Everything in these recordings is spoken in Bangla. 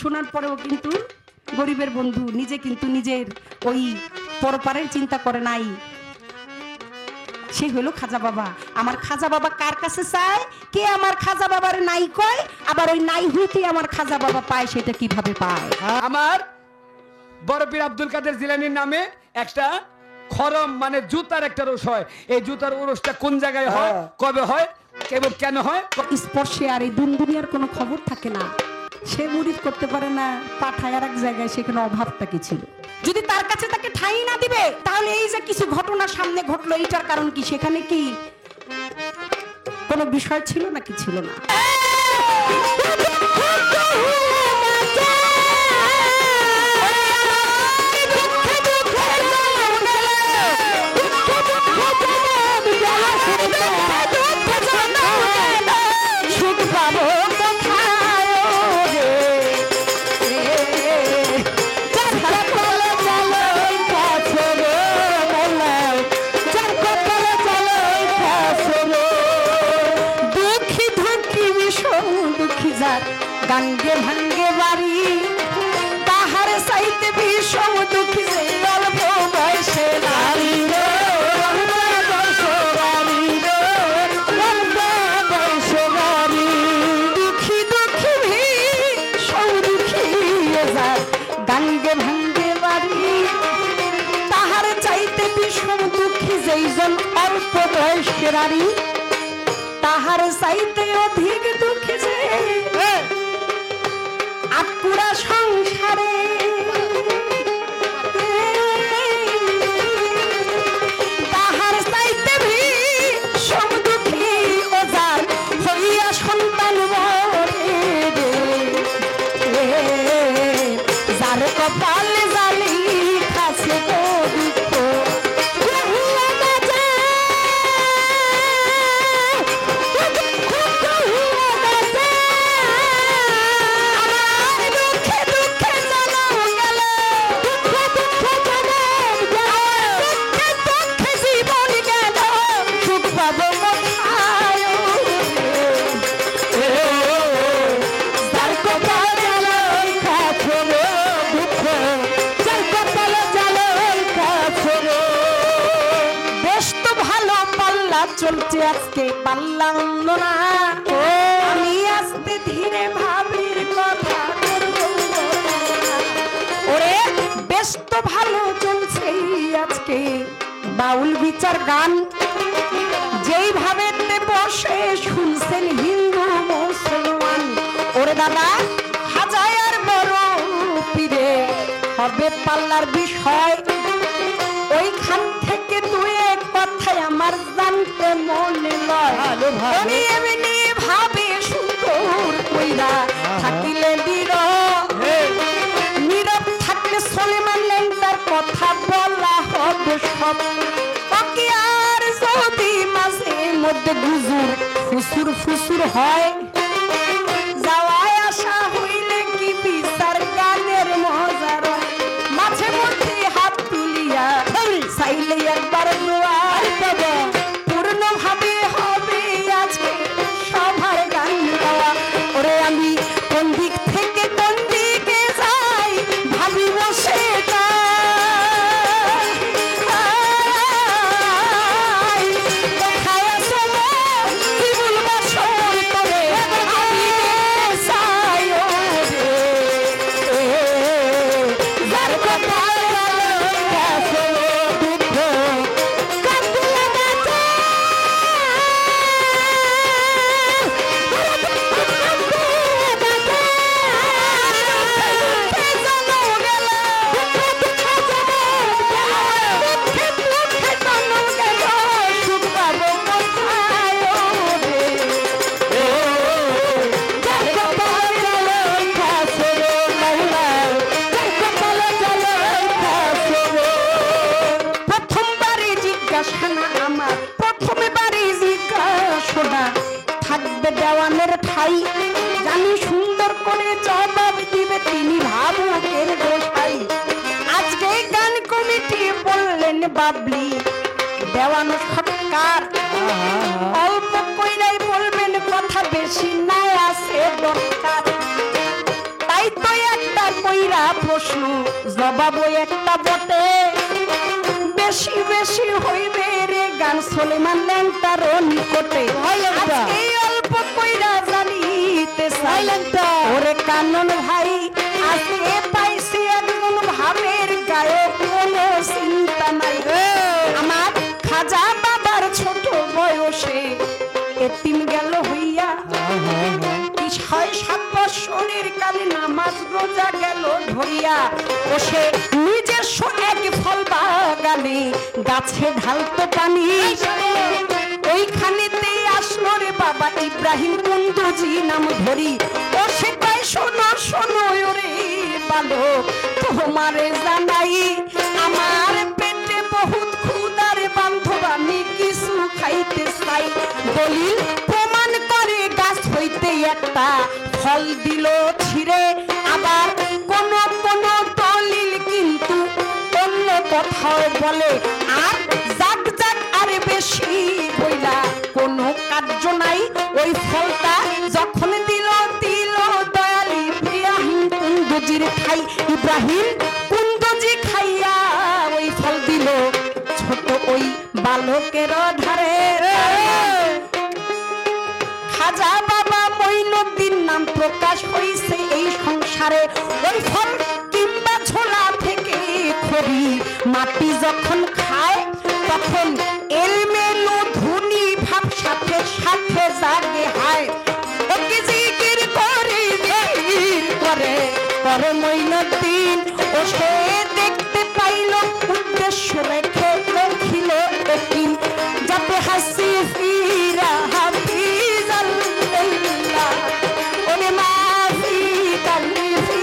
শোনার পরেও কিন্তু গরিবের বন্ধু নিজে কিন্তু নিজের ওই পরপারের চিন্তা করে নাই। সে হলো খাজা বাবা। আমার খাজা বাবা কার কাছে চায়? কে আমার খাজা বাবার নাই কয়, আবার ওই নাই হইতে আমার খাজা বাবা পায়, সেটা কিভাবে পায়? আমার বড় পীর আব্দুল কাদের জিলানীর নামে একটা খরম মানে জুতার একটা রোষ হয়। এই জুতার ওরসটা কোন জায়গায় হয়, কবে হয় এবং কেন হয়? স্পর্শে আর এই দুনিয়ার কোনো খবর থাকে না। সে মুরিদ করতে পারে না, পাঠায় আর এক জায়গায়, সেখানে অভাবটা কি ছিল? যদি তার কাছে তাকে ঠাঁই না দিবে, তাহলে এই যে কিছু ঘটনা সামনে ঘটলো, এটার কারণ কি? সেখানে কি কোনো বিষয় ছিল না? কি ছিল না? গাঙ্গে ভাঙ্গে বাড়ি তাহার চাইতে বিষম দুঃখী যে অল্প বয়সে নারী দুঃখী দুঃখী ভীষণ দুঃখী গাঙ্গে ভাঙ্গে বাড়ি তাহার চাইতে বিষম দুঃখী যেইজন অল্প বয়সে নারী তাহার চাইতে অধিক দুঃখী যে আকুড়া সংসারে তাহার চাইতে ভীষণ দুঃখী ওজার হইয়া সন্তান মরে যার কপালে জালি খাসে দুঃখ চলছে আজকে পারলাম না আমি আস্তে ধীরে ভাবির কথা ওরে বেশ তো ভালো চলছে আজকে বাউল বিচার গান যেইভাবে বসে শুনছেন হিন্দু মুসলমান ওরে দাদা হাজার বড় পীরে হবে পাল্লার বিষয় ওইখান থেকে দুই এক কথায় আমার জানতে মনে লয় আমি এমনি ভাবে সুন্দর কইরা থাকিলে নীরব থাকলে সলিমান লেন্টার কথা বলা হবে সব বাকি আর যদি মাঝে মধ্যে গুজুর ফুসুর ফুসুর হয় যাওয়ায় আসা হইলে কি বিচার গানের মজা রয় মাঝে মধ্যে হাত তুলিয়া চাইলে একবার দোয়ার পাবা পূর্ণ ভাবে হবে আজকে সবার গান গাওয়া ওরে আমি কোন দিক থেকে কোন দিকে যাই ভাবি বসে দেওয়ানের ঠাই জানি সুন্দর করে জবাব দিবে তিনি ভাবুকের গোসাই আজকে গান কমিটি বললেন বাবলি দেওয়ানো সৎকার অল্প কইরাই বলবেন কথা বেশি নাই আছে দরকার তাই তাই তো একটা কইরা প্রশ্ন জবাবও একটা বটে, বেশি বেশি হইবে রে গান সলেমান ল্যাংটার নিকটে। এই অল্প কইরা জানিতে চাই ওরে কানন ভাই, আজকে পাইছি একজন ভাবের গায়ক, কোনো চিন্তা নাই। আমার খাজা বাবার ছোট বয়সে এতিম গেল হইয়া, 6-7 বছরের কালে নামাজ রোজা গেল ধরিয়া, ও সে নিজস্ব এক ফল বাগানে গাছে ঢালতো পানি, ওইখানেতেই আসলো রে বাবা ইব্রাহিম কুন্দুজি নাম ধরি। ও সে তাই শোনো শোনো ওরে বালক, তোমারে জানাই আমার পেটে বহুত ক্ষুধার বান্ধব, আমি কিছু খাইতে চাই। দলিল প্রমাণ করে গাছ হইতে একটা ফল দিল ছিঁড়ে, আবার কোন কোন দলিল কিন্তু অন্য কথাও বলে। আর জাগ জাগ আরে বেশি বইলা কোনো কার্য নাই, ওই ফলটা যখন দিল দিল দয়াল ইব্রাহিম কুন্দুজির খাই। ইব্রাহিম কুন্দুজি খাইয়া ওই ফল দিল ছোট ওই বালকের ধারে। খাজা বাবা মঈনুদ্দিন নাম প্রকাশ হইছে এই সংসারে, ওই ফল কিংবা ছোলা থেকে খড়ি মাটি যখন খায়, তখন এলমেলো ধুনি ভাব সাথে সাথে জাগে হায়। ওকে জিকির করে জিকির করে করে মঈনুদ্দিন, ও সে দেখতে পাইল উদ্দেশ্য রেখে দেখিল একিন, যাতে হাসি ফিরা হাফিজ আল্লাহ ওরে মাফি কালি ফি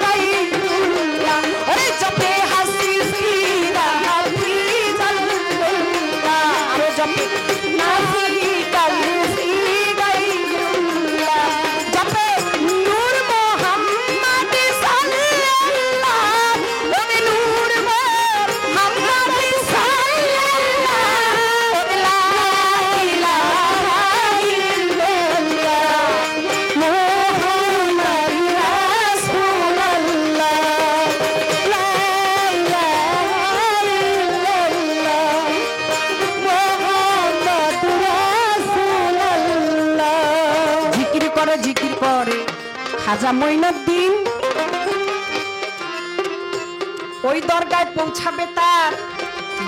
গাইরুল্লাহ, ওরে যাতে হাসি ফিরা হাফিজ আল্লাহ, আরো যাতে মাফি কালি ফি গাইরুল্লাহ, যাতে নূর মুহাম্মদ সাল্লাল্লাহ, ওরে নূর মুহাম্মদ সাল্লাল্লাহ, ওরে লা ইলাহা ইল্লাল্লাহ মুহাম্মদ রাসূলুল্লাহ, লা ইলাহা ইল্লাল্লাহ মুহাম্মদ রাসূলুল্লাহ। জিকির করে খাজা মঈনুদ্দিন, ওই দরগায় পৌঁছাবে তার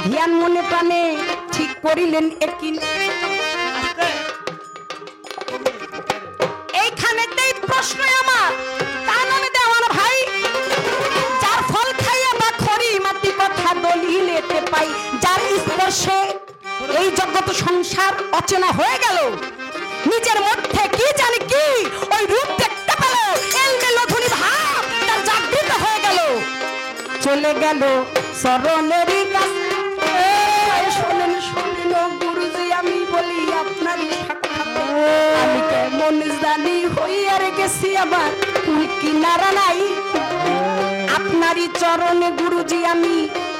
ধ্যান মনে প্রাণে ঠিক করিলেন একিন। এইখানেতেই প্রশ্ন আমার, তা নামে দেওয়ান ভাই, যার ফল খাইয়া বা খড়ি মাটি কথা দলিলেতে পাই, যার স্পর্শে এই জগৎ সংসার অচেনা হয়ে গেল, নিজের মধ্যে কি জানি কি ওই রূপ দেখতে পেল, এলমেলো ধুনি ভাব তার জাগৃত হয়ে গেল, চলে গেল চরণেরই কাছে। শোনেন শোনেন ও গুরুজি, আমি বলি আপনারই সাক্ষাৎ আমি কেমন জানি হইয়ার গেছি, আমার কুল কিনারা নাই, আপনারই চরণে গুরুজি আমি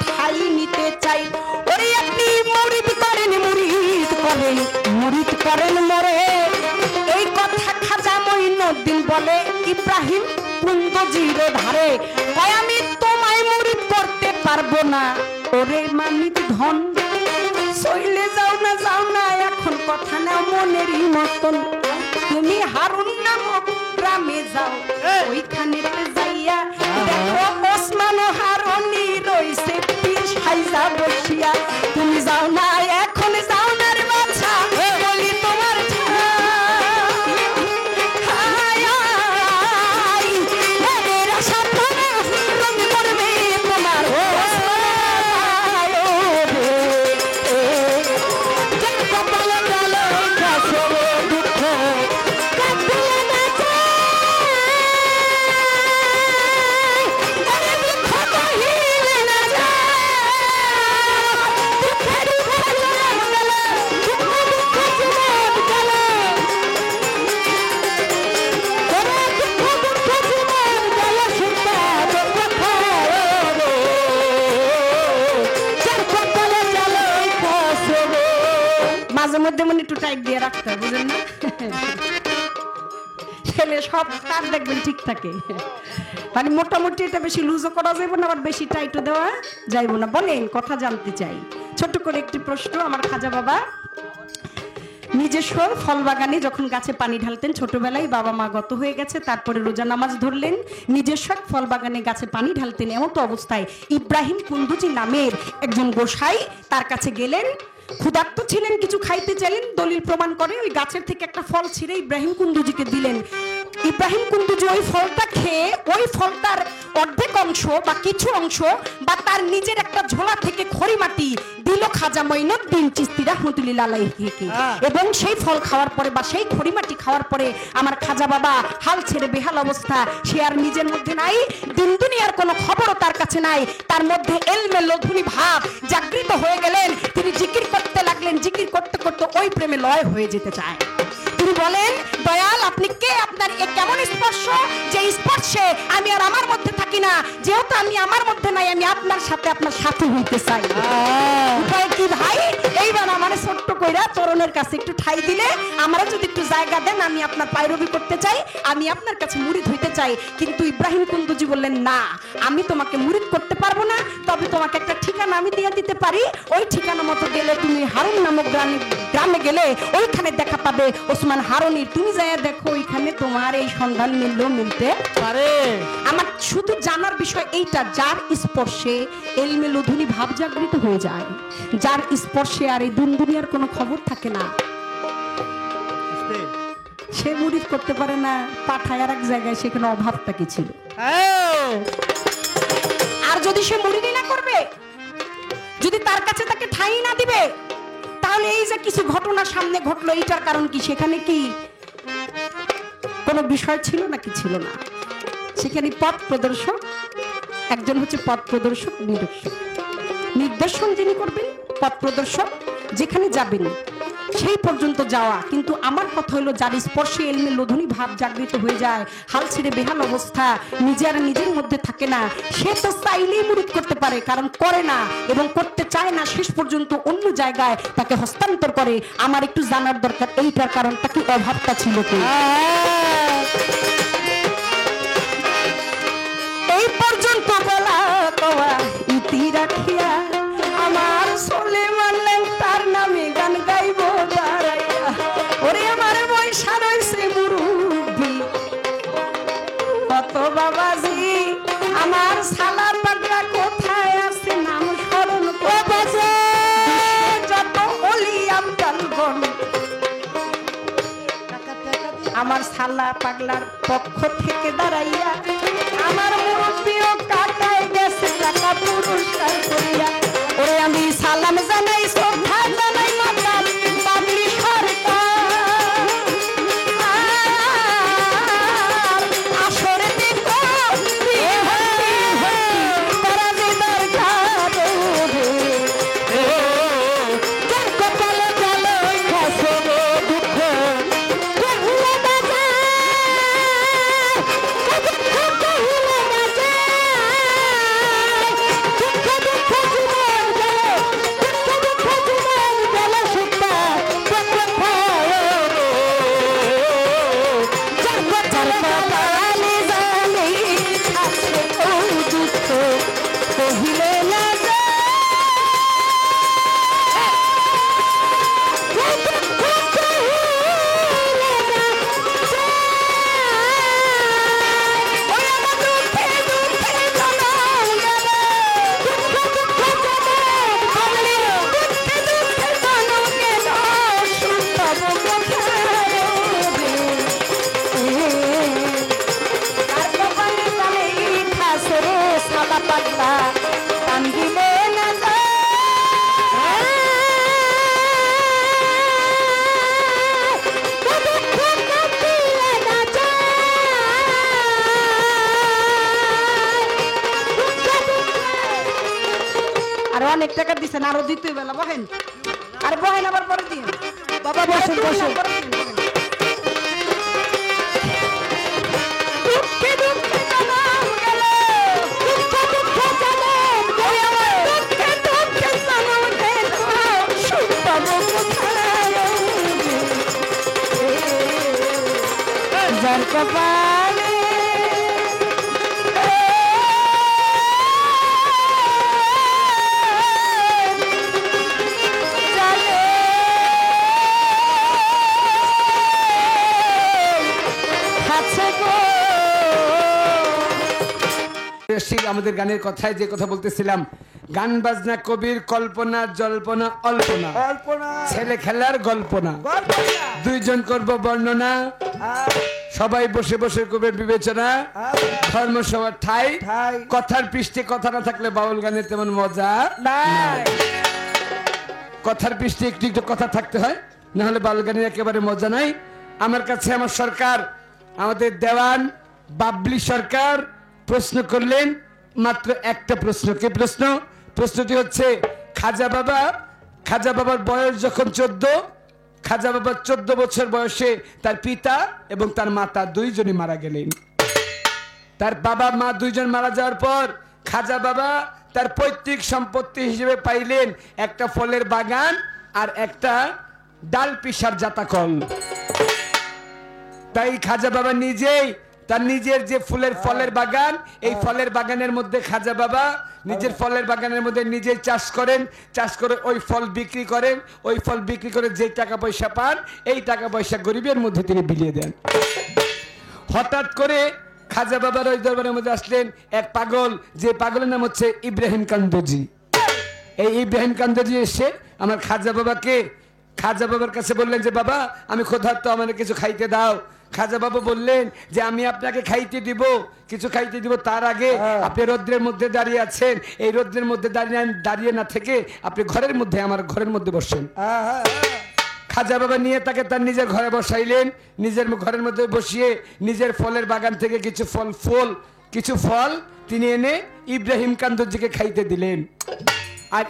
ঠাই নিতে চাই। ওরে আপনি মুরিদ করেন মুরিদ করেন মুরিদ করেন মোরে, এই কথা খাজা মঈনুদ্দিন বলে ইব্রাহিম কুন্দুজির ধারে। তাই আমি তোমায় মুরিদ করতে পারবো না ওরে মানিক ধন, চলে যাও না এখন কথা না মনেরই মতন, তুমি হারুন নামক গ্রামে যাও, ওইখানেতে যাইয়া দেখো ওসমান হারুনি রইছে পীর সাইজা বসিয়া, তুমি যাও না এখন যাও না রে বাছা, বলি তোমার মাঝে মধ্যে মনে একটু টাইট দিয়ে রাখতে হয়, বুঝলেন না? গেলে সব তার দেখবেন ঠিক থাকে। মানে মোটামুটি এটা বেশি লুজও করা যাবে না, আবার বেশি টাইটও দেওয়া যাইব না। বলেন, কথা জানতে চাই। ছোট্ট করে একটি প্রশ্ন। আমার খাজা বাবা নিজস্ব ফল বাগানে যখন গাছে পানি ঢালতেন, ছোটবেলায় বাবা মা গত হয়ে গেছে, তারপরে রোজা নামাজ ধরলেন, নিজস্ব ফল বাগানে গাছে পানি ঢালতেন। এমন তো অবস্থায় ইব্রাহিম কুন্দুজি নামের একজন গোসাই তার কাছে গেলেন। ক্ষুধার্ত ছিলেন, কিছু খাইতে চাইলেন। দলিল প্রমাণ করে ওই গাছের থেকে একটা ফল ছিঁড়ে ইব্রাহিম কুন্দুজিকে দিলেন। ইব্রাহিম কুন্দুজি ওই ফলটা খেয়ে ওই ফলটার অর্ধেক অংশ বা কিছু অংশ বা তার নিজের একটা ঝোলা থেকে খড়ি মাটি দিল খাজা মঈনুদ্দিন চিশতি রাহমাতুল্লাহ আলাইহিকে। এবং সেই ফল খাওয়ার পরে বা সেই খড়ি মাটি খাওয়ার পরে আমার খাজা বাবা হাল ছেড়ে বেহাল অবস্থা। সে আর নিজের মধ্যে নাই, দিন দুনিয়ার কোনো খবরও তার কাছে নাই। তার মধ্যে এলমে লধুনি ভাব জাগৃত হয়ে গেলেন। তিনি জিকির করতে লাগলেন। জিকির করতে করতে ওই প্রেমে লয় হয়ে যেতে চায়। তিনি বলেন, দয়াল আপনি কে? আপনার এ কেমন স্পর্শ যে স্পর্শে আমি আর আমার মধ্যে থাকি না। যেহেতু আমি আমার মধ্যে নাই, আমি আপনার সাথে আপনার সাথী হইতে চাই। উপায় কি ভাই? এইবার আমার ছোট্ট কইরা চরণের কাছে একটু ঠাই দিলে, আমরা যদি একটু জায়গা দেন, আমি আপনার পায়রবি করতে চাই, আমি আপনার কাছে মুরিদ হইতে চাই। কিন্তু ইব্রাহিম কুন্দুজি বললেন, না, আমি তোমাকে মুরিদ করতে পারবো না, তবে তোমাকে একটা ঠিকানা আমি দিয়ে দিতে পারি। ওই ঠিকানা মতো গেলে তুমি হারুন নামক গ্রামে গেলে ওইখানে দেখা পাবে ওসমান হারুনির। তুমি যাইয়া দেখো ওইখানে তোমার এই সন্ধান মিলতে পারে। আমার শুধু জানার বিষয় এইটা, যার স্পর্শে এলমে লধুনি ভাব জাগৃত হয়ে যায়, যার স্পর্শে আর এই দুনিয়ার কোনো খবর থাকে না, সে মুরিদ করতে পারে না। পাঠায় আর এক জায়গায়, সেখানে অভাবটা কি ছিল। আর যদি সে মুরিদই না করবে, যদি তার কাছে তাকে ঠাঁই না দিবে, তাহলে এই যে কিছু ঘটনা সামনে ঘটলো, এইটার কারণ কি? সেখানে কি কোনো বিষয় ছিল নাকি ছিল না? সেখানে পথ প্রদর্শক একজন হচ্ছে পথ প্রদর্শক, নির্দেশন যিনি করবেন, পথ প্রদর্শক যেখানে যাবেন সেই পর্যন্ত যাওয়া। কিন্তু আমার কথা হলো, যার স্পর্শে এলমে লধুনি ভাব জাগৃত হয়ে যায়, হাল ছেড়ে বেহাল অবস্থা, নিজের মধ্যে থাকে না, সে তো চাইলেই মুরিদ করতে পারে, কারণ করে না এবং করতে চায় না, শেষ পর্যন্ত অন্য জায়গায় তাকে হস্তান্তর করে। আমার একটু জানার দরকার এইটার কারণটা কি, অভাবটা ছিল কি? এই পর্যন্ত বলা কওয়া ইতি রাখিয়া আমার সুলেমান তার নামে গান গাইব দাঁড়াইয়া। ওরে আমার বয়সা রয়েছে মুরুব্বি কত বাবাজি, আমার শালা পাগলা কোথায় আছে নাম স্মরণ করছে। যত অলি আমদাল গণ আমার শালা পাগলার পক্ষ থেকে দাঁড়াইয়া আমার মুরব্বিও কাটায় গেছে টাকা পুরস্কার করিয়া। ওরে আমি সালাম জানাই, শ্রদ্ধা জানাই মাতাল বাবলি সরকার। আসরে দেখো তারা যে দরকার কপালে গেল গেছে দুঃখ অনেক টাকা দিচ্ছেন, আরো দিতে বেলা বহেন, আর বহেন আবার পরে দিয়ে বাবা বসেন বসেন। যার কপালে আমাদের গানের কথায় যে কথা বলতেছিলাম, গান বাজনা কবির কল্পনা, জল্পনা অল্পনা, ছেলে খেলার গল্প না, দুইজন করব বর্ণনা, সবাই বসে বসে করবে বিবেচনা, ধর্মসভার ঠাই, কথার পৃষ্ঠে কথা না থাকলে বাউল গানের তেমন মজা নাই। কথার পৃষ্ঠে একটু একটু কথা থাকতে হয়, না হলে বাউল গানের একেবারে মজা নাই। আমার কাছে আমার সরকার, আমাদের দেওয়ান বাবলি সরকার প্রশ্ন করলেন, মাত্র একটা প্রশ্ন। কি প্রশ্ন? প্রশ্নটি হচ্ছে, খাজা বাবার বয়স যখন 14, খাজা বাবার 14 বছর বয়সে তার পিতা এবং তার মাতা দুইজনই মারা গেলেন। তার বাবা মা দুইজন মারা যাওয়ার পর খাজা বাবা তার পৈতৃক সম্পত্তি হিসেবে পাইলেন একটা ফলের বাগান আর একটা ডাল পিসার জাতাকল। তাই খাজা বাবা নিজেই তার নিজের যে ফলের বাগান, এই ফলের বাগানের মধ্যে খাজা বাবা নিজের ফলের বাগানের মধ্যে নিজেই চাষ করেন, চাষ করে ওই ফল বিক্রি করেন, ওই ফল বিক্রি করে যে টাকা পয়সা পান, এই টাকা পয়সা গরিবের মধ্যে তিনি বিলিয়ে দেন। হঠাৎ করে খাজা বাবার ওই দরবারের মধ্যে আসলেন এক পাগল, যে পাগলের নাম হচ্ছে ইব্রাহিম কান্দজি। এই ইব্রাহিম কান্দজি এসে আমার খাজা বাবার কাছে বললেন যে, বাবা আমি ক্ষুধার্ত, আমাকে কিছু খাইতে দাও। খাজা বাবা বললেন যে, আমি আপনাকে খাইতে দিব, কিছু খাইতে দিব, তার আগে আপনি রৌদ্রের মধ্যে দাঁড়িয়ে আছেন, এই রৌদ্রের মধ্যে দাঁড়িয়ে না থেকে আপনি ঘরের মধ্যে, আমার ঘরের মধ্যে বসেন। খাজা বাবা নিয়ে তাকে তার নিজের ঘরে বসাইলেন, নিজের ঘরের মধ্যে বসিয়ে নিজের ফলের বাগান থেকে কিছু ফল তিনি এনে ইব্রাহিম কান্দজিকে খাইতে দিলেন। আর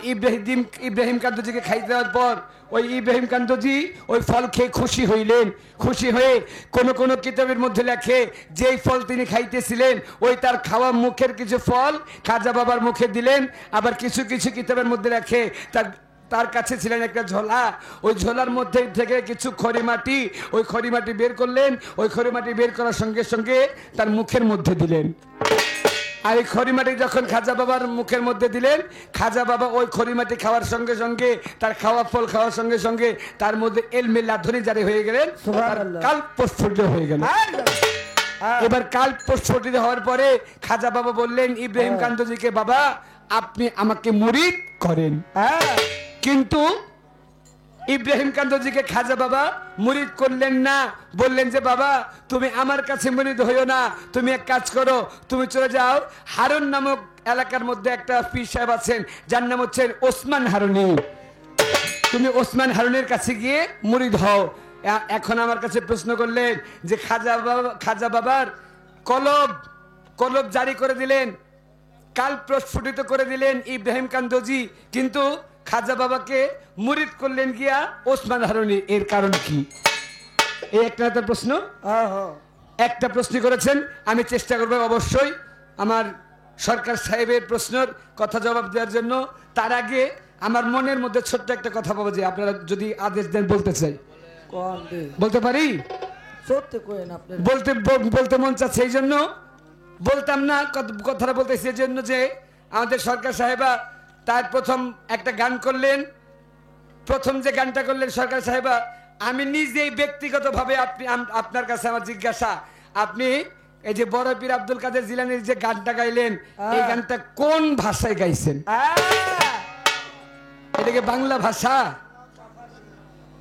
ইব্রাহিম কান্দজিকে খাইতে দেওয়ার পর ওই ইব্রাহিম কান্দজি ওই ফল খেয়ে খুশি হইলেন। খুশি হয়ে কোন কিতাবের মধ্যে লেখে, যেই ফল তিনি খাইতেছিলেন ওই তার খাওয়া মুখের কিছু ফল খাজা বাবার মুখে দিলেন। আবার কিছু কিছু কিতাবের মধ্যে লেখে তার কাছে ছিলেন একটা ঝোলা, ওই ঝোলার মধ্যে থেকে কিছু খড়িমাটি, ওই খড়িমাটি বের করলেন, ওই খড়িমাটি বের করার সঙ্গে সঙ্গে তার মুখের মধ্যে দিলেন। আর এই খড়িমাটি যখন খাজা বাবার মুখের মধ্যে দিলেন, খাজা বাবা ওই খড়িমাটি খাওয়ার সঙ্গে সঙ্গে, তার খাওয়া ফল খাওয়ার সঙ্গে সঙ্গে তার মধ্যে এলমে লাধনি জারি হয়ে গেলেন, কাল প্রস্ফুটিত হয়ে গেল। এবার কাল প্রস্ফুটিত হওয়ার পরে খাজা বাবা বললেন ইব্রাহিম কান্দজিকে, বাবা আপনি আমাকে মুরিদ করেন। কিন্তু ইব্রাহিম কান্দজিকে খাজা বাবা মুরিদ করলেন না, বললেন যে, বাবা তুমি আমার কাছে মুরিদ হইও না, তুমি এক কাজ করো, তুমি চলে যাও হারুন নামক এলাকার মধ্যে একটা পীর সাহেব আছেন, যার নাম হচ্ছে ওসমান হারুনি, তুমি ওসমান হারুনের কাছে গিয়ে মুরিদ হও। এখন আমার কাছে প্রশ্ন করলেন যে, খাজা বাবার কলব জারি করে দিলেন, কাল প্রস্ফুটিত করে দিলেন ইব্রাহিম কান্দজি, কিন্তু খাজা বাবাকে মুরিদ করলেন গিয়া ওসমান হারুনি, এর কারণ কি? এই একটা প্রশ্ন, একটা প্রশ্ন করেছেন। আমি চেষ্টা করবো অবশ্যই আমার সরকার সাহেবের প্রশ্নের কথা জবাব দেওয়ার জন্য। তার আগে আমার মনের মধ্যে ছোট্ট একটা কথা পাবো, যে আপনারা যদি আদেশ দেন বলতে চাই, বলতে পারি? বলতে মন চাচ্ছে, এই জন্য বলতাম না, কথাটা বলতেছি এই জন্য যে আমাদের সরকার সাহেবা তার প্রথম একটা গান করলেন। প্রথম যে গানটা করলেন সরকার সাহেবা, আমি নিজেই ব্যক্তিগতভাবে আপনার কাছে আমার জিজ্ঞাসা, আপনি এই যে বড় পীর আব্দুল কাদের জিলানীর যে গানটা গাইলেন, এই গানটা কোন ভাষায় গাইছেন? এটাকে বাংলা ভাষা,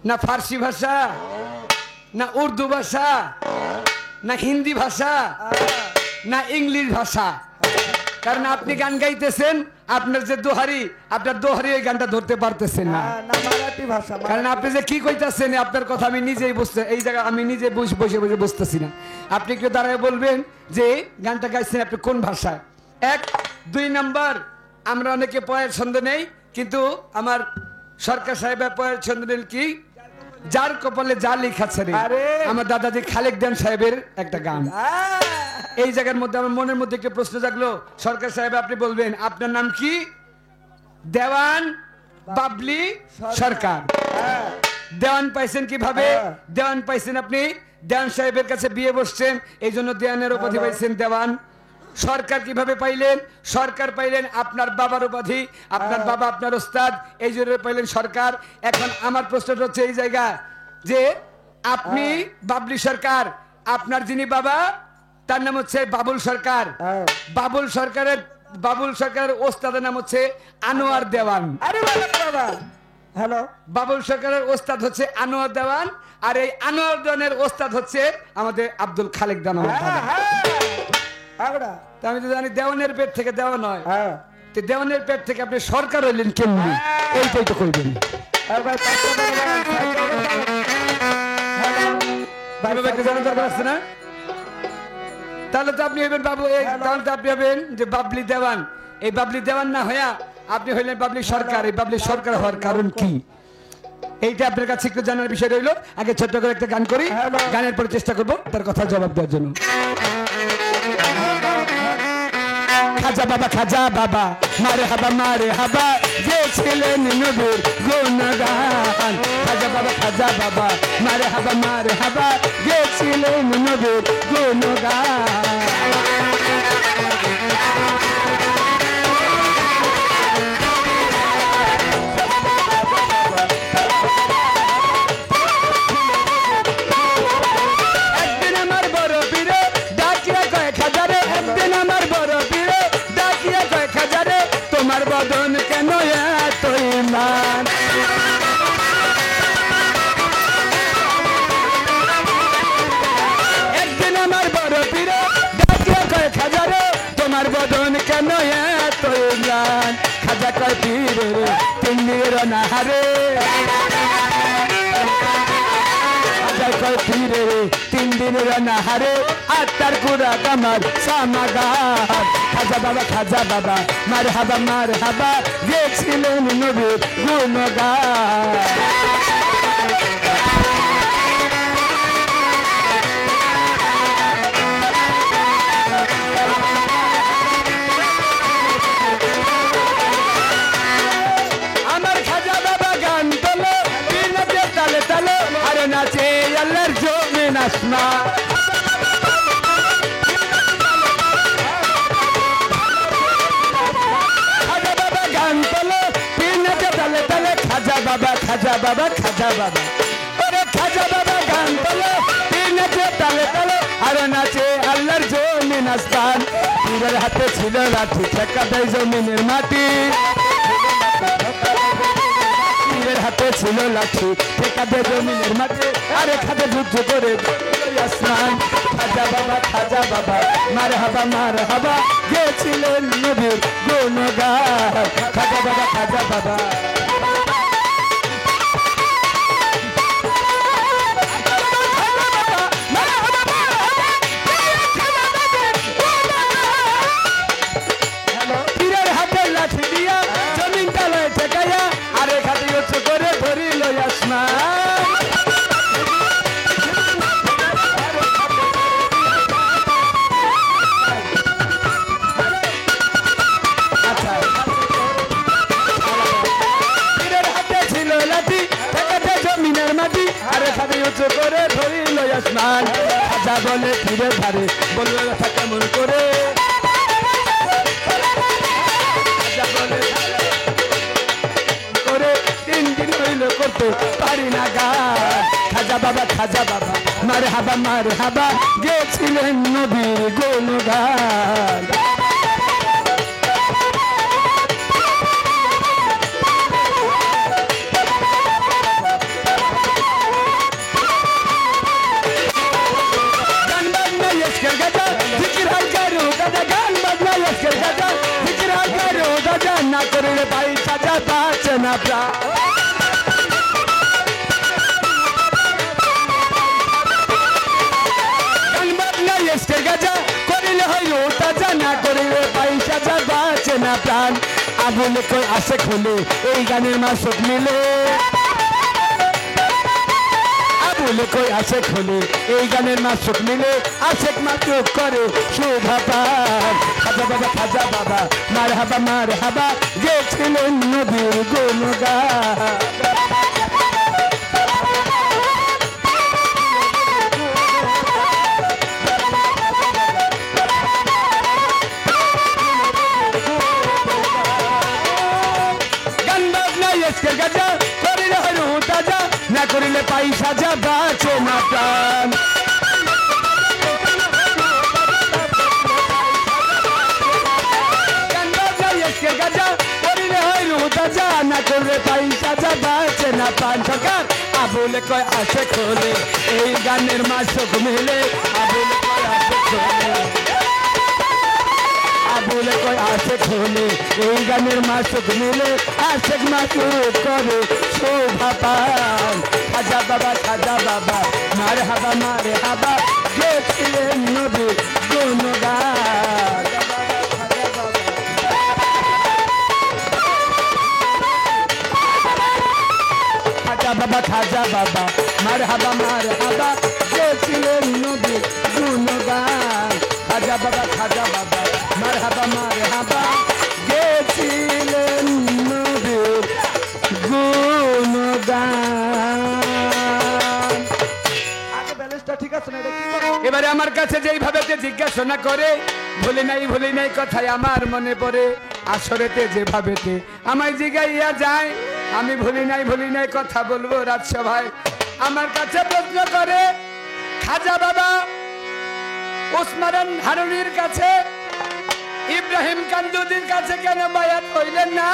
না ফার্সি ভাষা, না উর্দু ভাষা, না হিন্দি ভাষা, না ইংলিশ ভাষা? কারণ আপনি গান গাইতেছেন, আপনার যে দোহারি, আপনার দোহারি এই গানটা ধরতে পারতেছেন না, কারণ আপনি যে কি কইতাছেন আপনার কথা আমি নিজেই বুঝতে, এই জায়গায় আমি নিজে বসে বসে বুঝতেছি না। আপনি একটু দাঁড়ায় বলবেন যে গানটা গাইছেন আপনি কোন ভাষায়। 1, 2 নাম্বার, আমরা অনেকে পয়ের ছন্দ নেই, কিন্তু আমার সরকার সাহেবের পয়ের ছন্দ নেন কি, যার কপালে যা লিখাছে রে, আমার দাদাজি খালেক দেন সাহেবের একটা গান। এই জায়গার মধ্যে আমার মনের মধ্যে একটা প্রশ্ন জাগলো, সরকার সাহেব আপনি বলবেন আপনার নাম কি? দেওয়ান বাবলি সরকার। দেওয়ান পাইছেন কিভাবে? দেওয়ান পাইছেন আপনি দেওয়ান সাহেবের কাছে বিয়ে বসছেন, এই জন্য দেওয়ানের উপাধি পাইছেন দেওয়ান। সরকার কিভাবে পাইলেন? সরকার পাইলেন আপনার বাবার উপাধি, আপনার বাবা আপনার ওস্তাদ, এই জন্য পাইলেন সরকার। এখন আমার প্রশ্নটা হচ্ছে এই জায়গা যে আপনি বাবলি সরকার, আপনার যিনি বাবা তার নাম হচ্ছে বাবুল সরকার। বাবুল সরকারের ওস্তাদের নাম হচ্ছে আনোয়ার দেওয়ান। আরে বাবা, হ্যালো, বাবুল সরকারের ওস্তাদ হচ্ছে আনোয়ার দেওয়ান, আর এই আনোয়ার দেওয়ানের ওস্তাদ হচ্ছে আমাদের আব্দুল খালেক দেওয়ান। তা আমি তো জানি দেওয়ানের পেট থেকে দেওয়া নয়, তো দেওয়ানের পেট থেকে আপনি সরকার হইলেন কেমনি? এইটাই তো কইবেন। জানা দরকার আছে না? তাহলে তো আপনি হইবেন বাবু, তাহলে তো আপনি হবেন যে বাবলি দেওয়ান। এই বাবলি দেওয়ান না হইয়া আপনি হইলেন বাবলি সরকার। এই বাবলি সরকার হওয়ার কারণ কি, এইটা আপনার কাছে একটু জানার বিষয় রইল। আগে ছোট্ট করে একটা গান করি, গানের পরে চেষ্টা করবো তার কথা জবাব দেওয়ার জন্য। খাজা বাবা, খাজা বাবা, মারে হাবা গেছিলেন নবীর গুণগান। খাজা বাবা, খাজা বাবা, মারে হাবা গেছিলেন নবীর গুণগান। বদন কেন এত ইমান? একদিন আমার বড় পীরে ডাকিয়া কয় খাজা রে, তোমার বদন কেন এত ইমান? খাজা কয় পীরে রে, তিন্নির নাহারে। খাজা কয় পীরে রে, 3 দিনের নাহারে আত্মার গুড়া কামার সামাগার। খাজা বাবা, খাজা বাবা, মার হাবা গেছিলেন নবীর গুণগান। আমার খাজা বাবা গান তোলো, বিনাতে তালে তালে, আরে নাচে আল্লাহর জমিন আসমান। খাজা বাবা, খাজা বাবা, খাজা বাবা, ওরে খাজা বাবা গান তোলো, নাচে তালে তালে, আর নাচে আল্লাহর জমিন আসমান। পীরের হাতে ছিল লাঠি, ঠেকা দেয় জমিনের মাটি। পীরের হাতে ছিল লাঠি, ঠেকা দেয় জমিনের মাটি, আরে খাদে যুদ্ধ করে আসমান। খাজা বাবা, খাজা বাবা, মার হাবা গেছিলেন নবীর গুণগান। খাজা বাবা, খাজা বাবা, করে ধরিল আসমান। খাজা বলে ফিরে ধারে, বলল কথা কেমন করে? খাজা বলে করে 3 দিন হইল করতে পারি না গান। খাজা বাবা, খাজা বাবা, মার হাবা গেছিলেন নবীর গুণগান। না করলে ভাই সাজা পাচ্ছে না প্রাণ। করিলে হয় ওটা জানা করিলে পয়সা যা বাঁচে না প্রাণ। আগুনে কই আসে খুলে এই গানের মাসক মিলে, আগুনে কই আসে খুলে এই গানের মাসক মিলে, আশেক মাত্র করে শোভা পান। খাজা বাবা, খাজা বাবা, মার হাবা গেছিলেন নবীর গুণগান। পয়সা যা বাঁচে না প্রাণ গাজা করিলে হয় রুদা যা না করলে পয়সা যা বাঁচে না প্রাণ সরকার আবুলে কয় আসে খোলে এই গানের মাসক মিলে আবুলে কয় আসে খোলে আবুলে কয় আসে খোলে এই গানের মাসক মিলে আশেক মাসুক করে শোভা পান খাজা বাবা মারে হাবা গেছিলেন নবী গুণগান খাজা বাবা মারে হাবা গেছিলেন নবী গুণগান খাজা বাবা মারে হাবা গেছিলেন নবী গুণগান। আগে ব্যালেন্সটা ঠিক আছে না, এটা কি করবো? এবারে আমার কাছে যেইভাবে জিজ্ঞাসা করে ভুলি নাই কথায় আমার মনে পড়ে আসরেতে যেভাবেতে আমায় জিগাইয়া যায় আমি ভুলি নাই কথা বলবো রাজসভায় আমার কাছে প্রশ্ন করে খাজা বাবা ওসমান হারুনির কাছে ইব্রাহিম কান্দুদির কাছে কেন বায়াত হইলেন না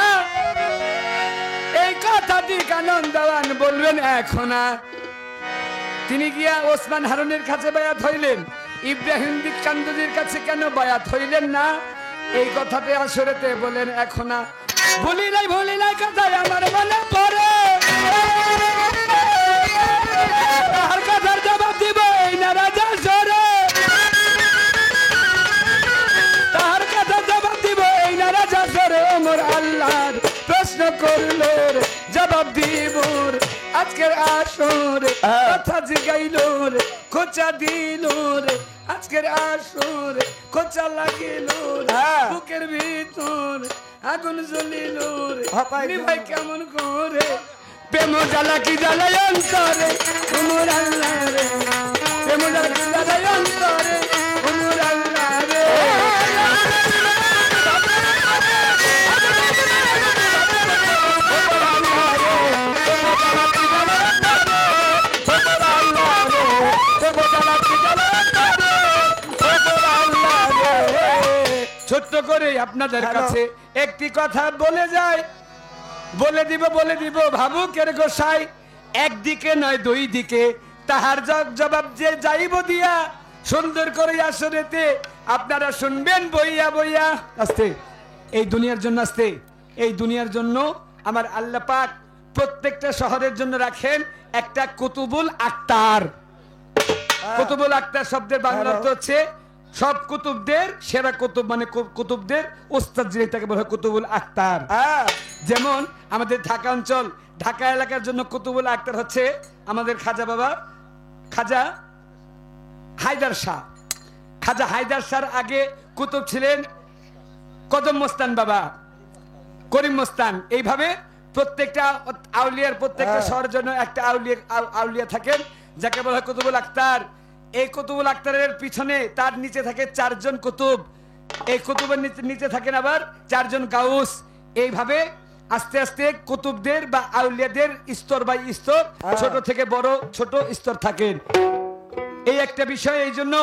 এই কথাটি কানন দেওয়ান বলবেন এখন না তিনি গিয়া ওসমান হারুনের কাছে বায়াত হইলেন ইব্রাহিম কান্দুদির কাছে কেন বায়াত হইলেন না এই কথাতে আসরেতে বলেন এখন না ভুলি নাই কথায় আমার মনে পড়ে তার কথার জবাব দিব এই না রাজা সরে তার কথার জবাব দিব এই না রাজা সরে ওমর আল্লাহর প্রশ্ন করল জবাব দিব আজকের আসর কথা জিগাইল রে খোঁচা দিল রে আজকের আসর খোঁচা লাগিল বুকের ভিতর আগুন জ্বলিল রে ভাই কেমন করে প্রেম জ্বালা কি জ্বালাই অন্তরে উমর আল্লাহ রে প্রেম জ্বালা কি জ্বালাই অন্তরে উমর আল্লাহ রে ছোট্ট করে আপনাদের কাছে একটি কথা বলে যায় বলে দিব ভাবুকের গোসাই একদিকে নয় দুই দিকে তাহার জবাব যে যাইব দিয়া সুন্দর করে আসরেতে আপনারা শুনবেন বইয়া আস্তে এই দুনিয়ার জন্য আস্তে এই দুনিয়ার জন্য আমার আল্লাহ পাক প্রত্যেকটা শহরের জন্য রাখেন একটা কুতুবুল আক্তার কুতুবুল আক্তার শব্দের বাংলা অর্থ হচ্ছে সব কুতুবদের সেরা কুতুব মানে কুতুবদের ওস্তাদ যিনি তাকে বলা হয় কুতুবুল আক্তার যেমন আমাদের ঢাকা অঞ্চল ঢাকা এলাকার জন্য কুতুবুল আক্তার হচ্ছে আমাদের খাজা বাবা খাজা হায়দার শাহ খাজা হায়দার শাহর আগে কুতুব ছিলেন কদম মস্তান বাবা করিম মস্তান এইভাবে প্রত্যেকটা আউলিয়ার প্রত্যেকটা শহরের জন্য একটা আউলিয়া থাকেন যাকে বলা হয় কুতুবুল আক্তার এই কুতুবুল আক্তারের পিছনে তার নিচে থাকে চারজন কুতুব এই কুতুবের নিচে থাকেন আবার চারজন গাউস এইভাবে আস্তে আস্তে কুতুবদের বা আউলিয়াদের স্তর বাই স্তর ছোট থেকে বড় ছোট স্তর থাকেন এই একটা বিষয় এই জন্য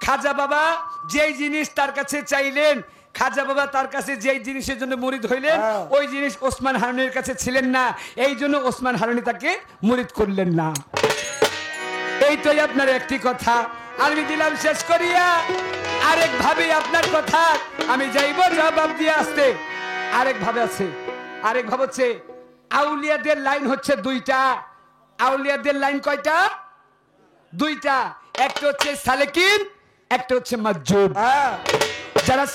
খাজা বাবা যেই জিনিস তার কাছে চাইলেন খাজা বাবা তার কাছে যেই জিনিসের জন্য মুরিদ হইলেন ওই জিনিস ওসমান হারুনির কাছে ছিলেন না এই জন্য ওসমান হারুনি তাকে মুরিদ করলেন না এইটাই আপনার একটি কথা আমি দিলাম শেষ করিয়া আরেক ভাবে আপনার কথা আমি যাইব জবাব দিয়ে আসতে আরেক ভাবে আছে আরেক ভাব হচ্ছে আউলিয়াদের লাইন হচ্ছে দুইটা আউলিয়াদের লাইন কয়টা দুইটা একটা হচ্ছে সালেকিন একটা হচ্ছে মাজুব যারা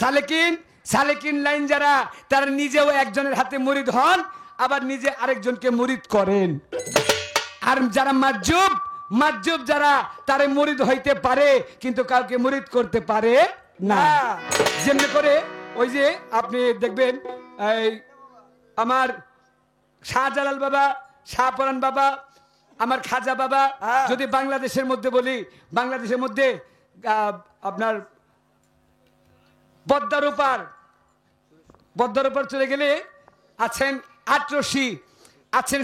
সালেকিন লাইন যারা তারা নিজেও একজনের হাতে মুরিদ হন আবার নিজে আরেকজনকে মুরিদ করেন আর যারা মাজুব যারা তারে মুরিদ হইতে পারে কিন্তু কাউকে মুরিদ করতে পারে না যেমনি করে ওই যে আপনি দেখবেন আমার শাহজালাল বাবা শাহপরান বাবা আমার খাজা বাবা যদি বাংলাদেশের মধ্যে বলি বাংলাদেশের মধ্যে আপনার পদ্মার ওপার চলে গেলে আছেন আটরশি আছেন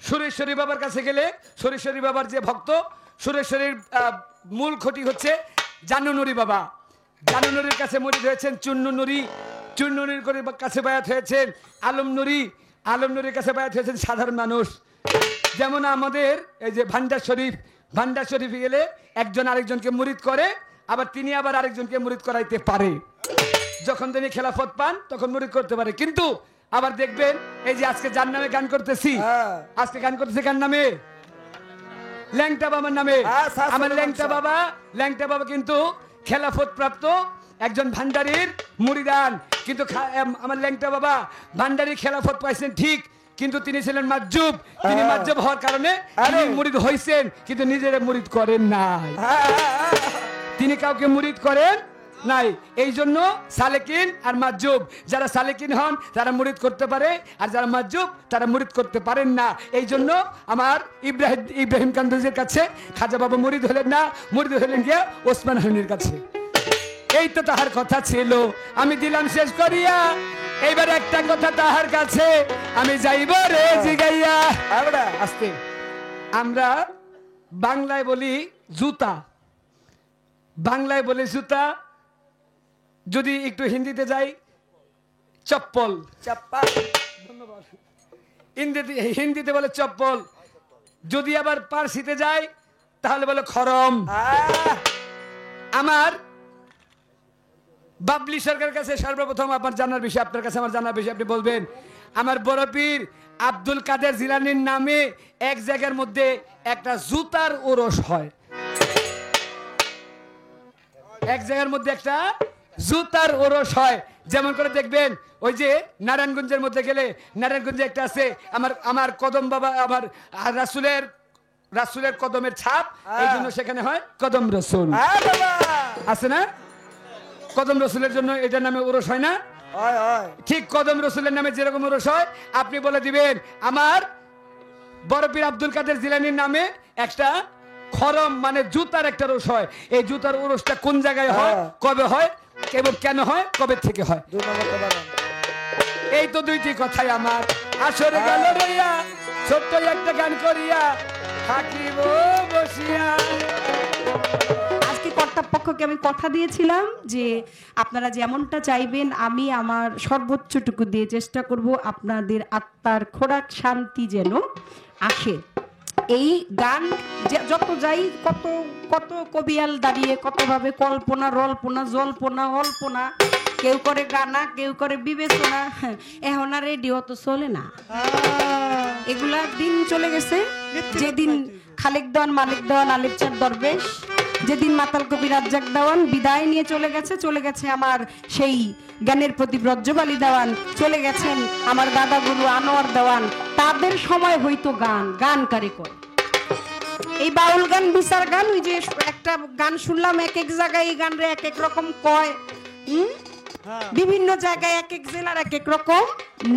সুরেশ্বরী বাবার কাছে গেলে সুরেশ্বরী বাবার যে ভক্ত, সুরেশ্বরীর মূল খুঁটি হচ্ছে জানুনুরি বাবা। জানুনুরির কাছে মুরিদ হয়েছেন চুন্নু নুরি, চুন্নু নুরির কাছে বায়াত হয়েছেন আলম নুরি, আলম নুরির কাছে বায়াত হয়েছেন সাধারণ মানুষ। যেমন আমাদের এই যে ভান্ডার শরীফ, ভান্ডার শরীফে গেলে একজন আরেকজনকে মুরিদ করে, আবার তিনি আবার আরেকজনকে মুরিদ করাইতে পারে। যখন তিনি খেলাফত পান তখন মুরিদ করতে পারে। কিন্তু আবার দেখবেন এই যে আজকে যার নামে গান করতেছি, আজকে গান করতেছি কার নামে? ল্যাংটা বাবার নামে। আমার ল্যাংটা বাবা কিন্তু খেলাফত প্রাপ্ত একজন ভান্ডারির মুরিদান। কিন্তু আমার ল্যাংটা বাবা ভান্ডারি খেলাফত পাইছেন ঠিক, কিন্তু তিনি ছিলেন মাজুব। তিনি মাজুব হওয়ার কারণে তিনি মুরিদ হইছেন, কিন্তু নিজেরা মুরিদ করেন নাই। তিনি কাউকে মুরিদ করেন নাই। এই জন্য সালেকিন আর মাজুব, যারা সালেকিন হন তারা মুরিদ করতে পারে, আর যারা মাজুব তারা মুরিদ করতে পারেন না। এই জন্য আমার ইব্রাহিম কান্দুজির কাছে খাজা বাবা মুরিদ হলেন না, মুরিদ হলেন গিয়া ওসমান হানির কাছে। এই তো তাহার কথা ছিল, আমি দিলাম শেষ করিয়া। এইবার একটা কথা তাহার কাছে আমি যাইব রে জিগাইয়া। আস্তে, আমরা বাংলায় বলি জুতা, বাংলায় বলি জুতা, যদি একটু হিন্দিতে যাই চপ্পল, হিন্দিতে বলে চপ্পল। যদি আবার পার্সিতে যাই তাহলে বলে খরম। আমার বাবলি সরকারের কাছে সর্বপ্রথম আমার জানার বিষয়, আপনার কাছে আমার জানার বিষয়, আপনি বলবেন আমার বড় পীর আব্দুল কাদের জিলানীর নামে এক জায়গার মধ্যে একটা জুতার ওরস হয়। এক জায়গার মধ্যে একটা জুতার ওরস হয়। যেমন করে দেখবেন ওই যে নারায়ণগঞ্জের মধ্যে গেলে, নারায়ণগঞ্জে একটা আছে আমার কদম বাবা, আমার রাসূলের কদমের ছাপ, এই জন্য সেখানে হয় কদম রসুল। আছে না? কদম রসুলের জন্য এটার নামে ওরস হয় না? ঠিক কদম রসুলের নামে যেরকম ওরস হয়, আপনি বলে দিবেন আমার বড় পীর আব্দুল কাদের জিলানীর নামে একটা খরম মানে জুতার একটা ওরস হয়। এই জুতার ওরসটা কোন জায়গায় হয়, কবে হয় এবং কেন হয়, কবে থেকে হয়? এই তো দুইটি কথাই আমার। আসরে গেল রইয়া ছোট্ট একটা গান করিয়া থাকিব বসিয়া। আজকে কর্তাপক্ষকে আমি কথা দিয়েছিলাম যে আপনারা যেমনটা চাইবেন আমি আমার সর্বোচ্চটুকু দিয়ে চেষ্টা করব আপনাদের আত্মার খোরাক শান্তি যেন আসে। এই গান যত যাই, কত কত কবিয়াল দাঁড়িয়ে কতভাবে কল্পনা, রল্পনা, জল্পনা, অল্পনা, কেউ করে গানা, কেউ করে বিবেচনা। এখন আর রেডিও তো চলে না, এগুলা দিন চলে গেছে। যেদিন খালেক দেওয়ান, মালিক দেওয়ান, আলিফ চাঁদ দরবেশ, যেদিন মাতাল কবি রাজ্জাক দেওয়ান বিদায় নিয়ে চলে গেছে আমার সেই জ্ঞানের প্রতি ব্রজ্জবালী দেওয়ান, চলে গেছেন আমার দাদা গুরু আনোয়ার দেওয়ান। তাদের সময় হয়তো গান কারে করে এই বাউল গান, বিচার গান। ওই যে একটা গান শুনলাম এক এক জায়গায় এই গান রে এক এক রকম কয়, বিভিন্ন জায়গায় এক এক জেলার এক এক রকম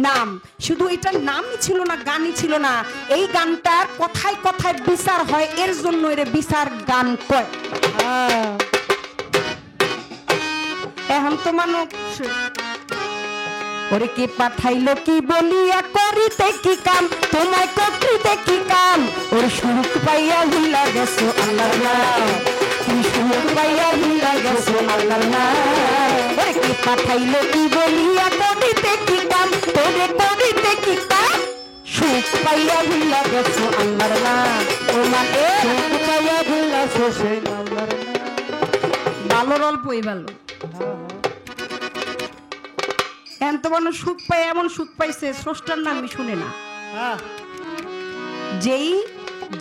নাম। শুধু এটার নামই ছিল না, গানই ছিল না, এই গানটার কথায় কথায় বিচার হয়, এর জন্য এর বিচার গান কয়। এখন তো মানুষ ওরে কে পাঠাইলো কি বলিয়া করিতে কি কাম, তোমায় করিতে কি কাম, ওর সুখ পাইয়া ভুলা গেছো আল্লাহর নাম, তুমি সুখ পাইয়া ভুলা গেছো আল্লাহর নাম। ওরে কে পাঠাইলো কি বলিয়া করিতে কি কাম, তোরে করিতে কি কাম, সুখ পাইয়া ভুলা গেছো আল্লাহর নাম। ও মানে সুখ পাইয়া ভুলা গেছো সেই আল্লাহর নাম। ভালো অল্পই ভালো, এত মানুষ সুখ পায়, এমন সুখ পাইছে স্রষ্টার নামই শুনে না।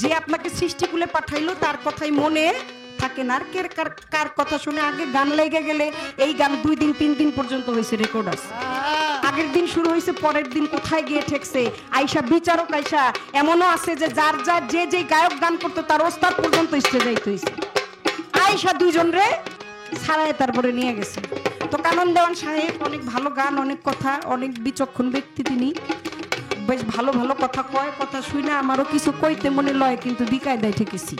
যে আপনাকে সৃষ্টি কুলে পাঠাইলো তার কথাই মনে থাকে না। আর কার কথা শুনে আগে গান লেগে গেলে এই গান 2 দিন 3 দিন পর্যন্ত হয়েছে, রেকর্ড আছে। আগের দিন শুরু হয়েছে, পরের দিন কোথায় গিয়ে ঠেকছে। আইসা বিচারক আইসা এমনও আছে যে যার যে গায়ক গান করতো তার ওস্তাদ পর্যন্ত স্টেজে যাইতে হয়েছে, আইসা 2 জন রে ছাড়াই তারপরে নিয়ে গেছে। তো কানন দেওয়ান সাহেব অনেক ভালো গান, অনেক কথা, অনেক বিচক্ষণ ব্যক্তি, তিনি বেশ ভালো ভালো কথা কয়। কথা শুনে আমারও কিছু কইতে মনে লয়, কিন্তু বিকায়দায় ঠেকেছি।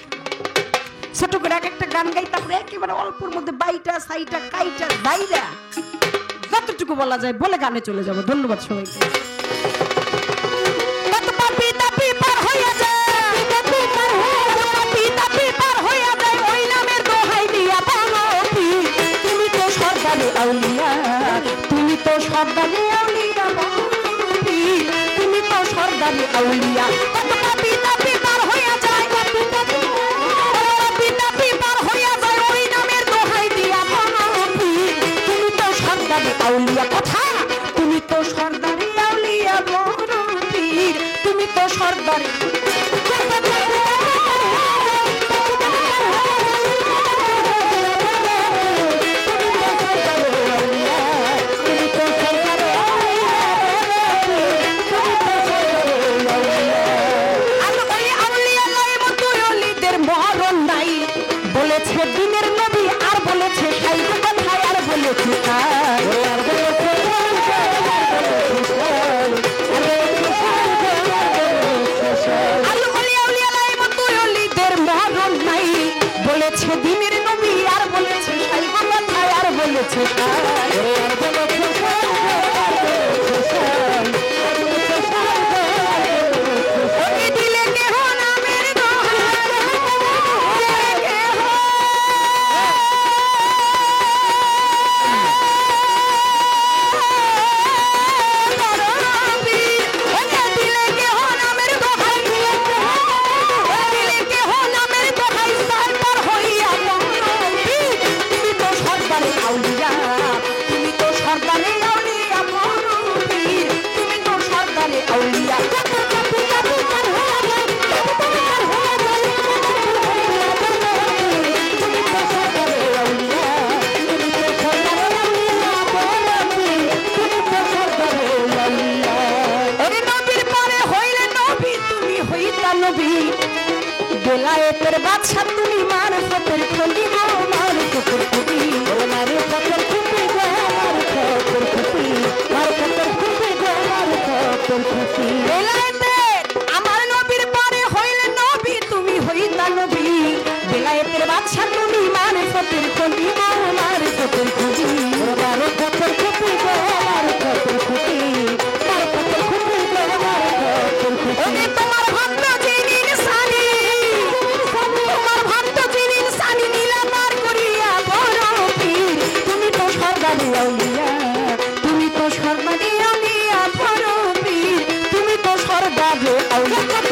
ছোট করে এক একটা গান গাই, তারপরে একেবারে অল্পর মধ্যে বাইটা সাইটা কাইটা দাইরা যতটুকু বলা যায় বলে গানে চলে যাব। ধন্যবাদ সবাইকে। হইয়া যায় তাপি পার হইয়া যায় ওই নামের দোহাই দিয়া বনপি তুমি তো সর্দারে আউলিয়া তুমি তো সর্দারে আউলিয়া বনপি তুমি তো সর্দারে আউলিয়া তাপি পার হইয়া যায় তাপি পার হইয়া যায় ওই নামের দোহাই দিয়া বনপি তুমি তো সর্দারে আউলিয়া কথা তুমি তো সর্দারে আউলিয়া বনপি তুমি তো সর্দারে বলেছে দিনের নবী আর বলেছে সাইকো কথায় আর বলেছে বলেছে দিনের নবী আর বলেছে সাইকো কথায় আর বলেছে দিলে কেহ নামের বেলায়েতের বাদশা তুমি মারফতের খলি মারফতের খুবি মারফতের খুবি মারফতের খুবি মারফতের খুবি মারফতের খুবি বেলায়েতের আমার নবীর পরে হইলে নবী তুমি হইতা নবী বেলায়েতের বাদশা তুমি মারফতের খলি মারফতের খুবি মারফতের খুবি মারফতের খুবি মারফতের খুবি মারফতের খুবি তোমার ভক্ত যিনি সানি তোমার ভক্ত যিনি সানি নীলামার করিয়া বড় পীর তুমি তো সর্দারে আউলিয়া তুমি তো সর্দারে আউলিয়া বড় পীর তুমি তো সর্দারে আউলিয়া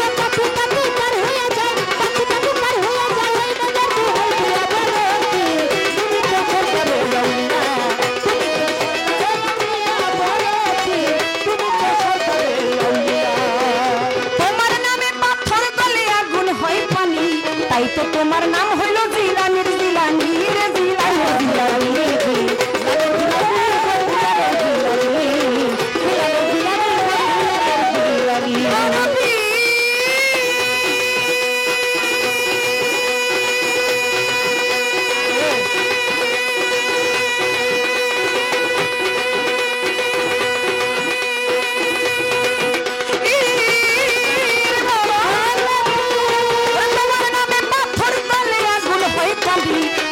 তাই তো তোমার নাম হইল জিলানির জিলানি রে জিলানির জিলানি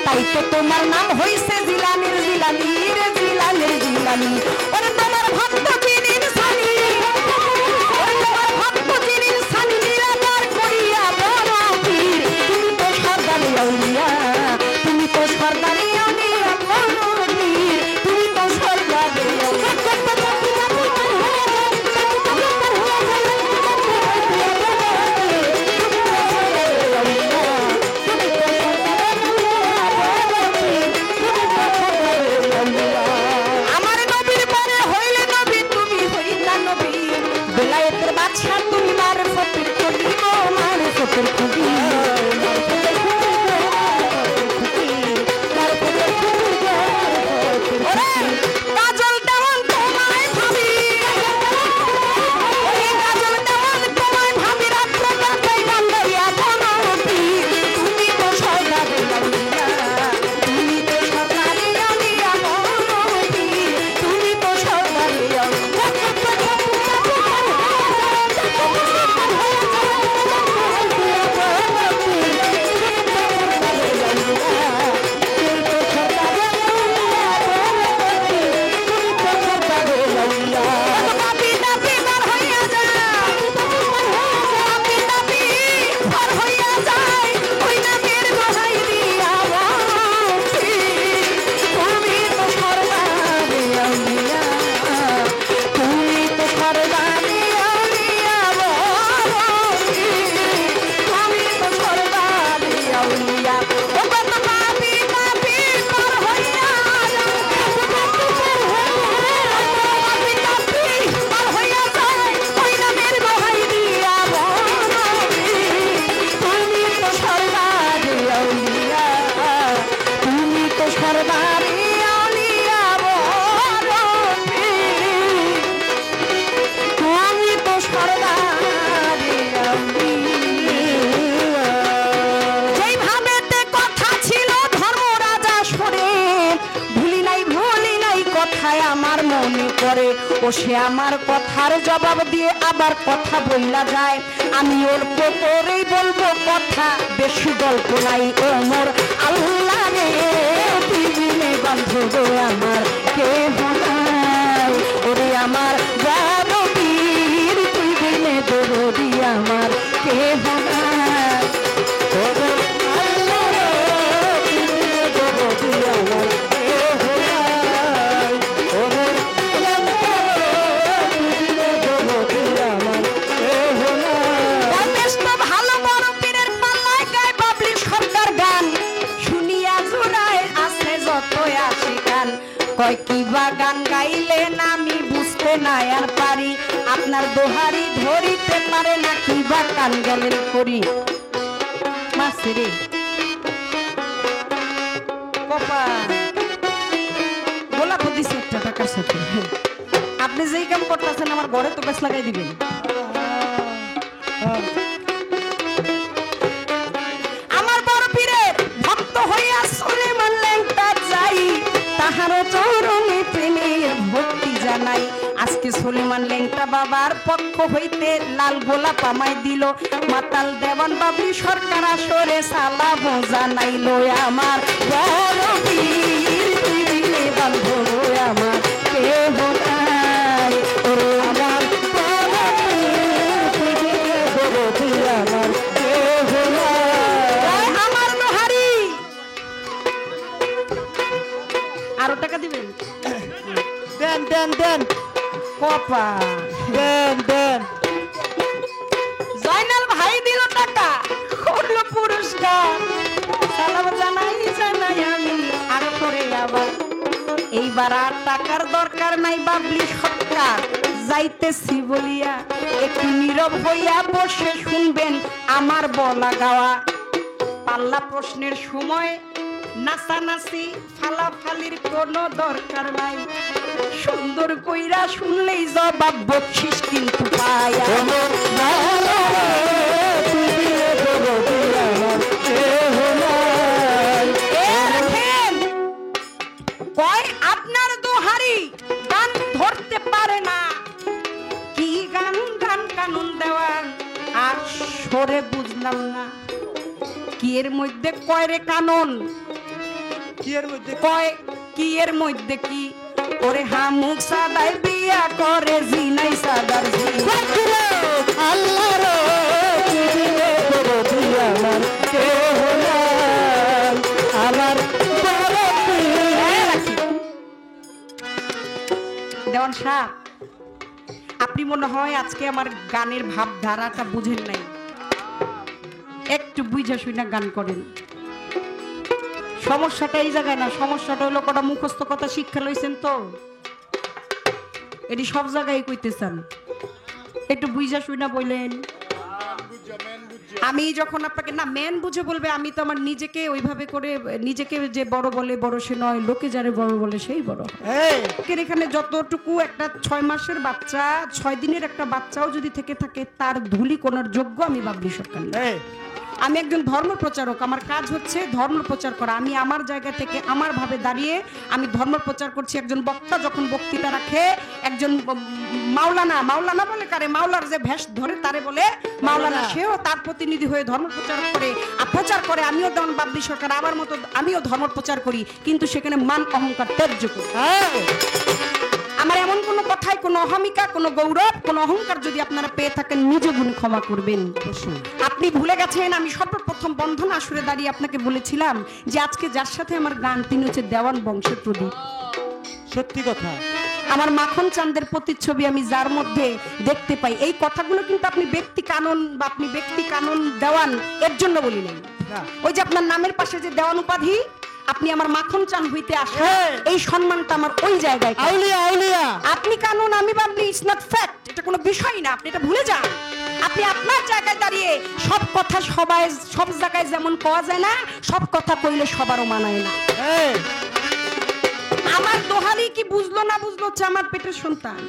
তাই তো তোমার নাম হইছে জিলানির জিলানি রে জিলানির জিলানি ওরে তোমার ভক্ত যিনি সানি ওরে তোমার ভক্ত যিনি সানি নীলামার করিয়া বড় পীর তুমি তো সর্দারে আউলিয়া তুমি তো সর্দারে আউলিয়া বড় পীর তুমি তো সর্দারে আমার নবীর পরে হইলে নবী তুমি হইতা নবী বেলায়েতের বাদশা তুমি মারফতের খুবি মারফতের খুবি কাজল তেমন তোমায় ভাবি কাজল তেমন তোমায় ভাবি রাত্র কাটাই গান গাইয়া বনপি তুমি তো সর্দারে আউলিয়া তুমি তো সর্দারে আউলিয়া বনপি তুমি তো সর্দারে আউলিয়া আমার মনে করে ও সে আমার কথার জবাব দিয়ে আবার কথা বইলা যায় আমি অল্প করেই বলবো কথা বেশি গল্প নাই ও মোর আল্লাহ রে তুই বিনে বান্ধব আমার কে নাই ওরে আমার বড় বীর তুই বিনে দরদি আমার কে নাই ওরে আল্লাহ রে তুই বিনে দরদি আমার কে নাই ওরে আল্লাহ রে তুই বিনে দরদি আমার কে নাই বেশ তো ভালো বড় পীরের পাল্লায় গায় বাবলি সরকার গান শুনিয়া জোড়ায় আছে যতই আসি গান কয় কি বা গান গাইলেন আমি বুঝতে না আর পারি আপনার দোহারি ধরিতে পারে না কি বা গান গেলেন করি মাসিরে কপা গোলাপ দিছে একটা টাকার সাথে আপনি যেই কাম করতেছেন আমার ঘরে তো বেশ লাগাই দিবেন আমার বড় পীরের ভক্ত হইয়া সুলেমান লেংটা যাই তাহার চরণে প্রেমের ভক্তি জানাই আজকে সুলেমান লেংটা বাবার পক্ষ হইতে লাল গোলাপ আমায় দিল মাতাল দেওয়ান বাবলি সরকার আসরে সালাম জানাইল আমার বড় পীর তুই দিলে বান্ধব আমার কেহ নাই ওরে আমার বড় পীর তুই দিলে দরদি আমার কেহ নাই আমার লোহারি আরো টাকা দিবেন দেন দেন দেন কপা দেন দেন জয়নাল ভাই দিল টাকা করলো পুরস্কার সালাম জানাই জানাই আমি আর করে আবার এইবার আর টাকার দরকার নাই বাবলি সরকার যাইতেছি বলিয়া একটু নীরব হইয়া বসে শুনবেন আমার বলা গাওয়া পাল্লা প্রশ্নের সময় নাচানাচি ফালাফালির কোনো দরকার নাই সুন্দর কইরা শুনলেই জবাব বকশিস কিন্তু পায়া কয় আপনার দোহারি গান ধরতে পারে না কি গান গান কানুন দেওয়ার আর সরে বুঝলাম না কি এর মধ্যে কয় রে কানুন কি এর মধ্যে কয় কি এর মধ্যে কি ওরে হামুক সাদাই বিয়া করে জিনাই সাদার আল্লাহ রে তুই দিলে দরদি আমার কেহ নাই আমার বড় পীর দেওয়ান সাহেব আপনি মনে হয় আজকে আমার গানের ভাবধারাটা বুঝেন নাই একটু বুঝা শুনা গান করেন সমস্যাটা এই জায়গায় না সমস্যাটা হলো কটা মুখস্থ কথা শিক্ষা লইছেন তো এটি সব জায়গায় কইতেছেন একটু বুঝা শুনা বললেন আমি যখন আপনাকে না মেন বুঝে বলবে আমি তো আমার নিজেকে ওইভাবে করে নিজেকে যে বড় বলে বড় সে নয় লোকে যারে বড় বলে সেই বড় এখানে যতটুকু একটা 6 মাসের বাচ্চা 6 দিনের একটা বাচ্চাও যদি থেকে থাকে তার ধুলি কোনার যোগ্য আমি বাবলি সরকার না। আমি একজন ধর্ম প্রচারক আমার কাজ হচ্ছে ধর্ম প্রচার করা আমি আমার জায়গা থেকে আমার ভাবে দাঁড়িয়ে আমি ধর্ম প্রচার করছি একজন বক্তা যখন বক্তৃতা রাখে একজন মাওলানা বলে কারে মাওলার যে ভেষ ধরে তারে বলে মাওলানা সেও তার প্রতিনিধি হয়ে ধর্ম প্রচার করে আমিও যেমন বাবলি সরকার আমার মতো আমিও ধর্ম প্রচার করি কিন্তু সেখানে মান অহংকার ত্যায্য করি আমার এমন কোনো কথায় কোনো অহমিকা কোনো গৌরব কোনো অহংকার যদি আপনারা পেয়ে থাকেন নিজে গুণে ক্ষমা করবেন আপনি ভুলে গেছেন আমি সর্বপ্রথম বন্ধন আসরে দাঁড়িয়ে আপনাকে বলেছিলাম যে আজকে যার সাথে আমার গান তিনি হচ্ছে দেওয়ান বংশের প্রদীপ সত্যি কথা আমার মাখন চাঁদের প্রতিচ্ছবি আমি যার মধ্যে দেখতে পাই এই কথাগুলো কিন্তু আপনি ব্যক্তি কানন দেওয়ান এর জন্য বলি নাই ওই যে আপনার নামের পাশে যে দেওয়ান উপাধি আপনি আমার মাখন চান হইতে আসে এই সম্মানটা আমার ওই জায়গায় আউলিয়া আপনি কানুন আমি বাবলি ইটস নট ফ্যাক্ট এটা কোনো বিষয় না আপনি এটা ভুলে যান আপনি আপনার জায়গায় দাঁড়িয়ে সব কথা সবাই সব জায়গায় যেমন পাওয়া যায় না সব কথা কইলে সবারও মানায় না আমার দোহারি কি বুঝলো না বুঝলো হচ্ছে আমার পেটের সন্তান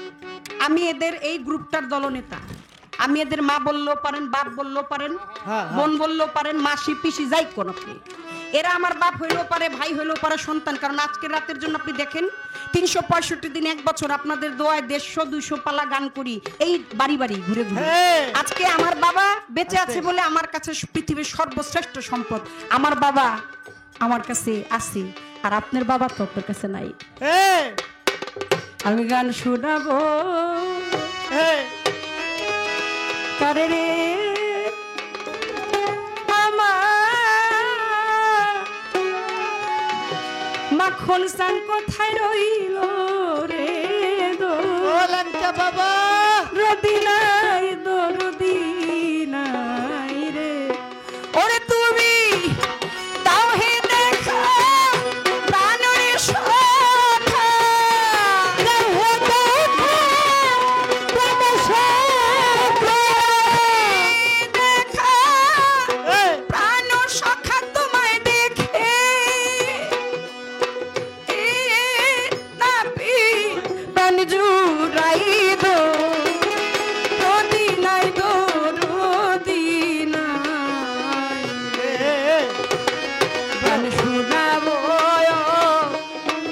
আমি এদের এই গ্রুপটার দলনেতা আমি এদের মা বললেও পারেন বাপ বললেও পারেন বোন বললেও পারেন মাসি পিসি যাই কোন আপনি এরা আমার বাপ হইলেও পারে, ভাই হইলেও পারে, সন্তান। কারণ আজকের রাতের জন্য আপনি দেখেন 365 দিন, 1 বছর আপনাদের দোয়ায় 150-200 পালা গান করি এই বাড়ি বাড়ি ঘুরে ঘুরে। আজকে আমার বাবা বেঁচে আছে বলে আমার কাছে পৃথিবীর সর্বশ্রেষ্ঠ সম্পদ। আমার বাবা আমার কাছে আছে, আর আপনার বাবা তো আপনার কাছে নাই। আমি গান শোনাবো কারে রে আমার মাখন সান কোথায় রইল রে বাবা রদি নাই দরদি নাই রে। ওরে তুমি তাও হে দেখা প্রাণের সখা, তাও হে দেখা প্রাণের সখা, দেখা প্রাণের সখা তোমায় দেখে না পি প্রাণ জুড়াই দো রদি নাই দো রদি নাই গান শোনাবো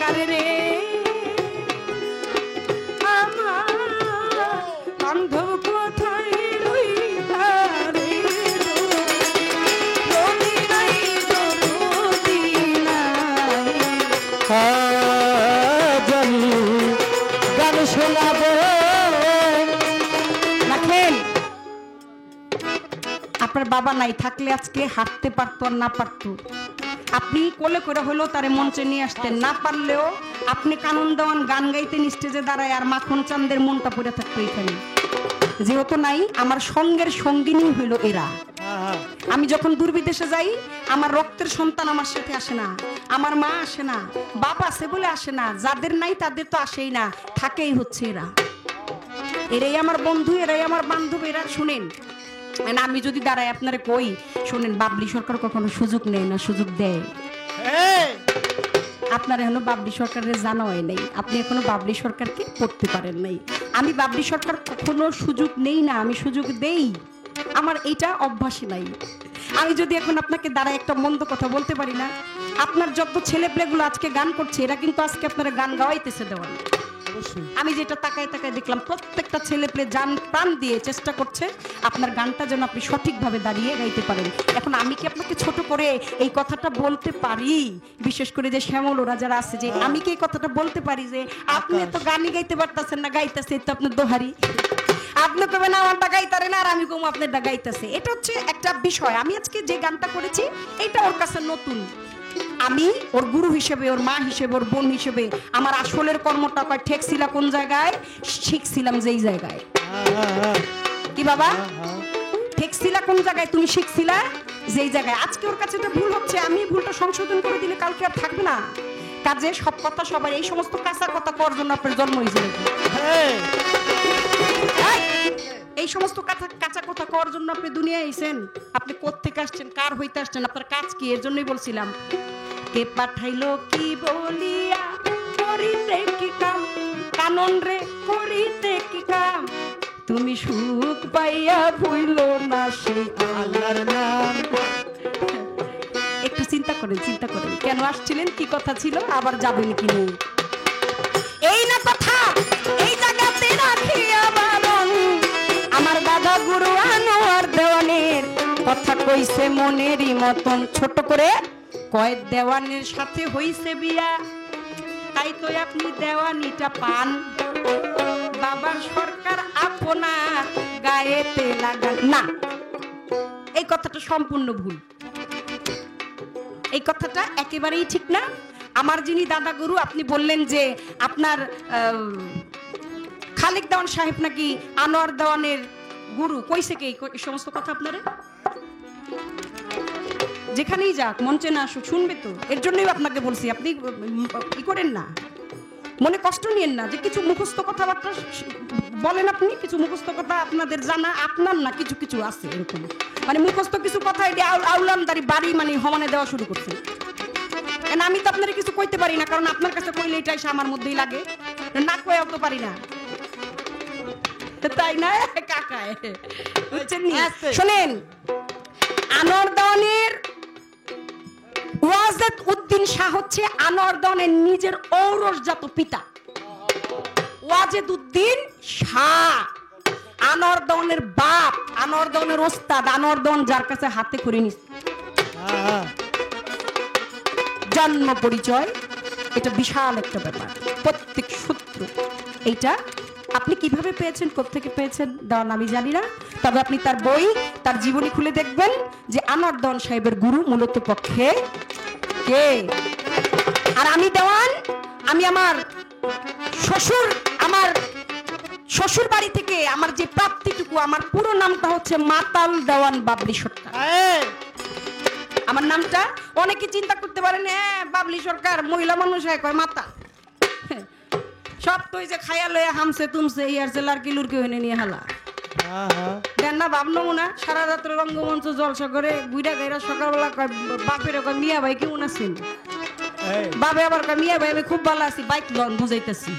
কারে রে আমার বান্ধব কোথায় রইলা রে রদি নাই দো রদি নাই। জানি গান শোনাবো। রাখেন, আপনার বাবা নাই থাকলে আজকে হাঁটতে পারতো আর না পারতো, আপনি কোলে করে হলেও তারে মঞ্চে নিয়ে আসতেন, না পারলেও আপনি কানন দেওয়ান গান গাইতেন স্টেজে দাঁড়ায়, আর মাখন চাঁদের মনটা পড়ে থাকতো এখানে। যেহেতু নাই, আমার সঙ্গের সঙ্গিনী হইল এরা। আমি যখন দূরবিদেশে যাই, আমার রক্তের সন্তান আমার সাথে আসে না, আমার মা আসে না, বাপ আছে বলে আসে না, যাদের নাই তাদের তো আসেই না, থাকেই হচ্ছে এরা। এরাই আমার বন্ধু, এরাই আমার বান্ধব। এরা শুনেন, আমি যদি দাঁড়াই আপনারা কই শুনেন, বাবলি সরকার কখনো সুযোগ নেয় না, সুযোগ দেয়। আপনার এখনো বাবলি সরকারের জানা হয় নাই, আপনি এখনো বাবলি সরকারকে পড়তে পারেন নাই। আমি বাবলি সরকার কখনো সুযোগ নেই না, আমি সুযোগ দেই, আমার এইটা অভ্যাসই নাই। আমি যদি এখন আপনাকে দাঁড়ায় একটা মন্দ কথা বলতে পারি না, আপনার যত ছেলেপেলেগুলো আজকে গান করছে এরা কিন্তু আজকে আপনারা গান গাওয়াইতেছে দেওয়ান। আমি যেটা তাকায় তাকায় দেখলাম, প্রত্যেকটা ছেলেপেলে জান প্রাণ দিয়ে চেষ্টা করছে আপনার গানটা যেন আপনি সঠিকভাবে দাঁড়িয়ে গাইতে পারেন। এখন আমি কি আপনাকে ছোট করে এই কথাটা বলতে পারি? বিশেষ করে যে শ্যামল ওরা যারা আছে, যে আমি কি এই কথাটা বলতে পারি যে আপনি তো গানই গাইতে পারতেছেন না, গাইতেছে তো আপনার দোহারি, আপনি কবেন আমারটা গাইতারে না, আর আমি কম আপনারটা গাইতেছে। এটা হচ্ছে একটা বিষয়। আমি আজকে যে গানটা করেছি এটা ওর কাছে নতুন। আমি ওর গুরু হিসেবে, ওর মা হিসেবে, ওর বোন হিসেবে আমার আসলের কর্মটা কয় ঠেকছিলা কোন জায়গায়, শিখছিলাম যেই জায়গায়। কি বাবা ঠেকছিলা কোন জায়গায়, তুমি শিখছিলা যেই জায়গায়। আজকে ওর কাছে এটা ভুল হচ্ছে, আমি ভুলটা সংশোধন করে দিলে কালকে আর থাকবে না। কাজে সব কথা সবাই, এই সমস্ত কাঁচা কথা করার জন্য আপনার জন্ম হয়েছিল। এই সমস্ত কাঁচা কথা করার জন্য আপনি দুনিয়ায় এসেছেন। আপনি কোত্থেকে আসছেন, কার হইতে আসছেন, আপনার কাজ কি, এর জন্যই বলছিলাম। কে পাঠাইলো কি বলিয়া করিতে কি কাম, কানন রে করিতে কি কাম, তুমি সুখ পাইয়া ভুইল না সে আল্লাহর নাম। একটু চিন্তা করেন, চিন্তা করেন কেন আসছিলেন, কি কথা ছিল, আবার যাবেন কি নেই, এই না কথা। এই জায়গাতে রাখিয়া বারণ আমার দাদা গুরু আনোয়ার দেওয়ানের কথা কইছে মনেরই মতন, ছোট করে কয় দেওয়ানের সাথে হইছে বিয়া, তাই তো আপনি দেওয়ানিটা পান। বাবার সরকার আপনার গায়েতে লাগান না, এই কথাটা সম্পূর্ণ ভুল, এই কথাটা একেবারেই ঠিক না। আমার যিনি দাদা গুরু, আপনি বললেন যে আপনার খালেক দেওয়ান সাহেব নাকি আনোয়ার দেওয়ানের গুরু, কইছে কে এই সমস্ত কথা আপনারা? যেখানেই যাক মঞ্চে না আসুক শুনবে তো, এর জন্যই আপনাকে বলছি, আপনি ই করেন না, মনে কষ্ট নিয়েন না যে কিছু মুখস্থ কথাবার্তা বলেন আপনি, কিছু মুখস্থ কথা আপনাদের জানা, আপনার না কিছু কিছু আছে এরকম, মানে মুখস্থ কিছু কথা এটি আউলামদারি বাড়ি মানে হমানে দেওয়া শুরু করছে। আমি তো আপনার কিছু কইতে পারি না, কারণ আপনার কাছে কইলে এটা এসে আমার মধ্যেই লাগে, না কয়েও তো পারি না, তাই না কাকায়, বুঝছেন? শোনেন, আনোয়ার দেওয়ানের ওয়াজেদ উদ্দিন শাহ হচ্ছে আনোয়ার দেওয়ানের নিজের ঔরসজাত পিতা। ওয়াজেদ উদ্দিন শাহ আনোয়ার দেওয়ানের বাপ, আনোয়ার দেওয়ানের ওস্তাদ, আনোয়ার দেওয়ান যার কাছে হাতে করে নিছে। জন্ম পরিচয় এটা বিশাল একটা ব্যাপার, প্রত্যেক সূত্র এইটা আপনি কিভাবে পেয়েছেন, কোত্থেকে পেয়েছেন দেওয়ান আমি জানি না, তবে আপনি তার বই, তার জীবনী খুলে দেখবেন যে আনোয়ার দেওয়ান সাহেবের গুরু মূলত পক্ষে কে। আর আমি দেওয়ান, আমি আমার শ্বশুর বাড়ি থেকে আমার যে প্রাপ্তিটুকু, আমার পুরো নামটা হচ্ছে মাতাল দেওয়ান বাবলি সরকার। আমার নামটা অনেকে চিন্তা করতে পারেন, হ্যাঁ বাবলি সরকার মহিলা মানুষ হয়, কয় মাতা সব তো যে খায়া লয়ে হামছে তুমছে ইয়ার জেলার কিলুর কেউ এনে নিয়ে হালা দেন না ভাবনো না। সারা রাত্রে রঙ্গমঞ্চ জলসা করে বুইড়া গাইরা সকালবেলা কয় বাপের কয় মিয়া ভাই কেমন আছেন, বাবে আবার কয় মিয়া ভাই আমি খুব ভালো আছি, বাইক লন বুঝাইতেছি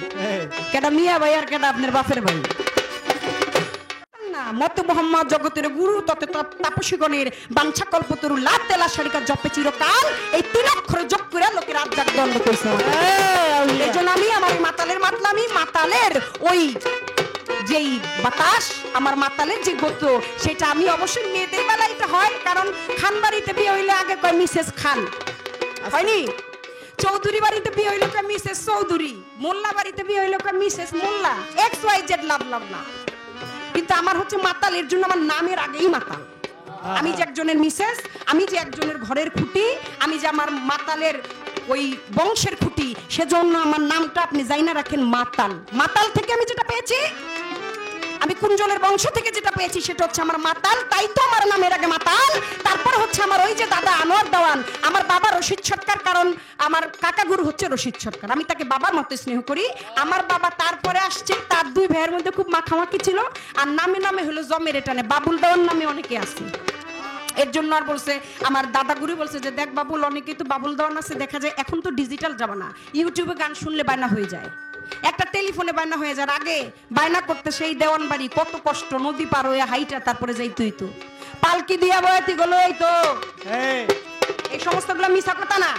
কেটা মিয়া ভাই আর কেটা আপনার বাপের ভাই না। মত মোহাম্মদ জগতের গুরু তত তাপসীগণের বাঞ্ছা কল্পতরু লাভ তেলা শারিকা জপে চিরকাল, এই তিন অক্ষরে যোগ করে লোকের আজ্জাক দণ্ড কইছে। এই জন্য আমি আমার মাতালের মাতলামি, মাতালের ওই যেই বাতাস, আমার মাতালের যে গোত্র, সেটা আমি অবশ্যই মেয়েদের বেলায় এটা হয়, কারণ খান বাড়িতে বিয়ে হইলে আগে কয় মিসেস খান, হয়নি? চৌধুরী বাড়িতে বিয়ে হইলে কয় মিসেস চৌধুরী, মোল্লা বাড়িতে বিয়ে হইলে কয় মিসেস মোল্লা, এক্স ওয়াই জেড লাভ না। কিন্তু আমার হচ্ছে মাতাল, এর জন্য আমার নামের আগেই মাতাল। আমি যে একজনের মিসেস, আমি যে একজনের ঘরের খুঁটি, আমি যে আমার মাতালের ওই বংশের খুঁটি, সেজন্য আমার নামটা আপনি যাই না রাখেন মাতাল। মাতাল থেকে আমি যেটা পেয়েছি, আমি কুঞ্জলের বংশ থেকে যেটা পেয়েছি সেটা হচ্ছে আমার মাতাল, তাই তো আমার নামের আগে মাতাল। তারপর হচ্ছে আমার ওই যে দাদা আনোয়ার দেওয়ান, আমার বাবা রশিদ সরকার, কারণ আমার কাকা গুরু হচ্ছে রশিদ সরকার, আমি তাকে বাবার মতো স্নেহ করি। আমার বাবা তারপরে আসছে, তার দুই ভাইয়ের মধ্যে খুব মাখামাখি ছিল, আর নামে নামে হলো জমের এটানে বাবুল দেওয়ান নামে অনেকে আছে। এর জন্য আর বলছে আমার দাদা গুরু বলছে যে দেখ বাবুল, অনেকেই তো বাবুল দেওয়ান আছে, দেখা যায় এখন তো ডিজিটাল জামানা, ইউটিউবে গান শুনলে বায়না হয়ে যায়, একটা টেলিফোনে বায়না হয়ে যায়। আগে বায়না করতে সেই দেওয়ান বাড়ি কত কষ্ট, নদী পার হয়ে হাইটা তারপরে যাইতই তো পালকি দিয়া বয়াতি গেল, এই তো এই সমস্ত গুলো মিছা কথা না।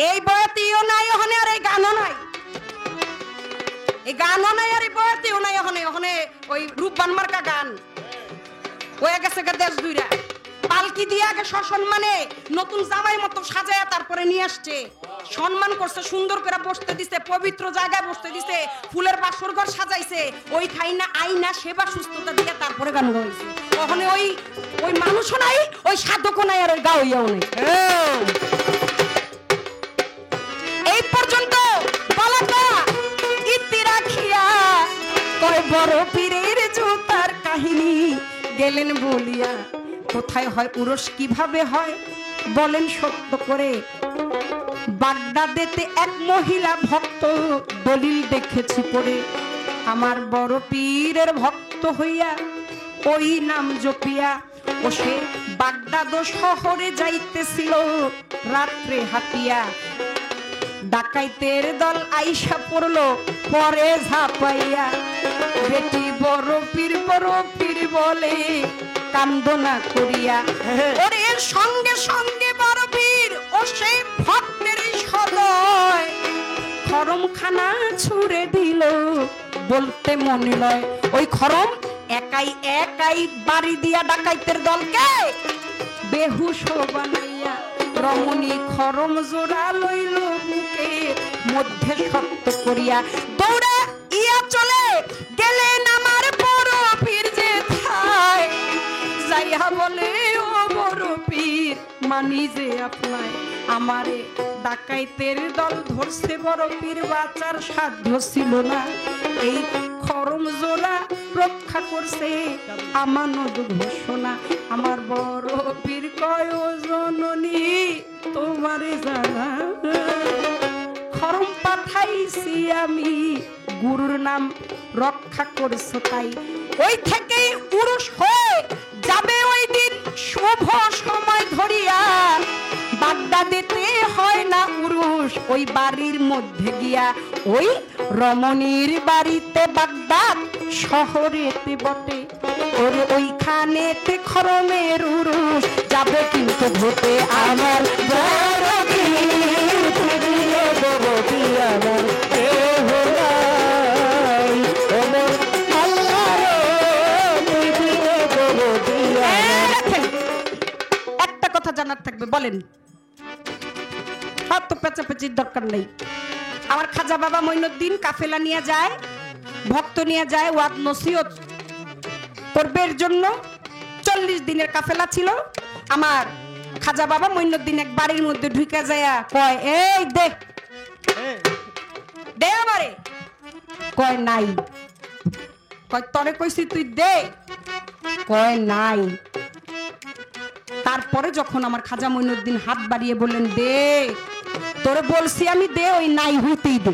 এই বয়াতিও নাই ওখানে, আর এই গানও নাই, এই গানও নাই, আর এই বয়াতিও নাই ওখানে। ওখানে ওই রূপবান মার্কা গান হয়ে গেছে দেশ দুইরা। পালকি দিয়ে আগে সসম্মানে নতুন জামাই মতো সাজায় তারপরে নিয়ে আসছে, সম্মান করছে, সুন্দর করে বসতে দিছে, পবিত্র জায়গায় বসতে দিছে, ফুলের বাসর ঘর সাজাইছে, ওই খাইনা আইনা সেবা সুস্থতা দিয়ে তারপরে গান গাইছে। ওখানে ওই ওই মানুষও নাই, ওই সাধকও নাই, আর ওই গাওয়াও নাই। এই পর্যন্ত বলাটা ইতি রাখিয়া কয় বড় পীরের জুতার কাহিনী গেলেন বলিয়া, কোথায় হয় উরস কিভাবে হয় বলেন সত্য করে। বাগদাদেতে এক মহিলা ভক্ত দলিল দেখেছি পড়ে, আমার বড় পীরের ভক্ত হইয়া ওই নাম জপিয়া ও সে বাগদাদ শহরে যাইতেছিল রাত্রে হাতিয়া, ডাকাইতের দল আইসা পড়লো পরে ঝাপাইয়া, বেটি বড় পীর বলে কান্দনা করিয়া, ওরে সঙ্গে সঙ্গে বড় পীর ও সেই ভক্তের সদয় খরমখানা ছুড়ে দিল, বলতে মনে লয় ওই খরম একাই একাই বাড়ি দিয়া ডাকাইতের দলকে বেহুশ বানাইয়া, রমণী খরম জোড়া লইল বুকে মধ্যে শক্ত করিয়া, দৌড়া ইয়া চলে গেলেন আমার বড় পীর যে থায়, যাইয়া বলে ও বড় পীর মানি যে আপনায়, আমারে ডাকাইতের দল ধরছে, বড় পীর বাঁচার সাধ্য ছিল না, এই খরম জোড়া রক্ষা করছে আমানত ঘোষণা, আমার বড় পীর কয় জননী তোমারে জানা, খরম পাঠাইছি আমি গুরুর নাম রক্ষা করছো তাই, ওই থেকেই উরুষ হয়ে যাবে ওই দিন শুভ সময় ধরিয়া, বাগদাদেতে হয় না উরুষ ওই বাড়ির মধ্যে গিয়া, ওই রমণীর বাড়িতে বাগদাদ শহরেতে বটে। ওর ওইখানেতে খরমের উরুষ যাবে কিন্তু ভূতে আমার বড় পীর পীরে বড়তি আমার কেহ নাই ওমর আল্লাহ রে পীরে বড়তি আমার রাখেন। একটা কথা জানার থাকবে, বলেন। অত পেঁচাপেচির দরকার নেই। আমার খাজা বাবা মঈনুদ্দিন কাফেলা নিয়ে যায়, ভক্ত নিয়ে যায় ওয়াজ নসিহত করবের জন্য। 40 দিনের কাফেলা ছিল। আমার খাজা বাবা মঈনুদ্দিন এক বাড়ির মধ্যে ঢুকে যায়, কয় এই দে দে আমারে। কয় নাই। কয় তরে কইছি তুই দে। কয় নাই। তারপরে যখন আমার খাজা মঈনুদ্দিন হাত বাড়িয়ে বললেন দে, তোরে বলছি আমি দে, ওই নাই হইতেই দে।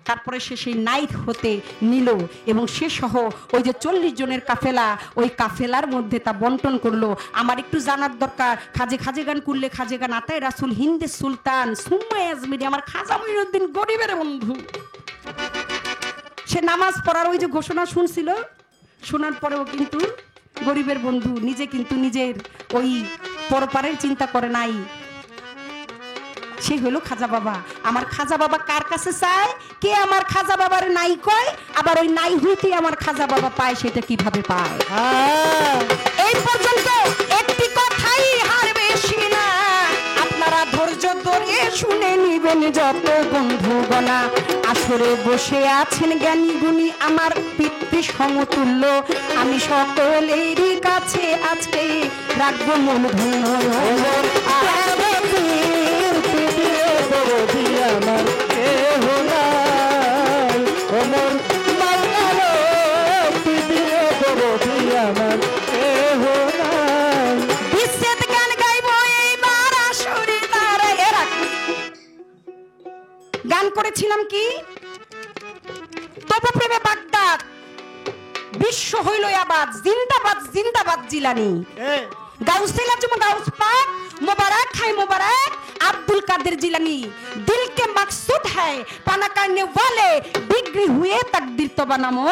তারপরে সে সেই নাইট হতে নিল এবং সে সহ ওই যে 40 জনের কাফেলা, ওই কাফেলার মধ্যে তা বন্টন করলো। আমার একটু জানার দরকার, খাজে খাজে গান করলে খাজে গান আতায় রাসুল হিন্দে সুলতান সুম্মা আজমিরি আমার খাজা মঈনুদ্দিন গরিবের বন্ধু। সে নামাজ পড়ার ওই যে ঘোষণা শুনছিল, শোনার পরেও কিন্তু গরিবের বন্ধু, নিজে কিন্তু নিজের ওই পরপারের চিন্তা করে নাই। সে হলো খাজা বাবা। আমার খাজা বাবা কার কাছে চায়? কে আমার খাজা বাবার নাই কয়, আবার ওই নাই হইতে আমার খাজা বাবা পায়, সেটা কিভাবে পায়? এই পর্যন্ত একটি কথাই হার বেশি না, আপনারা ধৈর্য ধরে শুনে নিবেন যত বন্ধুগণা। আসরে বসে আছেন জ্ঞানী গুণী আমার পিতৃ সমতুল্য, আমি সকলেরই কাছে আজকে রাখবো মন ধন্য। আমার কেহ নাই ওমর আল্লাহ রে পীরে বড়তি আমার কেহ নাই বিচ্ছেদ গান গাইবো এইবার আসরে দাঁড়ায় রাখ। গান করেছিলাম কি তবু প্রেমে বাগদাদ, বিশ্ব হইল আবাদ, জিন্দাবাদ জিন্দাবাদ জিলানি। গাউসিল আজম গাউস পাক मुबारक है मुबारक अब्दुल कादिर जिलानी, दिल के मकसूद है पाना करने वाले, डिग्री हुए तकदीर तो बनामो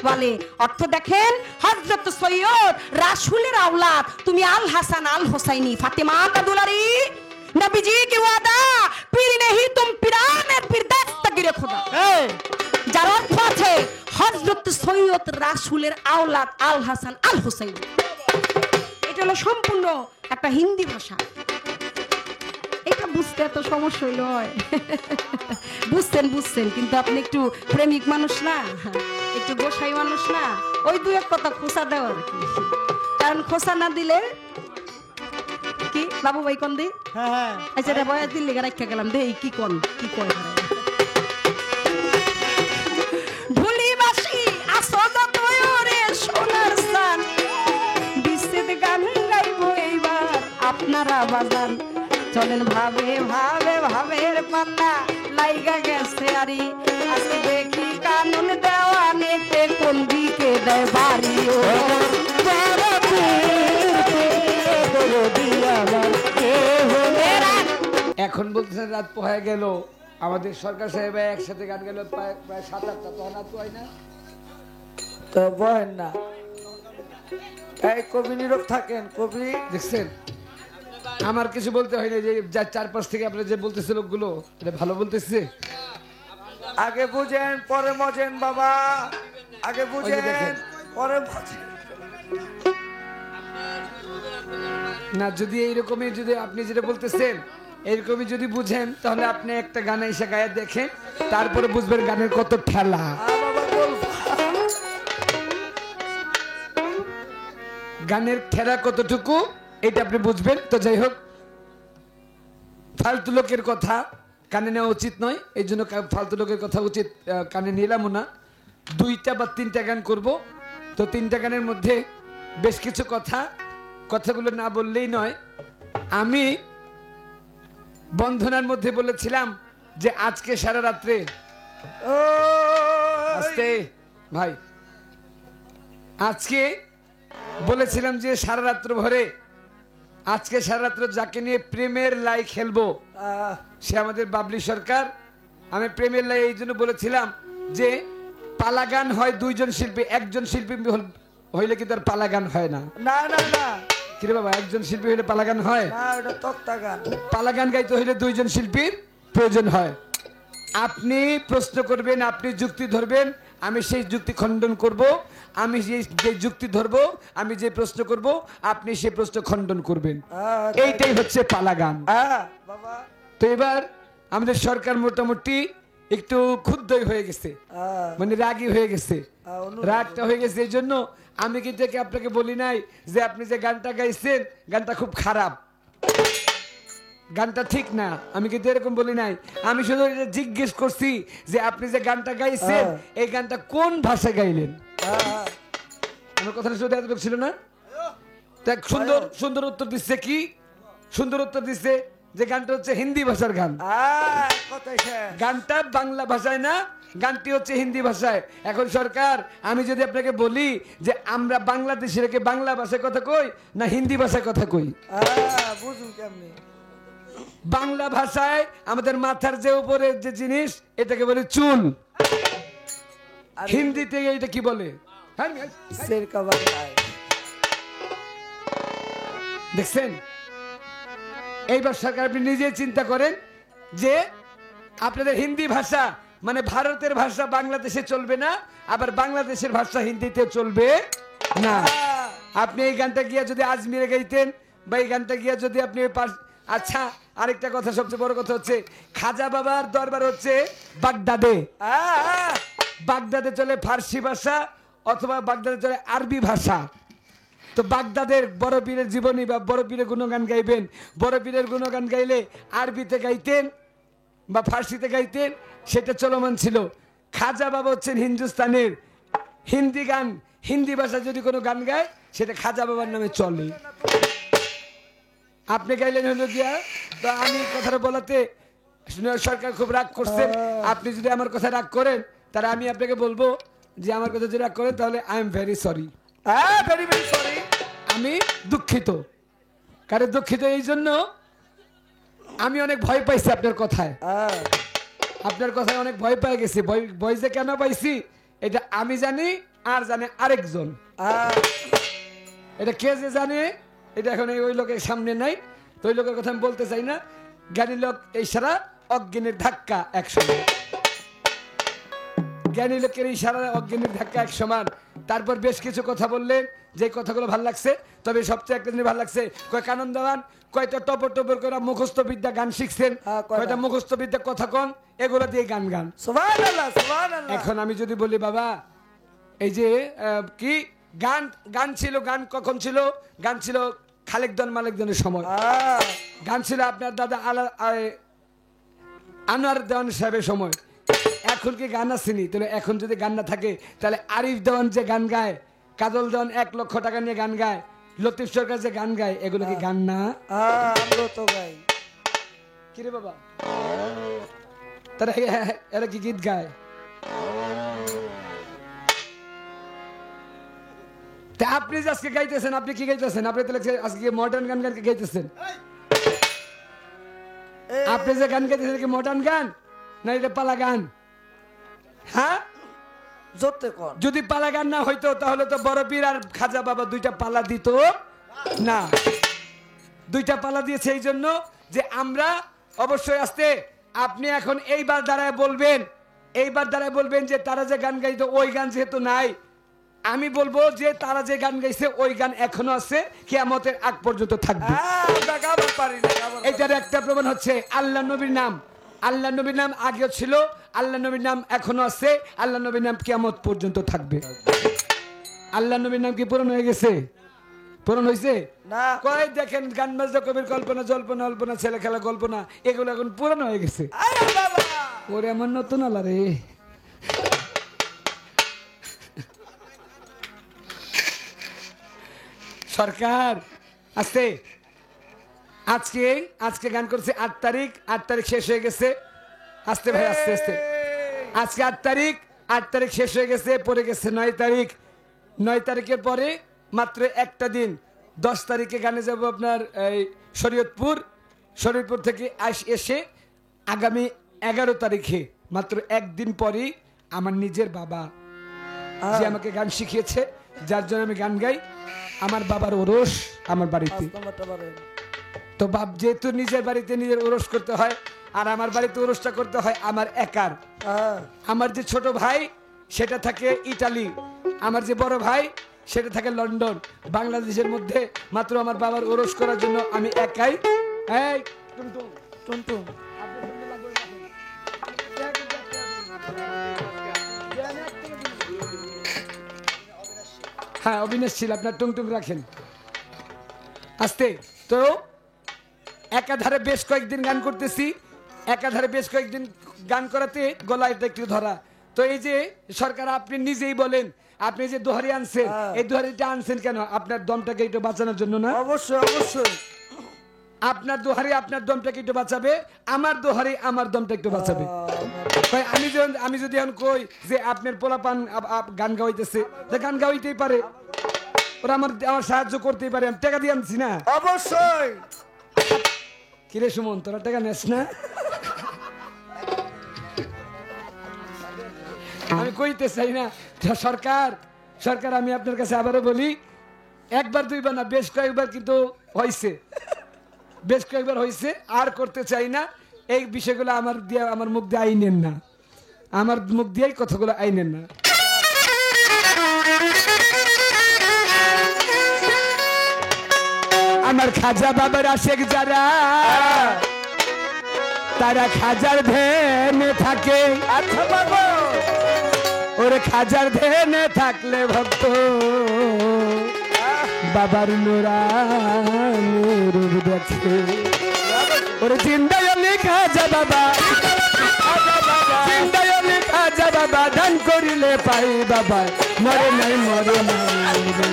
वाले। अर्थ देखें हजरत सैयद रासुलेर औलाद, तुमी आल हसन आल हुसैनी फातिमा का दुलारी, नबीजी की वादा पीर नहीं तुम पिराने फिरदौस तक गिरे खुदा। যার অর্থ আছে হযরত সৈয়দ রাসূলের আওলাদ আল হাসান আল হুসাইন। এটা হলো সম্পূর্ণ একটা হিন্দি ভাষা। এটা বুঝতে এত সমস্যা হইল হয়? বুঝছেন বুঝছেন, কিন্তু আপনি একটু প্রেমিক মানুষ না, একটু গোসাই মানুষ না, ওই দু এক কথা খোসা দেওয়া আর কি। কারণ খোসা না দিলে কি বাবু ভাই কোন দি? আচ্ছা রে বয়া দিল্লি রাখা গেলাম দে কি কোন কি কয় ভুলিবাসী আসদ তয়রে সোনার সান, বিচ্ছেদ গান গাইবো এইবার আপনারা বাজান। চলেন ভাবে ভাবে ভাবের পাতা লাইগা গেছে আরি, আজকে দেখি কানুন দেওয়ানেতে কোন দিকে দেয় বাড়ি। ও এখন বলতেছেন রাত পোহায় গেল, আমাদের সরকার সাহেব একসাথে গান গেল প্রায় 7-8টা, তখন আর তো হয় না তো বলেন না, এই কবি নীরব থাকেন। কবি দেখছেন, আমার কিছু বলতে হয় না, যে যার চারপাশ থেকে আপনারা যে বলতেছে লোকগুলো এটা ভালো বলতেছে। আগে বুঝেন পরে মজেন বাবা, আগে বুঝেন দেখেন। পরে মজেন। না যদি এইরকমই যদি আপনি যেটা বলতেছেন এরকমই যদি বুঝেন, তাহলে আপনি একটা গানে এসে গায়ে দেখেন, তারপরে বুঝবেন গানের কত ঠেলা। বাবা বলবো গানের ঠেলা কতটুকু এটা আপনি বুঝবেন। তো যাই হোক, ফালতু লোকের কথা কানে নেওয়া উচিত নয়, এই জন্য ফালতু লোকের কথা উচিত কানে নিলামও না। 2টা বা 3টা গান করব, তো 3টা গানের মধ্যে বেশ কিছু কথাগুলো না বললেই নয়। আমি বন্ধনার মধ্যে বলেছিলাম যে আজকে সারা রাত্রে আস্তে ভাই, আজকে বলেছিলাম যে সারা রাত্র ভরে আজকে সারা রাত্র যাকে নিয়ে প্রেমের লাই খেলবো সে আমাদের বাবলি সরকার। আমি প্রেমের লাই এই জন্য বলেছিলাম যে পালা গান হয় দুইজন শিল্পী, একজন শিল্পী হইলে কি তার পালা গান হয় না? না না না কিরে বাবা, একজন শিল্পী হইলে পালা গান হয়? না, ওটা তক্তা গান। পালা গান গাইতে হইলে দুইজন শিল্পীর প্রয়োজন হয়। আপনি প্রশ্ন করবেন, আপনি যুক্তি ধরবেন, আমি সেই যুক্তি খণ্ডন করব। আমি যে যুক্তি ধরবো, আমি যে প্রশ্ন করব, আপনি সেই প্রশ্ন খণ্ডন করবেন। এইটাই হচ্ছে পালা গান। বাবা তো এবার আমাদের সরকার মোটামুটি একটু ক্ষুব্ধই হয়ে গেছে, মানে রাগী হয়ে গেছে। রাগটা হয়ে গেছে এই জন্য আমি কিন্তু আপনাকে বলি নাই যে আপনি যে গানটা গাইছেন গানটা খুব খারাপ, গানটা ঠিক না, আমি কিন্তু এরকম বলি নাই। আমি শুধু এটা জিজ্ঞেস করছি যে আপনি যে গানটা গাইছেন এই গানটা কোন ভাষায় গাইলেন। আমার কথাটা শুধু এতটুকু ছিল না? দেখ, সুন্দর সুন্দর উত্তর দিচ্ছে। কি সুন্দর উত্তর দিচ্ছে যে গানটা হচ্ছে হিন্দি ভাষার গান। গানটা বাংলা ভাষায় না, গানটি হচ্ছে হিন্দি ভাষায়। এখন সরকার, আমি যদি আপনাকে বলি যে আমরা বাংলাদেশের বাংলা ভাষায় কথা কই না হিন্দি ভাষায় কথা কই? বুঝুন কেমনি? বাংলা ভাষায় আমাদের মাথার যে উপরে যে জিনিস এটাকে বলে চুল, হিন্দিতে এটা কি বলে? দেখছেন? এইবার সরকার আপনি নিজে চিন্তা করেন যে আপনাদের হিন্দি ভাষা মানে ভারতের ভাষা বাংলাদেশে চলবে না, আবার বাংলাদেশের ভাষা হিন্দিতে চলবে না। আপনি এই গানটা গিয়া যদি আজমিরে গাইতেন বা এই গানটা গিয়া যদি আপনি আচ্ছা, আরেকটা কথা, সবচেয়ে বড় কথা হচ্ছে খাজা বাবার দরবার হচ্ছে বাগদাদে। বাগদাদে চলে ফার্সি ভাষা অথবা বাগদাদে চলে আরবি ভাষা। তো বাগদাদের বড় পীরের জীবনী বা বড় পীরের গুণগান গাইবেন, বড় পীরের গুণগান গাইলে আরবিতে গাইতেন বা ফার্সিতে গাইতেন, সেটা চলমান ছিল। খাজা বাবা হচ্ছেন হিন্দুস্তানের, হিন্দি গান, হিন্দি ভাষা যদি কোনো গান গায় সেটা খাজা বাবার নামে চলে। আপনি গাইলেন হলো গিয়া, তো আমি কথাটা বলাতে সরকার খুব রাগ করছেন। আপনি যদি আমার কথা রাগ করেন তাহলে আমি আপনাকে বলবো যে আমার কথা যদি রাগ করেন তাহলে I am very sorry, very very sorry, আমি দুঃখিত। কারণ দুঃখিত এই জন্য আমি অনেক ভয় পাইছি আপনার কথায়, আপনার কথায় অনেক ভয় পেয়ে গেছি। ভয় যে কেন পাইছি এটা আমি জানি, আর জানে আরেকজন। এটা কে যে জানে এটা এখন ওই লোকের সামনে নাই, তো ওই লোকের কথা আমি বলতে চাই না। জ্ঞানী লোক এই সারা, অজ্ঞানের ধাক্কা এক সমান। জ্ঞানী লোকের এই সারা, অজ্ঞানের ধাক্কা এক সমান। তারপর বেশ কিছু কথা বললেন, যে কথাগুলো ভালো লাগছে। তবে সবচেয়ে একটা জিনিস ভালো লাগছে, কয়েক আনন্দ দেওয়ান, কয়টা টপর টপর করে মুখস্থ বিদ্যা গান শিখছেন, কয়টা মুখস্থ বিদ্যা কথা কন, এগুলো দিয়ে গান গান। এখন আমি যদি বলি বাবা এই যে কি গান, গান ছিল, গান কখন ছিল? গান ছিল খালেকদন মালেকদনের সময়। গান ছিল আপনার দাদা আনোয়ার দেওয়ান সাহেবের সময়। এখন কি গান আসেনি? তাহলে এখন যদি গান না থাকে তাহলে আরিফ দেওয়ান যে গান গায়, কাজল দেওয়ান 1 লক্ষ টাকা নিয়ে গান গায়, লতিফ সরকার যে গান গায়, এগুলো কি গান না? আমরা তো গাই। কিরে বাবা, তারা এরা কি গীত গায়? তা আপনি যে আজকে গাইতেছেন, আপনি কি গাইতেছেন? আপনি তাহলে আজকে মডার্ন গান গাইতেছেন? আপনি যে গান গাইতেছেন কি মডার্ন গান না এটা পালা গান? হ্যাঁ, যদি পালা গান না হইতো তাহলে তো বড় পীর আর খাজা বাবা দুইটা পালা দিত না। দুইটা পালা দিয়েছে এই জন্য যে আমরা অবশ্যই আসতে। আপনি এখন এইবার দাঁড়ায় বলবেন, এইবার দাঁড়ায় বলবেন যে তারা যে গান গাইতো ওই গান যেহেতু নাই, আমি বলবো যে তারা যে গান গাইছে ওই গান এখনো আছে, কিয়ামতের আগ পর্যন্ত থাকবে। এটার একটা প্রমাণ হচ্ছে আল্লাহ নবীর নাম। আল্লাহ নবীর নাম আগেও ছিল, আল্লাহ নবীর নাম এখনো আছে, আল্লাহ নবীর নাম কিয়ামত পর্যন্ত থাকবে। আল্লাহ নবীর নাম কি পূরণ হয়ে গেছে? পূরণ হয়েছে না? কয় দেখেন গান বাজনা কবির কল্পনা, জল্পনা অল্পনা, ছেলে খেলা কল্পনা, এগুলো এখন পূরণ হয়ে গেছে। ওরে আমার নতুন আল্লাহ রে। সরকার আসতে আজকে আজকে গান করছে 8 তারিখ, 8 তারিখ শেষ হয়ে গেছে। আসতে ভাই, আস্তে আস্তে। আজকে 8 তারিখ, 8 তারিখ শেষ হয়ে গেছে, পরে গেছে 9 তারিখ। 9 তারিখের পরে মাত্র একটা দিন, 10 তারিখে গানে যাব আপনার এই শরীয়তপুর। শরীয়তপুর থেকে এসে আগামী 11 তারিখে মাত্র একদিন পরেই আমার নিজের বাবা যে আমাকে গান শিখিয়েছে, যার জন্য আমি গান গাই। আমার বাবার ওরস আমার বাড়িতে। 5 নম্বরটা বলেন। তো বাপ যেহেতু নিজের বাড়িতে নিজের ওরস করতে হয়, আর আমার বাড়িতে ওরসটা করতে হয় আমার একার। হ্যাঁ আমার যে ছোট ভাই সেটা থাকে ইটালি, আমার যে বড় ভাই সেটা থাকে লন্ডন। বাংলাদেশের মধ্যে মাত্র আমার বাবার ওরস করার জন্য আমি একাই। এই টুনটুন, টুনটুন হ্যাঁ অবিনাশ ছিল, আপনার টুংটুং রাখেন আস্তে। তো একাধারে বেশ কয়েকদিন গান করতেছি, একাধারে বেশ কয়েকদিন গান করাতে গলায় একটু ধরা। তো এই যে সরকার আপনি নিজেই বলেন, আপনি যে দোহারি আনছেন, এই দোহারিটা আনছেন কেন? আপনার দমটাকে একটু বাঁচানোর জন্য না? অবশ্যই অবশ্যই। আপনার দোহারি আপনার দমটাকে একটু বাঁচাবে, আমার দোহারি আমার দমটা একটু বাঁচাবে। ভাই আমি যদি এখন কই যে আপনার পোলাপান গান গাওয়াইতেছে, যে গান গাওয়াইতেই পারে, ওরা আমার সাহায্য করতেই পারে, আমি টাকা দিয়ে আনছি না। অবশ্যই। কিরে সুমন, তোরা টাকা নেস না? আমি কইতে চাই না। সরকার সরকার আমি আপনার কাছে আবারও বলি, একবার দুইবার না, বেশ কয়েকবার কিন্তু হয়েছে, বেশ কয়েকবার হয়েছে, আর করতে চাই না। এই বিষয়গুলো আমার মুখ দিয়ে আইনেন না, আমার মুখ দিয়েই কথাগুলো আইনেন না। আমার খাজা বাবার আশেক যারা, তারা খাজার ধ্যানে থাকে। আচ্ছা বাবা, ওরে খাজার ধ্যানে থাকলে ভক্ত বাবার নুরানির রূপ দেখে। ওরে জিন্দায়লি খাজা বাবা, জিন্দায়লি খাজা বাবা, দান করিলে পাই বাবা, মরে নাই মরে নাই রে,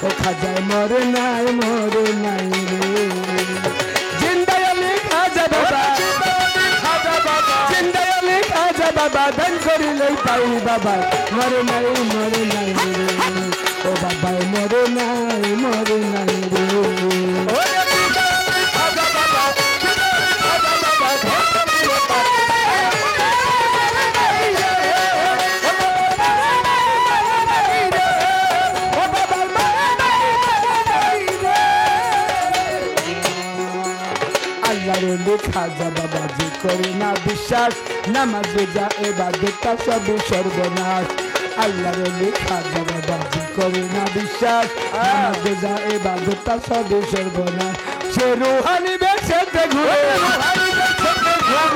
ও খাজায় মরে নাই মরে নাই রে। জিন্দায়লি খাজা বাবা, জিন্দায়লি খাজা বাবা, দান করিলে পাই বাবা, মরে নাই মরে নাই রে, ও বাবা মরে নাই মরে নাই রে। খাজা বাবা যে করে না বিশ্বাস, নামাজ যা ইবাদতটা সবই সর্বনাশ। আল্লাহর খাজা বাবা যে করে না বিশ্বাস, নামাজ যা ইবাদতটা সবই সর্বনাশ। সে রুহানি বেশেতে ঘুরে,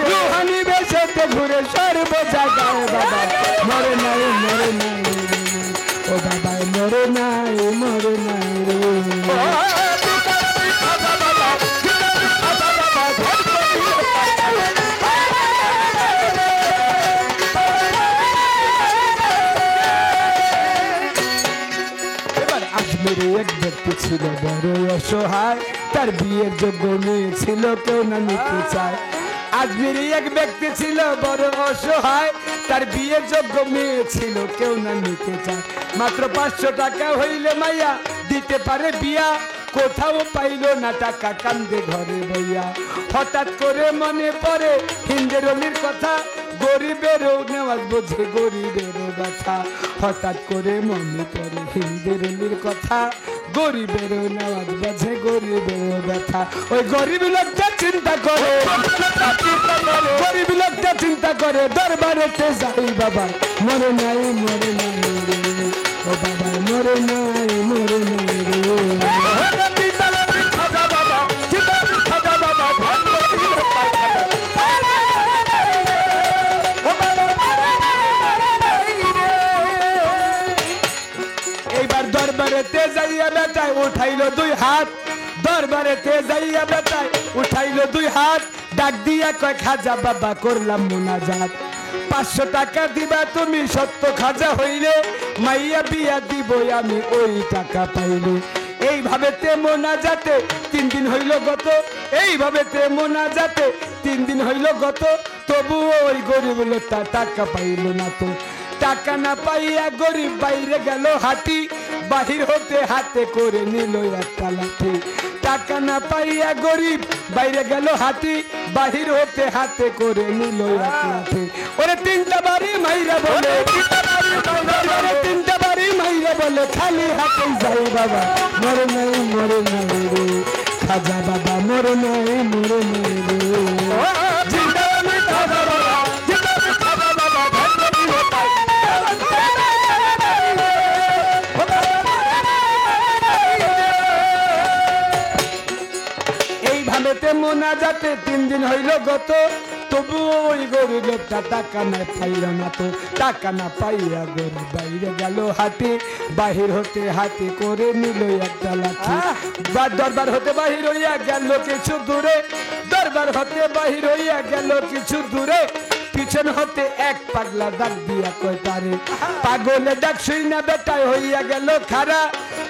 রুহানি বেশেতে ঘুরে সর্ব জায়গায় বাবা, মরে নাই মরে নাই ও বাবা, মরে নাই মরে নাই রে। আজমেরে এক ব্যক্তি ছিল বড় অসহায়, তার বিয়ের যোগ্য মেয়ে ছিল কেউ না নিতে চায়। আজমেরে এক ব্যক্তি ছিল বড় অসহায়, তার বিয়ের যোগ্য মেয়ে ছিল কেউ না নিতে চায়। মাত্র 500 টাকা হইলে মাইয়া দিতে পারে বিয়া, কোথাও পাইল না টাকা, কান্দে ঘরে বইয়া। হঠাৎ করে মনে পড়ে হিন্দের অলির কথা, গরিবেরও নেওয়াজ বোঝে গরিবেরও ব্যথা। হঠাৎ করে মনে পড়ে হিন্দের অলির কথা, গরিবেরও নেওয়াজ বোঝে গরিবেরও ব্যথা। ওই গরিব লোকটা চিন্তা করে, গরিব লোকটা চিন্তা করে, দরবারেতে যাই বাবা, মরে নাই মরে নাই রে, ও বাবা মরে নাই মরে নাই রে। এইবার দরবারেতে যাইয়া বেটায় উঠাইলো 2 হাত, দরবারেতে যাইয়া বেটায় উঠাইলো 2 হাত, ডাক দিয়া কয় খাজা বাবা করলাম মুনাজাত। 500 টাকা দিবা তুমি সত্য খাজা হইলে, মাইয়া বিয়া দিব আমি ওই টাকা পাইলে। এইভাবে তে মোনাজাতে 3 দিন হইল গত, এইভাবে তে মোনাজাতে 3 দিন হইল গত, তবুও ওই গরিব লোকটা টাকা পাইল না তো। টাকা না পাইয়া গরিব বাইরে গেল হাঁটি, বাহির হতে হাতে করে নিল একটা লাঠি। টাকা না পাইয়া গরিব বাইরে গেল হাঁটি, বাহির হতে হাতে করে নিল একটা লাঠি। ওরে 3টা বাড়ি মাইরা বলে, 3টা বাবা মরে নাই রে খাজা বাবা মরে নাই রে জিন্দা আমি খাজা বাবা জিন্দা আমি খাজা বাবা ভান্ডারি হতাই এইভাবেতে মোনাজাতে 3 দিন হইল গত তবু ওই গরু লোকটা টাকা না পাইল না তো টাকা না পাইয়া গরু বাইরে গেল হাতে বাহির হতে হাতে করে নিল একটা লাঠি দরবার হতে বাহির হইয়া গেল কিছু দূরে দরবার হতে বাহির হইয়া গেল কিছু দূরে পিছন হতে এক পাগলা ডাক দিয়া কয় তারে পাগলে ডাক শুই না বেটায় হইয়া গেল খারা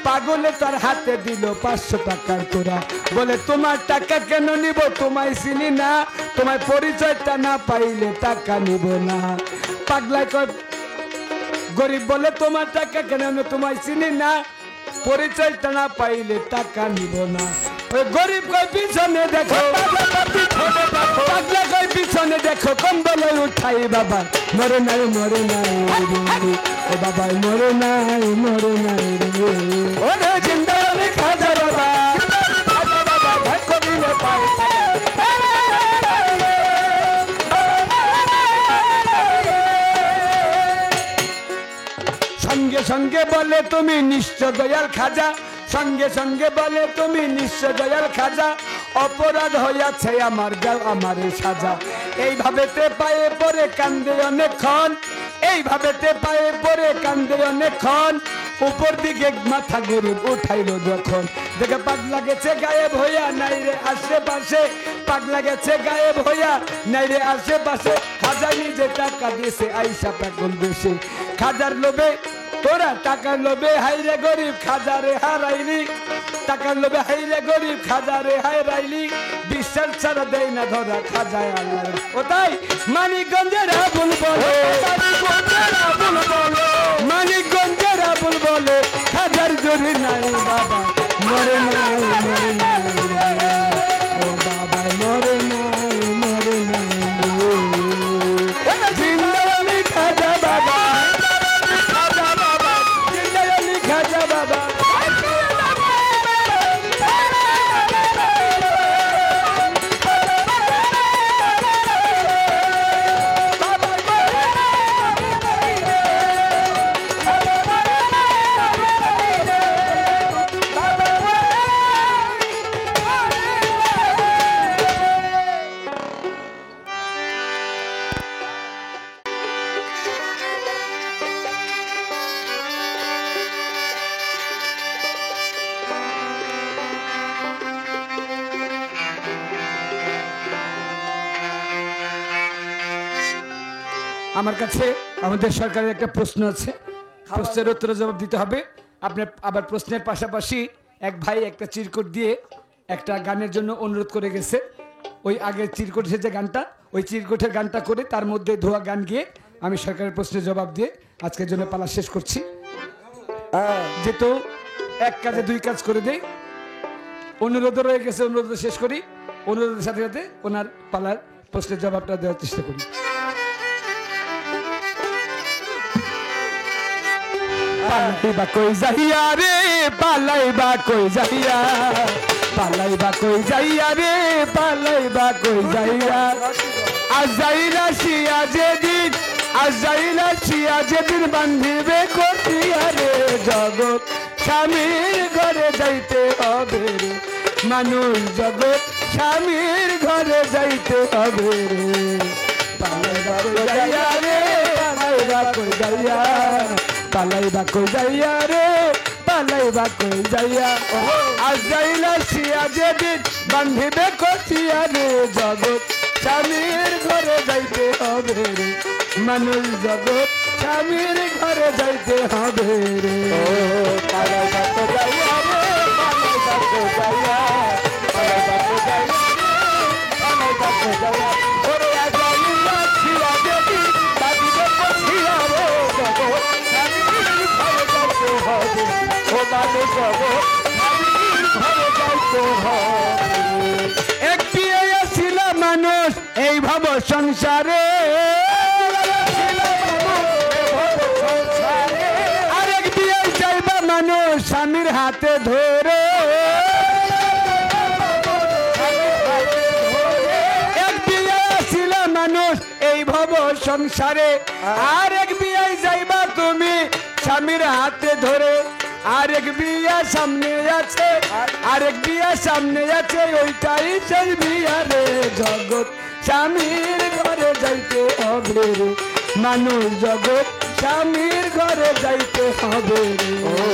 পাগলে তার হাতে দিল 500 টাকার তোরা বলে তোমার টাকা কেন নিব তোমায় চিনি না তোমার পরিচয়টা না পাইলে টাকা নিব না পাগলায় কয় গরিব বলে তোমার টাকা কেন তোমায় চিনি না পরিচয়টা না পাইলে টাকা নিব না ওই গরিব কয় পিছনে দেখো পাগলা কয় পিছনে দেখো কম্বলে উঠাই বাবা মরে নাই রে ও বাবা মরে নাই রে ওরে জিন্দা আমি খাজা বাবা খাজা বাবা ভাগ্য দিলে পাই সঙ্গে সঙ্গে বলে তুমি নিশ্চয় দয়াল খাজা সঙ্গে সঙ্গে বলে তুমি নিশ্চয় দয়াল খাজা অপরাধ হইয়াছে আমার গাও আমার সাজা এইভাবেতে পায়ে পরে কান্দে অনেকক্ষণ এইভাবেতে পায়ে পরে কান্দে অনেকক্ষণ উপর দিকে মাথা গরিব উঠাইল যখন দেখে পাগলা গেছে গায়েব হইয়া নাই রে আশেপাশে পাগলা গেছে গায়েব হইয়া নাই রে আশেপাশে খাজা নিজে টাকা দিয়েছে আইসা পাগল বেশি খাজার লোভে তোরা টাকার লোভে হাইরে গরিব খাজারে হারাইলি টাকার লোভে হাইরে গরিব খাজারে হারাইলি বিশ্বাস ছাড়া দেয় না ধরা খাজায় আল্লাহ ও তাই মানিকগঞ্জের আবুল বলে মানিকগঞ্জের আবুল বলে খাজার জোরে নাই বাবা মরে নাই ও বাবা মরে নাই জিন্দা আমি খাজা বাবা আমার কাছে আমাদের সরকারের একটা প্রশ্ন আছে প্রশ্নের উত্তরে জবাব দিতে হবে আপনি আবার প্রশ্নের পাশাপাশি এক ভাই একটা চিরকুট দিয়ে একটা গানের জন্য অনুরোধ করে গেছে ওই আগের চিরকুট যে গানটা ওই চিরকুটের গানটা করে তার মধ্যে ধোয়া গান গিয়ে আমি সরকারের প্রশ্নের জবাব দিয়ে আজকের জন্য পালা শেষ করছি যেহেতু এক কাজে 2 কাজ করে দেই অনুরোধ রয়ে গেছে অনুরোধ শেষ করি অনুরোধের সাথে সাথে ওনার পালার প্রশ্নের জবাবটা দেওয়ার চেষ্টা করি পালাইবা কই যাইয়া রে পালাইবা কই যাইয়া পালাইবা কই যাইয়া রে পালাইবা কই যাইয়া আজাইলা শিয়া যেদিন বান্ধিবে কটিয়া রে জগৎ স্বামীর ঘরে যাইতে হবে রে মানুষ জগৎ স্বামীর ঘরে যাইতে হবে রে পালাইবা কই যাইয়া রে পালাইবা কই যাইয়া পালাইবা কই যাইয়া রে পালাইবা কই যাইয়া আজাইলা শিয়া যেদিন বান্ধিবে কটিয়া রে জগৎ স্বামীর ঘরে যাইতে হবে রে মানুষ জগৎ স্বামীর ঘরে যাইতে হবে রে পালাইবা কই যাইয়া রে পালাইবা কই যাইয়া পালাইবা কই যাইয়া পালাইবা কই যাইয়া ওরে আজাইলা শিয়া যেদিন বান্ধিবে কটিয়া রে জগৎ একটি ছিল মানুষ এই ভাব সংসারে আরেক দিয়ে চাইবা মানুষ স্বামীর হাতে ধরে এক বিয়ে ছিল মানুষ এই ভব সংসারে আর এক বিয়ে যাইবা তুমি স্বামীর হাতে ধরে আরেক বিয়া সামনে আছে আরেক বিয়া সামনে আছে ওইটাই সেই বিয়া রে জগৎ স্বামীর ঘরে যাইতে হবে রে মানুষ জগৎ স্বামীর ঘরে যাইতে হবে রে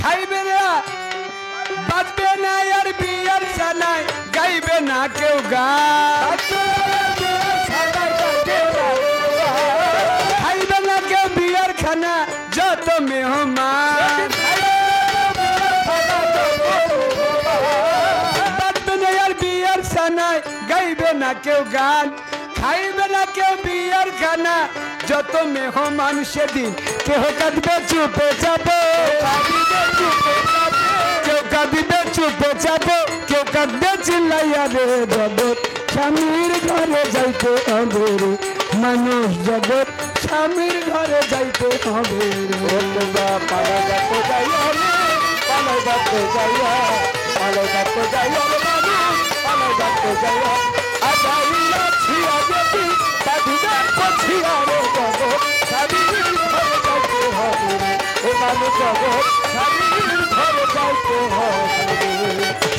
খাইবে না বাজবে না আর বিয়ার সানাই গাইবে না কেউ গান খাইবে না কেউ বিয়ার খানা যত মেহমান বাজবে না আর বিয়ার সানাই গাইবে না কেউ গান খাইবে না কেউ বিয়ার খানা যত মেহমান সেদিন কেহ কাঁদবে চুপে যাবে কেউ কাঁদিবে চুপে যাবে কেউ কাঁদবে চিল্লাইয়া রে জগৎ স্বামীর ঘরে যাইতে হবে রে মানুষ জগৎ স্বামীর ঘরে যাইতে হবে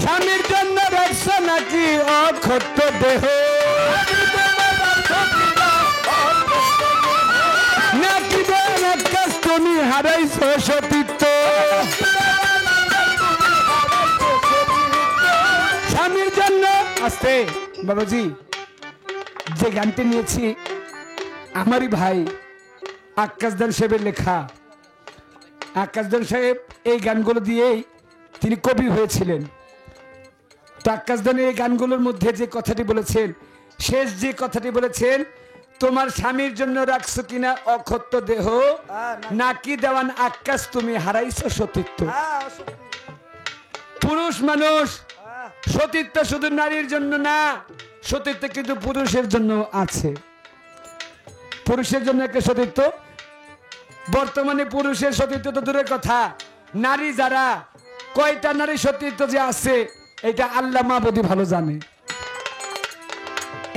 স্বামীর জন্য রাখছ নাকি অক্ষত দেহ নাকি কাজ তুমি হারাইছ সতীত্ব স্বামীর জন্য আসতে বাবাজি যে গানটি নিয়েছি আমারই ভাই আকাশদান সাহেবের লেখা আকাশদান সাহেব এই গানগুলো দিয়েই তিনি কবি হয়েছিলেন তো আকাশদান এই গানগুলোর মধ্যে যে কথাটি বলেছেন শেষ যে কথাটি বলেছেন তোমার স্বামীর জন্য রাখছো কিনা অক্ষত দেহ নাকি দেওয়ান আকাশ তুমি হারাইছো সতীত্ব পুরুষ মানুষ সতীত্ব শুধু নারীর জন্য না সতীত্ব কিন্তু পুরুষের জন্য আছে পুরুষের জন্য একটা সতীত্ব বর্তমানে পুরুষের সতীত্ব তো দূরের কথা নারী যারা কয়টা নারী সতীত্ব যে আছে এটা আল্লাহ মাহবুদই ভালো জানে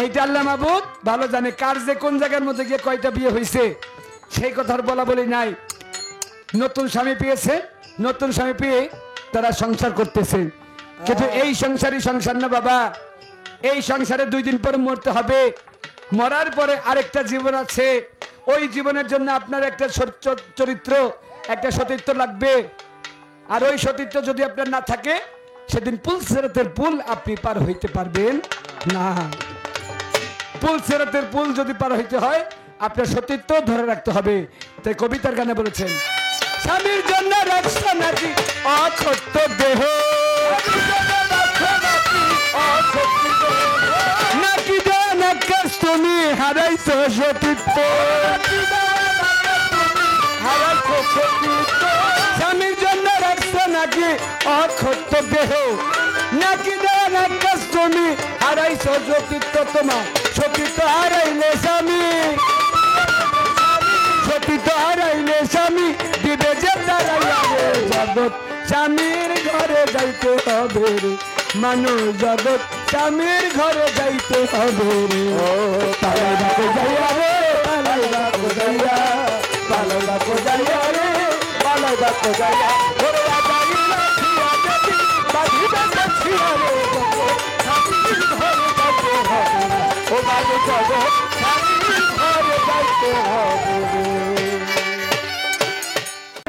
এইটা আল্লাহ মাহবুদ ভালো জানে কার যে কোন জায়গার মধ্যে গিয়ে কয়টা বিয়ে হয়েছে সেই কথার বলা বলি নাই নতুন স্বামী পেয়েছে নতুন স্বামী পেয়ে তারা সংসার করতেছে কিন্তু এই সংসারই সংসার না বাবা এই সংসারে 2 দিন পরে মরতে হবে মরার পরে আরেকটা জীবন আছে ওই জীবনের জন্য আপনার একটা চরিত্র একটা সতীত্ব লাগবে আর ওই সতীত্ব যদি আপনার না থাকে সেদিন পুলসেরাতের পুল আপনি পার হইতে পারবেন না পুলসেরাতের পুল যদি পার হইতে হয় আপনার সতীত্ব ধরে রাখতে হবে তাই কবিতার গানে বলেছেন স্বামীর জন্য রাখছ নাকি অক্ষত দেহ নাকি দেন আকাশ তুমি হারাইছো সতীত্ব স্বামীর জন্য রাখছ নাকি অক্ষত দেহ নাকি দেন আকাশ তুমি হারাইছো সতীত্ব তোমার সতীত্ব হারাইলে স্বামী সতীত্ব হারাইলে স্বামী দিবে যে দাঁড়াইয়া জগৎ স্বামীর ঘরে যাইতে হবে রে মানুষ জগৎ স্বামীর ঘরে যাইতে হবে রে পালাইবাকে যাইয়া রে পালাইবাকে যাইয়া পালাইবাকে যাইয়া রে পালাইবাকে যাইয়া ওরে আদাইলা ছিয়া যদি বাঁধিবে ছিয়া রে স্বামীর ঘরে যাইতে হবে ও বাবু জগৎ স্বামীর ঘরে যাইতে হবে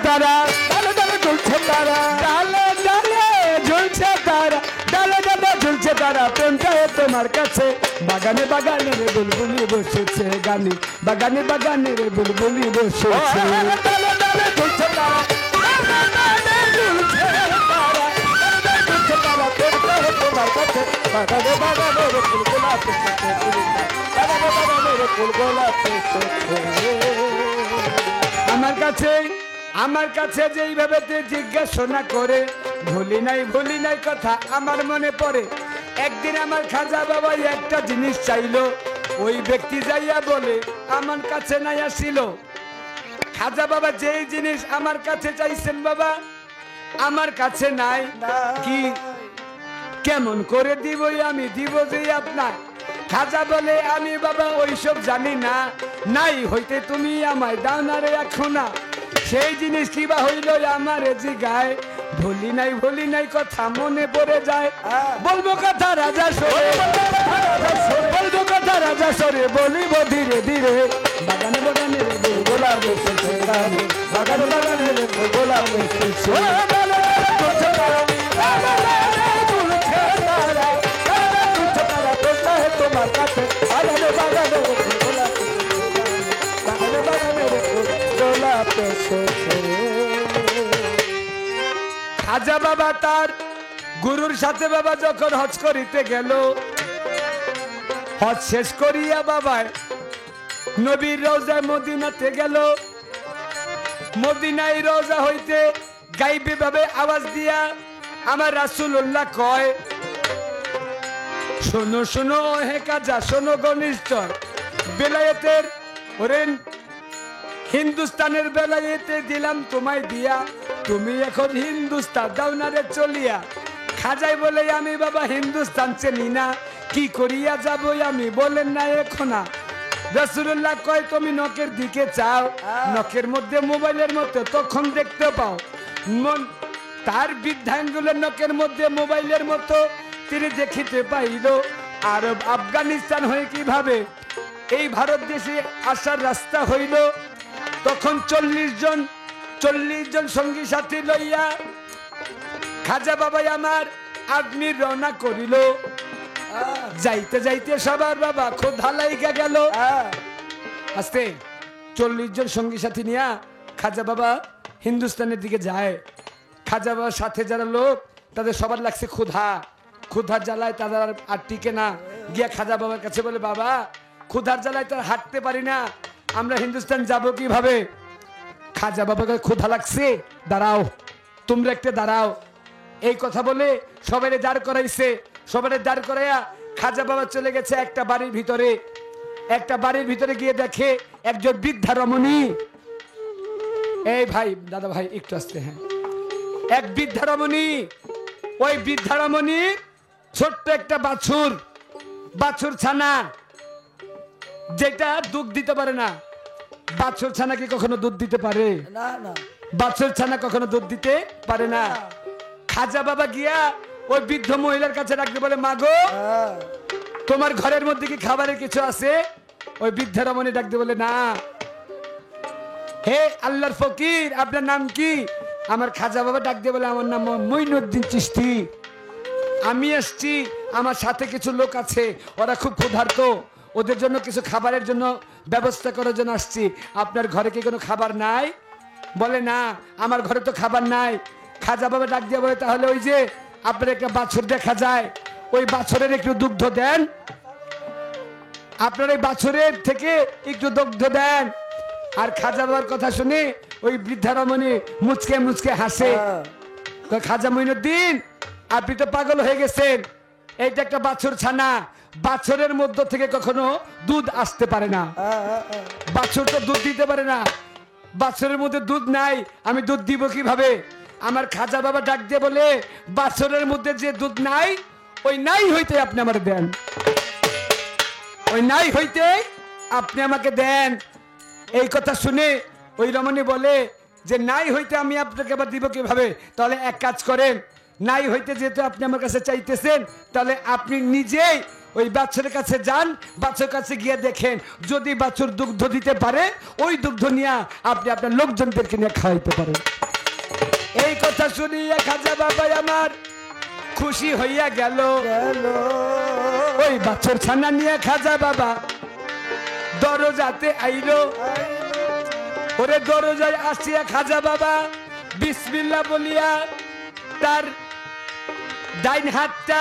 তারা ডালে ডালে ঝুলছে তারা ডালে ডালে ঝুলছে তারা ডালে ডালে ঝুলছে তারা প্রেমটা তোমার কাছে বাগানে বাগানে রে বুলবুলি বসেছে গানে বাগানে বাগানে রে বুলবুলি বসেছে ডালে ডালে ঝুলছে তারা বাগানে বাগানে রে বুলবুলি গোলাপ ফুল গোলাপ আমার কাছে যেইভাবে তুই জিজ্ঞাসা করে ভুলি নাই কথা আমার মনে পড়ে। একদিন আমার খাজা বাবা একটা জিনিস চাইলো, ওই ব্যক্তি যাইয়া বলে আমার কাছে নাই আসিল। খাজা বাবা যেই জিনিস আমার কাছে চাইছেন বাবা আমার কাছে নাই, কি কেমন করে দিব আমি দিব যে আপনার। খাজা বলে আমি বাবা ওইসব জানি না, নাই হইতে তুমি আমায় দাও না রে এখন না। সেই জিনিস কিবা হইল আমার জিগায়, ভুলি নাই কথা মনে পড়ে যায়। বলবো কথা রাজা সরে, বলবো কথা রাজা সরে, বলিব ধীরে ধীরে। বাগানে বাগানে গোলাপ এসেছে, বাগানে বাগানে গোলাপ এসেছে। তোমার কাছে বাগানে বাগানে গোলাপ বাগানে বাগানে গোলাপ এসেছে। খাজা বাবা তার গুরুর সাথে বাবা যখন হজ করিতে গেল, হজ শেষ করিয়া বাবা নবীর রওজায় মদিনাতে গেল। মদিনায় রওজা হইতে গাইবে ভাবে আওয়াজ দিয়া আমার রাসূলুল্লাহ কয়, শোনো শোনো হে কাজা শোনো ঘনিষ্ঠ, বেলায়েতের ওরে হিন্দুস্তানের বেলায়েতে দিলাম তোমায় দিয়া, তুমি এখন হিন্দুস্তান দাও না রে চলিয়া। খাজাই বলে আমি বাবা হিন্দুস্তান চিনি না, কি করিয়া যাব আমি বলেন না এখন। রাসূলুল্লাহ কয় তুমি নখের দিকে চাও, নখের মধ্যে মোবাইলের মধ্যে তখন দেখতে পাও। তার বৃদ্ধাঙ্গুলের নখের মধ্যে মোবাইলের মতো তিনি দেখিতে পাইল। আর আফগানিস্তান হয়ে কিভাবে এই ভারত দেশে আসার রাস্তা হইল। তখন 40 জন সঙ্গী সাথী লইয়া খাজা বাবাই আমার আগ্নির রওনা করিল। যাইতে যাইতে সবার বাবা ক্ষুধা লাইগা গেল। আস্তে 40 জন সঙ্গী সাথী নিয়া খাজা বাবা হিন্দুস্তানের দিকে যায়। খাজা বাবার সাথে যারা লোক তাদের সবার লাগছে ক্ষুধার জ্বালায় তাদের আর টিকে না। গিয়া খাজা বাবার কাছে বলে বাবা ক্ষুধার জ্বালায় তো হাঁটতে পারি না, আমরা হিন্দুস্তান যাব কিভাবে? খাজা বাবাকে ক্ষুধা লাগছে, দাঁড়াও তোমরা একটা দাঁড়াও। এই কথা বলে সবাই দাঁড় করাইছে। সবাই দাঁড় করাইয়া খাজা বাবা চলে গেছে একটা বাড়ির ভিতরে গিয়ে দেখে একজন বৃদ্ধা রমণী। এই ভাই দাদা ভাই একটু আসতে, হ্যাঁ এক বৃদ্ধা রমণী। ওই বৃদ্ধা রমণী ছোট্ট একটা বাছুর ছানা, যেটা দুধ দিতে পারে না। বাছুর ছানা কি কখনো দুধ দিতে পারে? না না, বাছুর ছানা কখনো দুধ দিতে পারে না। খাজা বাবা গিয়া ওই বৃদ্ধ মহিলার কাছে রাখতে বলে মাগো তোমার ঘরের মধ্যে কি খাবারের কিছু আছে? ওই বৃদ্ধ রমণী ডাকতে বলে না। হে আল্লাহর ফকির আপনার নাম কি? আমার খাজা বাবা ডাক দিয়ে বলে আমার নাম মঈনুদ্দিন চিশতি। আমি আসছি, আমার সাথে কিছু লোক আছে, ওরা খুব ক্ষুধার্ত, ওদের জন্য কিছু খাবারের জন্য ব্যবস্থা করার জন্য আসছি। আপনার ঘরে কি কোনো খাবার নাই? বলে না আমার ঘরে তো খাবার নাই। খাজা বাবা ডাক দিয়ে বলে তাহলে ওই যে আপনার একটা বাছুর দেখা যায়, ওই বাছুরের একটু দুগ্ধ দেন, আপনার ওই বাছুরের থেকে একটু দুগ্ধ দেন। আর খাজা বাবার কথা শুনে ওই বৃদ্ধা রমণী মুচকে হাসে। খাজা মঈনুদ্দিন আপনি তো পাগল হয়ে গেছেন, এইটা একটা বাছুর ছানা, বাছুরের মধ্য থেকে কখনো দুধ আসতে পারে না। বাছুর তো দুধ দিতে পারে না, বাছুরের মধ্যে দুধ নাই, আমি দুধ দিব কিভাবে? আমার খাজা বাবা ডাক দিয়ে বলে বাছুরের মধ্যে যে দুধ নাই, ওই নাই হইতে আপনি আমার দেন, ওই নাই হইতে আপনি আমাকে দেন। এই কথা শুনে ওই রমণী বলে যে নাই হইতে আমি আপনাকে আবার দিব কিভাবে? তাহলে এক কাজ করেন, নাই হইতে যেহেতু আপনি আমার কাছে চাইতেছেন, তাহলে আপনি নিজেই ওই বাছুরের কাছে যান, বাছুরের কাছে গিয়ে দেখেন যদি বাছুর দুগ্ধ দিতে পারে, ওই দুগ্ধ নিয়ে আপনি আপনার লোকজনদেরকে নিয়ে খাওয়াইতে পারেন। এই কথা শুনিয়া খাজা বাবা আমার খুশি হইয়া গেল। ওই বাছুর ছানা নিয়ে খাজা বাবা দরজাতে আইলো। ওরে দরজায় আসিয়া খাজা বাবা বিসমিল্লাহ বলিয়া তার ডাইন হাতটা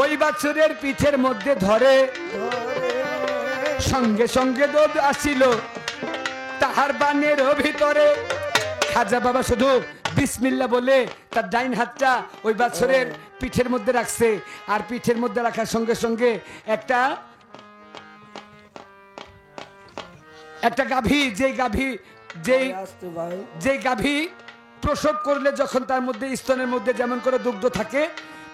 ওই বাছুরের পিঠের মধ্যে ধরে সঙ্গে সঙ্গে দুধ আসিল তাহার বানের ভিতরে। খাজা বাবা শুধু বিসমিল্লাহ বলে তার ডাইন হাতটা ওই বাছুরের পিঠের মধ্যে রাখছে, আর পিঠের মধ্যে রাখার সঙ্গে সঙ্গে একটা গাভী, যেই গাভী প্রসব করলে যখন তার মধ্যে স্তনের মধ্যে যেমন করে দুগ্ধ থাকে,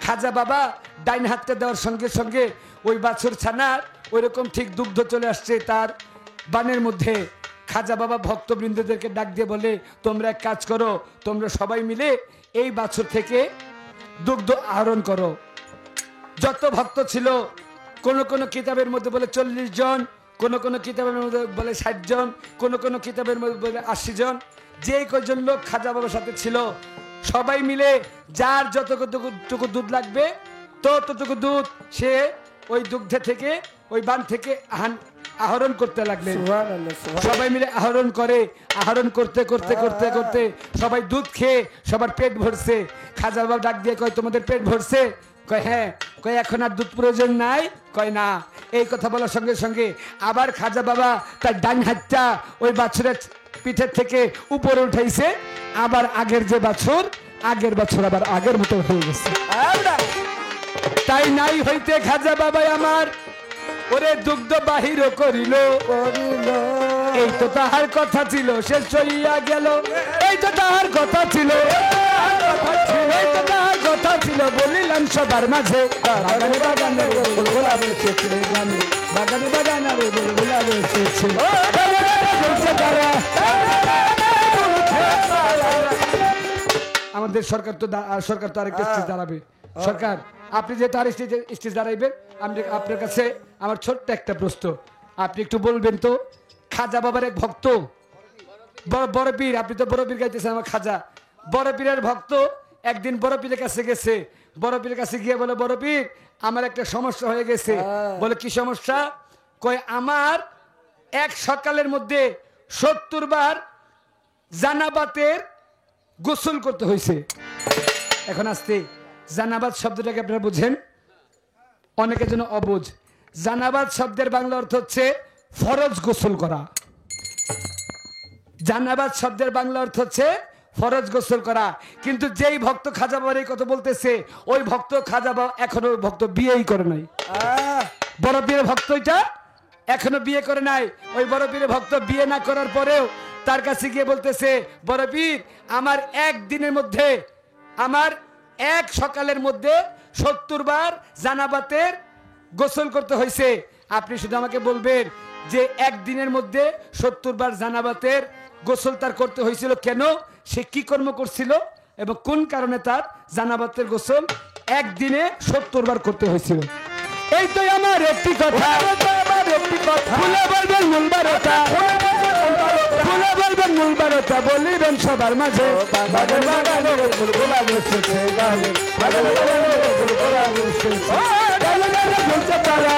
খাজা বাবা ডাইন হাতটা দেওয়ার সঙ্গে সঙ্গে ওই বাছুর ছানার ওই রকম ঠিক দুগ্ধ চলে আসছে তার বানের মধ্যে। খাজা বাবা ভক্তবৃন্দদেরকে ডাক দিয়ে বলে, তোমরা এক কাজ করো, তোমরা সবাই মিলে এই বাছুর থেকে দুগ্ধ আহরণ করো। যত ভক্ত ছিল, কোন কোন কিতাবের মধ্যে বলে 40 জন, কোন কোন কিতাবের মধ্যে বলে 60 জন, কোন কোন কিতাবের মধ্যে বলে 80 জন। যে কয়জন লোক খাজা বাবার সাথে ছিল, সবাই মিলে যার যতটুকু দুধ লাগবে ততটুকু দুধ সে ওই দুগ্ধে থেকে, ওই বান থেকে আহরণ করতে লাগলেন। সবাই মিলে আহরণ করে, আহরণ করতে করতে করতে করতে সবাই দুধ খেয়ে সবার পেট ভরছে। খাজা বাবা ডাক দিয়ে কয়, তোমাদের পেট ভরছে? কয় হ্যাঁ। কয় এখন আর দুধ প্রয়োজন নাই? কয় না। এই কথা বলার সঙ্গে সঙ্গে আবার খাজা বাবা তার ডান হাতটা ওই বাছুরের পিঠের থেকে উপরে উঠাইছে, আবার আগের যে বাছুর, আগের বাছুর আবার আগের মতো হয়ে গেছে। তাই নাই হইতে খাজা বাবা আমার ওরে দুগ্ধ বাহির করিল, এই তো তাহার কথা ছিল, শেষ হইয়া গেল। এই তো তাহার কথা ছিল, এই তো তাহার কথা ছিল, বলিলাম সবার মাঝে। বাগানে বাগানে বুলবুলা বেঁচেছে, বাগানে বাগানে বুলবুলা বেঁচেছে। আমাদের সরকার তো আরেকটা স্টেজ দাঁড়াবে। সরকার, আপনি যেহেতু আর স্টেজ দাঁড়াইবেন, আমি আপনার কাছে আমার ছোট্ট একটা প্রশ্ন, আপনি একটু বলবেন তো, খাজা বাবার এক ভক্ত বড় পীর, আপনি তো বড় পীর গাইতেছেন, আমার খাজা বড় পীরের ভক্ত একদিন বড় পীরের কাছে গেছে। বড় পীরের কাছে গিয়ে বলে, বড় পীর আমার একটা সমস্যা হয়ে গেছে। বলে কি সমস্যা? কয় আমার এক সকালের মধ্যে 70 বার জানাবাতের গোসল করতে হয়েছে। এখন আসতে জানাবাত শব্দটাকে আপনারা বুঝেন, অনেকের জন্য অবুঝ। জানাবাত শব্দের বাংলা অর্থ হচ্ছে ফরজ গোসল করা। জানাবাত শব্দের বাংলা অর্থ হচ্ছে ফরজ গোসল করা। কিন্তু যেই ভক্ত খাজা বাবার এই কথা বলতেছে, ওই ভক্ত খাজা বাবা এখনো ভক্ত বিয়েই করে নাই। বড় পীরের ভক্ত এটা এখনো বিয়ে করে নাই। ওই বড় পীরের ভক্ত বিয়ে না করার পরেও তার কাছে গিয়ে বলতেছে, বড় পীর আমার একদিনের মধ্যে, আমার এক সকালের মধ্যে 70 বার জানাবাতের গোসল করতে হয়েছে। আপনি শুধু আমাকে বলবেন যে একদিনের মধ্যে 70 বার জানাবাতের গোসল তার করতে হয়েছিল কেন, সে কি কর্ম করছিল এবং কোন কারণে তার জানাবাতের গোসল একদিনে 70 বার করতে হয়েছিল। এই তো আমার একটি কথা, খুলে বলবেন মূল বারোটা, খুলে বলবেন মূল বারোটা, বলিবেন সবার মাঝে। বাগানে বাগানে বুলবুলা বসেছে, গানে বাগানে বাগানে বুলবুলা বসেছে, গানে গানে ঝুলছে তারা,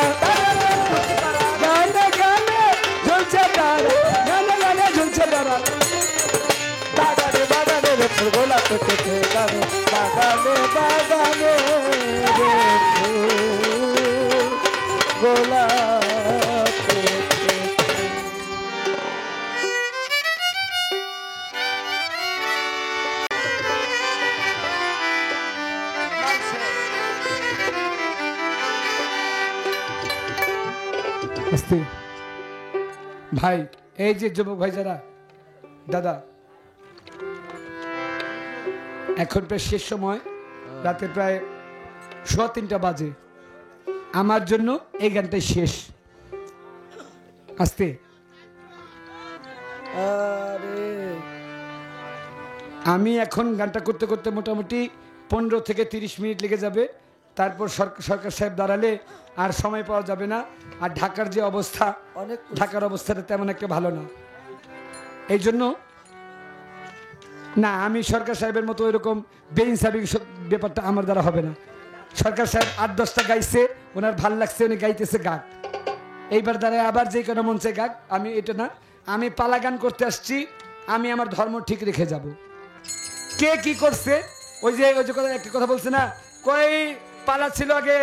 গানে গানে ঝুলছে তারা, গানে গানে ঝুলছে তারা। বাগানে বাগানে বুলবুলা বসেছে, গানে বাগানে বাগানে গোলা। ভাই, এই যে যুবক ভাই যারা, দাদা এখন প্রায় শেষ সময়, রাতে প্রায় 3:15 বাজে। আমার জন্য এই গানটাই শেষ। আস্তে আমি এখন গানটা করতে করতে মোটামুটি 15 থেকে 30 মিনিট লেগে যাবে। তারপর সরকার সাহেব দাঁড়ালে আর সময় পাওয়া যাবে না। আর ঢাকার যে অবস্থা, ঢাকার অবস্থাটা তেমন একটা ভালো না। এই জন্য না, আমি সরকার সাহেবের মতো এরকম বেইনসাফি ব্যাপারটা আমার দ্বারা হবে না। সরকার সাহেব 8-10টা গাইছে, ওনার ভাল লাগছে, উনি গাইতেছে গাক। এইবার দ্বারা আবার যে কোনো মঞ্চে গাক, আমি এটা না, আমি পালা গান করতে আসছি, আমি আমার ধর্ম ঠিক রেখে যাব। কে কি করছে, ওই যে একটা কথা বলছে না, কই পালা ছিল আগে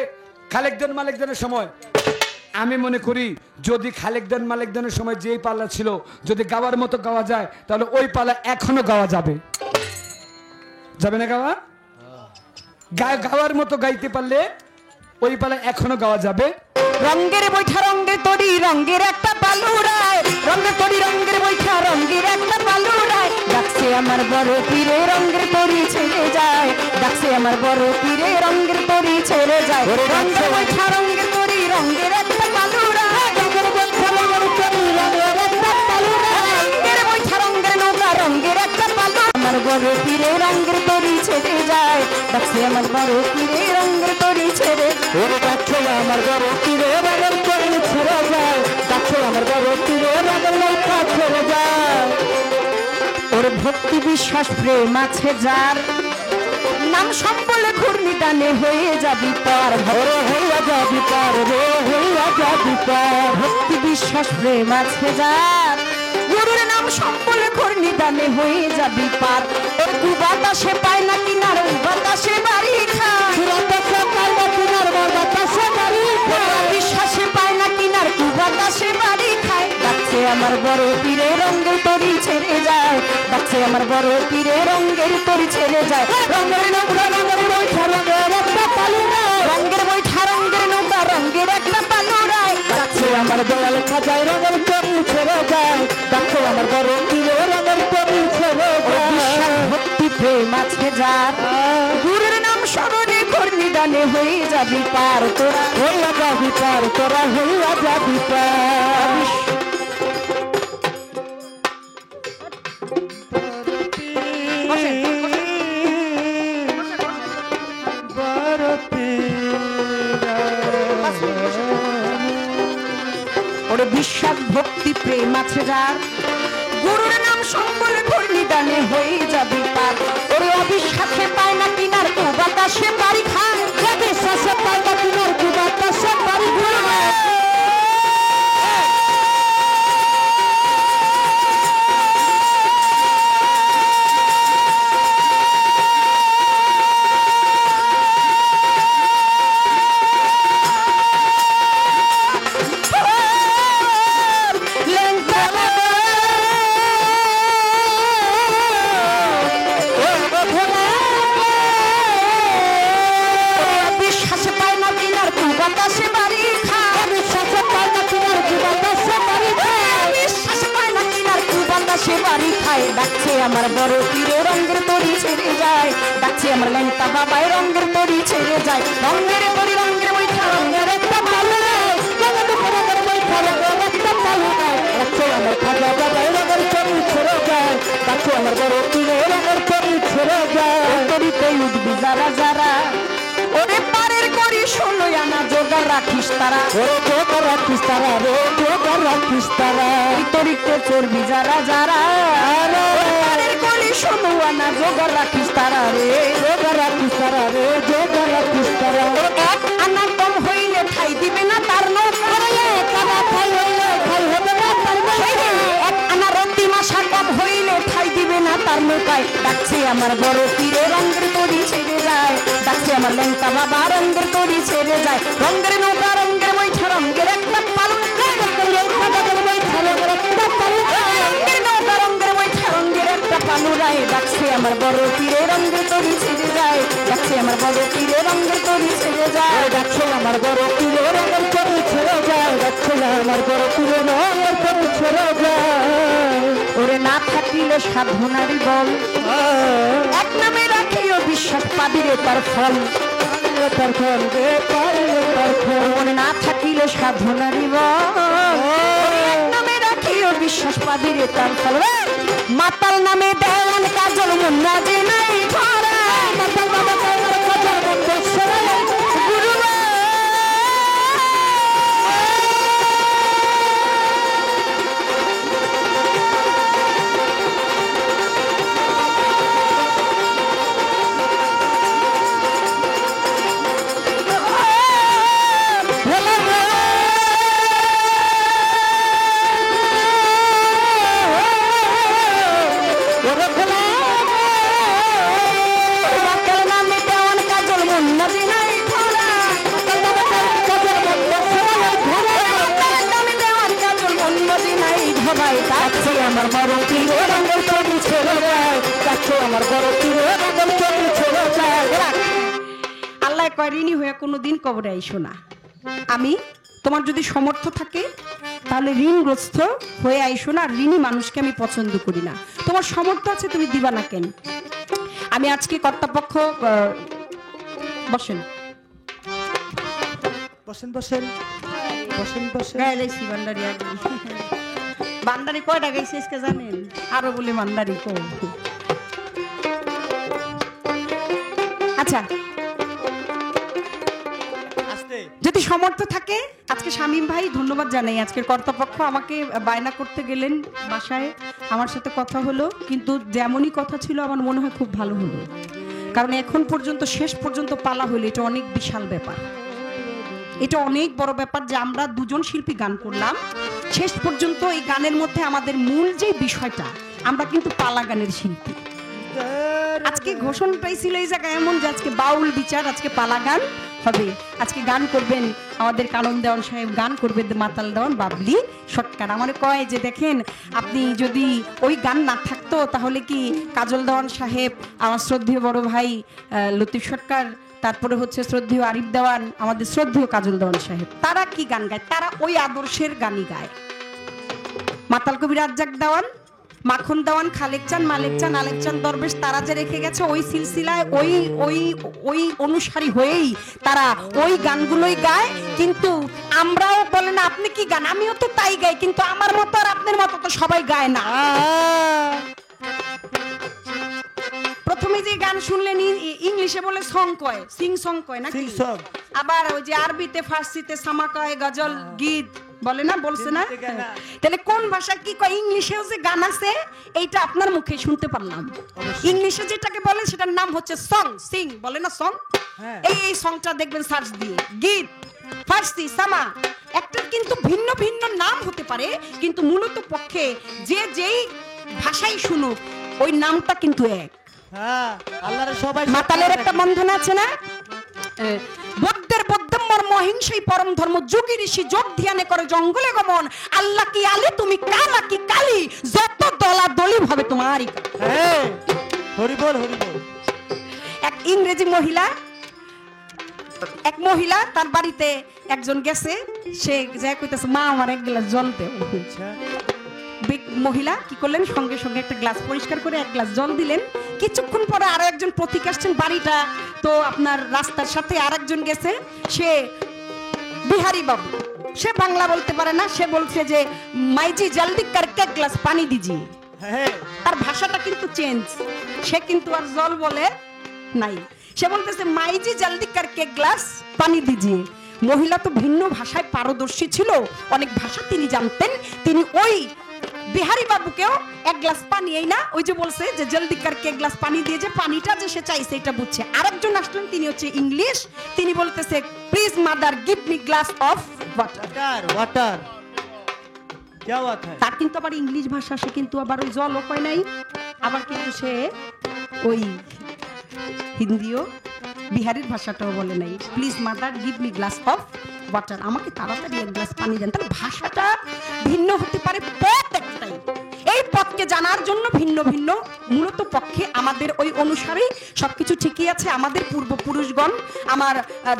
খালেকদান মালিকদানের সময় আমি মনে করি যদি খালেকদান মালিকদানের সময় যেই পালা ছিল যদি গাওয়ার মতো গাওয়া যায় তাহলে ওই পালা এখনো গাওয়া যাবে। যাবে না গাওয়া? গাওয়ার মতো গাইতে পারলে ওই পালা এখনো গাওয়া যাবে। রঙ্গের বৈঠা রঙ্গের তরি রঙ্গের একটা পালুরায়, রঙ্গের তরি রঙ্গের বৈঠা রঙ্গের একটা পালুরায়, ডাকছে আমার বড় পীরে রঙ্গের তরি ছেড়ে যায়, ডাকছে আমার বড় পীরে রঙ্গের তরি ছেড়ে যায়। রঙ্গের বৈঠা রঙ্গের তরি রঙ্গের একটা পালুরায়, রঙ্গের বৈঠা রঙ্গের তরি রঙ্গের একটা পালুরায়, রঙ্গের বৈঠা রঙ্গের নৌকা রঙ্গের একটা পালু, আমার বড় পীরে রঙ্গের তরি ছেড়ে যায়, ডাকছে আমার বড় পীরে রঙ্গের তরি ছেড়ে। ডাকছে আমার বড় পীরে রঙ্গের তরি ছেড়ে যায়, ডাকছে আমার বড় পীরে রঙ্গের নৌকা ছেড়ে যায়। ওর ভক্তি বিশ্বাস প্রেম আছে যার, নাম সম্বলে ঘূর্ণি দানে হয়ে যাবি পার, ভরে হইয়া যাবি পার, রে হইয়া যাবি পার। ভক্তি বিশ্বাস প্রেম আছে যার, গুরুর নাম সম্বলে ঘূর্ণি দানে হয়ে যাবি পার। ওর দু বাতাসে পায় না কিনার, ওই বাতাসে বাড়ি খায়, বাতাসে পায় না কিনার, বাতাসে বাড়ি খায়, বিশ্বাসে পায় না কিনার, দু বাতাসে বাড়ি খায়। ডাকছে আমার বড় পীরে রঙ্গের তরি ছেড়ে যায়, ডাকছে আমার বড় পীরে রঙ্গের তরি ছেড়ে যায়। রঙ্গের নৌকা রঙ্গের বৈঠা রঙ্গের একটা পালুরায়, রঙ্গের বৈঠা রঙ্গের নৌকা রঙ্গের একটা পালুরায়, ডাকছে আমার দয়াল খাজায় রঙ্গের তরি ছেড়ে যায়, ডাকছে আমার বড় পীরে রঙ্গের তরি ছেড়ে যায়। বিশ্বাস ভক্তি প্রেম আছে যার, গুরুর নাম স্মরণে ঘূর্ণি দানে হয়ে যাবি পার, তোরা হইয়া যাবি পার, তোরা হইয়া যাবি পার। ওরে বিশ্বাস ভক্তি প্রেম আছে যার, গুরুর নাম সম্বলে ঘূর্ণি দানে হয়ে যাবি পার। ওরে অবিশ্বাসে পায় না কিনার, কু বাতাসে বাড়ি খায়, বিশ্বাসে পায় না কিনার, কু বাতাসে বাড়ি খায়। ডাকছে আমার বড় পীরে রঙ্গের তরি ছেড়ে যায়, ডাকছে আমার লেন্টা বাবাই রঙ্গের তরি ছেড়ে যায়। রঙ্গের তরি রঙ্গের বৈঠা রঙ্গের একটা পালুরায়, রঙ্গের বৈঠা রঙ্গের একটা পালুরায়, ডাকছে আমার খাজা বাবাই রঙ্গের তরি ছেড়ে যায়, ডাকছে আমার বড় পীরে রঙ্গের তরি ছেড়ে যায়। তরিতে উঠবি যারা যারা, ওরে পারের করি 16 আনা জোগাড় রাখিস তারা, ওরে জোগাড় রাখিস তারা, রে জোগাড় রাখিস তারা। তরিতে চলবি যারা যারা, পারের করি 16 আনা জোগাড় রাখিস তারা, রে জোগাড় রাখিস তারা, রে জোগাড় রাখিস তারা। এক আনা কম হইলে ঠাই দিবে না তার নৌকা, এক আনা ঠাই হইলে ঠাই হবে না তার নৌকা, এক আনা রতি মাসা কম হইলে ঠাই দিবে না তার নৌকায়। ডাকছে আমার বড় পীরে রঙ্গের তরি ছেড়ে যায়, ডাকছে আমার লেন্টা বাবা রঙ্গের তরি ছেড়ে যায়। রঙ্গের নৌকা রঙ্গের বৈঠা রঙ্গের একটা পালু, রঙ্গের নৌকা রঙ্গের বৈঠা রঙ্গের একটা পালু, রঙ্গের নৌকা রঙ্গের বৈঠা রঙ্গের একটা পালুরায়, ডাকছে আমার বড় পীরে রঙ্গের তরি ছেড়ে যায়, ডাকছে আমার বড় পীরে রঙ্গের তরি ছেড়ে যায়, ডাকছে আমার বড় পীরে রঙ্গের তরি ছেড়ে যায়, ডাকছে আমার বড় পীরে রঙ্গের তরি ছেড়ে যায়। ওরে না থাকিলে সাধনারি বল, এক নামে রাখিও বিশ্বাস পাবি রে তার ফল, তার ফল রে পাইলে তার ফল। মনে না থাকিলে সাধনারি বল, এক নামে রাখিও বিশ্বাস পাবি রে তার ফল। মাতাল নামে দেওয়ান কাজল মুন্না যে নাই ঘরে, মাতাল নামে দেওয়ান কাজল মুন্না সরে গুরু কয় ঋণী হয়ে কোনোদিন কবরে আইসো না। আমি তোমার যদি সমর্থ থাকে তাহলে ঋণগ্রস্ত হয়ে আইসো না। আর ঋণী মানুষকে আমি পছন্দ করি না। তোমার সমর্থ আছে, তুমি দিবা না কেন? আমি আজকে কর্তাপক্ষ বসেন বসেন বসেন বসেন বসেন। গাইলাইছি বান্দারি আগে। বান্দারি কয়টা গাইছে আজকে জানেন? আরো বলে বান্দারি কো। আচ্ছা, যদি সমর্থ থাকে, আজকে শামীম ভাই ধন্যবাদ জানাই। আজকের কর্তাপক্ষ আমাকে বায়না করতে গেলেন বাসায়, আমার সাথে কথা হলো, কিন্তু যেমনই কথা ছিল আমার মনে হয় খুব ভালো হলো। কারণ এখন পর্যন্ত শেষ পর্যন্ত পালা হলো, এটা অনেক বিশাল ব্যাপার, এটা অনেক বড় ব্যাপার যে আমরা দুজন শিল্পী গান করলাম, শেষ পর্যন্ত এই গানের মধ্যে আমাদের মূল যে বিষয়টা, আমরা কিন্তু পালা গানের শিল্পী। আজকে ঘোষণাটাই ছিল এই জায়গায় এমন যে আজকে বাউল বিচার, আজকে পালা গান হবে। আজকে গান করবেন আমাদের কানন দেওয়ান সাহেব, গান করবেন মাতাল দেওয়ান বাবলি সরকার। আমার কয় যে দেখেন, আপনি যদি ওই গান না থাকতো তাহলে কি কাজল দেওয়ান সাহেব, আমার শ্রদ্ধেয় বড় ভাই লতিফ সরকার, তারপরে হচ্ছে শ্রদ্ধেয় আরিফ দেওয়ান, আমাদের শ্রদ্ধেয় কাজল দেওয়ান সাহেব, তারা কি গান গায়? তারা ওই আদর্শের গানই গায়। মাতাল কবি রাজ্জাক দেওয়ান, মাখন দেওয়ান, খালেক চান, মালেক চান, আলেক চান দরবেশ, তারা যে রেখে গেছে ওই সিলসিলায়, ওই ওই ওই অনুসারী হয়েই তারা ওই গানগুলোই গায়। কিন্তু আমরাও বলে না আপনি কি গান, আমিও তো তাই গাই, কিন্তু আমার মতো আর আপনার মতো তো সবাই গায় না। প্রথমে যে গান শুনলেন ইংলিশে বলে সং কয়, সিং সং কয় না, আবার ওই যে আরবিতে ফার্সিতে সামা কয়, গজল গীত বলে না, বলছে না? তাহলে কোন ভাষা কি কয়? ইংলিশেও যে গান আছে এইটা আপনার মুখে শুনতে পারলাম। ইংলিশে যেটাকে বলে সেটার নাম হচ্ছে সং, সিং বলে না, সং। এই সংটা দেখবেন সার্চ দিয়ে, গীত, ফার্সি, সামা, একটা কিন্তু ভিন্ন ভিন্ন নাম হতে পারে, কিন্তু মূলত পক্ষে যে যেই ভাষাই শুনুক ওই নামটা কিন্তু এক। মাতালের একটা বন্ধন আছে না, বৌদ্ধের বৌদ্ধমর মহিংসাই পরম ধর্ম, যোগী ঋষি যোগ ধ্যানে করে জঙ্গলে গমন, আল্লাহ কি আলে তুমি কালা কি কালি, যত দলা দলি ভাবে তোমারই। হরিবল হরিবল। এক ইংরেজি মহিলা, এক মহিলা তার বাড়িতে একজন গেছে, সে যা কইতেছে মা আমার এক গ্লাস জল দেও। মহিলা কি করলেন, সঙ্গে সঙ্গে একটা গ্লাস পরিষ্কার করে এক গ্লাস জল দিলেন। কিছুক্ষণ পরে আরো একজন প্রতীক আসছেন, বাড়িটা তো আপনার রাস্তার সাথে আরেকজন গেছে, সে বিহারি বাবু, সে বাংলা বলতে পারে না, সে বলছে যে মাইজি জলদি করকে এক গ্লাস পানি দিজিয়ে। তার ভাষাটা কিন্তু চেঞ্জ, সে কিন্তু আর জল বলে নাই, সে বলতেছে মাইজি জলদি করকে এক গ্লাস পানি দিজিয়ে। মহিলা তো ভিন্ন ভাষায় পারদর্শী ছিল, অনেক ভাষা তিনি জানতেন, তিনি ওই বিহারি বাবুকেও এক গ্লাস পানি, এই না ওই যে বলছে যে জলদি করকে এক গ্লাস পানি দিয়ে, যে পানিটা যে সে চাইছে এটা বুঝছে। আরেকজন আসলেন, তিনি হচ্ছে ইংলিশ, তিনি বলতেছে please mother give me glass of water, water. তার কিন্তু আবার ইংলিশ ভাষা, সে কিন্তু আবার ওই জলও কয় নাই, আবার কিন্তু সে ওই হিন্দিও বিহারির ভাষাটাও বলে নাই, please mother give me glass of water, আমাকে তাড়াতাড়ি এক গ্লাস পানি দেন। তাহলে ভাষাটা ভিন্ন হতে পারে, পথ একটাই। এই পথকে জানার জন্য ভিন্ন ভিন্ন মূলত পক্ষে আমাদের ওই অনুসারে সবকিছু ঠিকই আছে। আমাদের পূর্বপুরুষগণ, আমার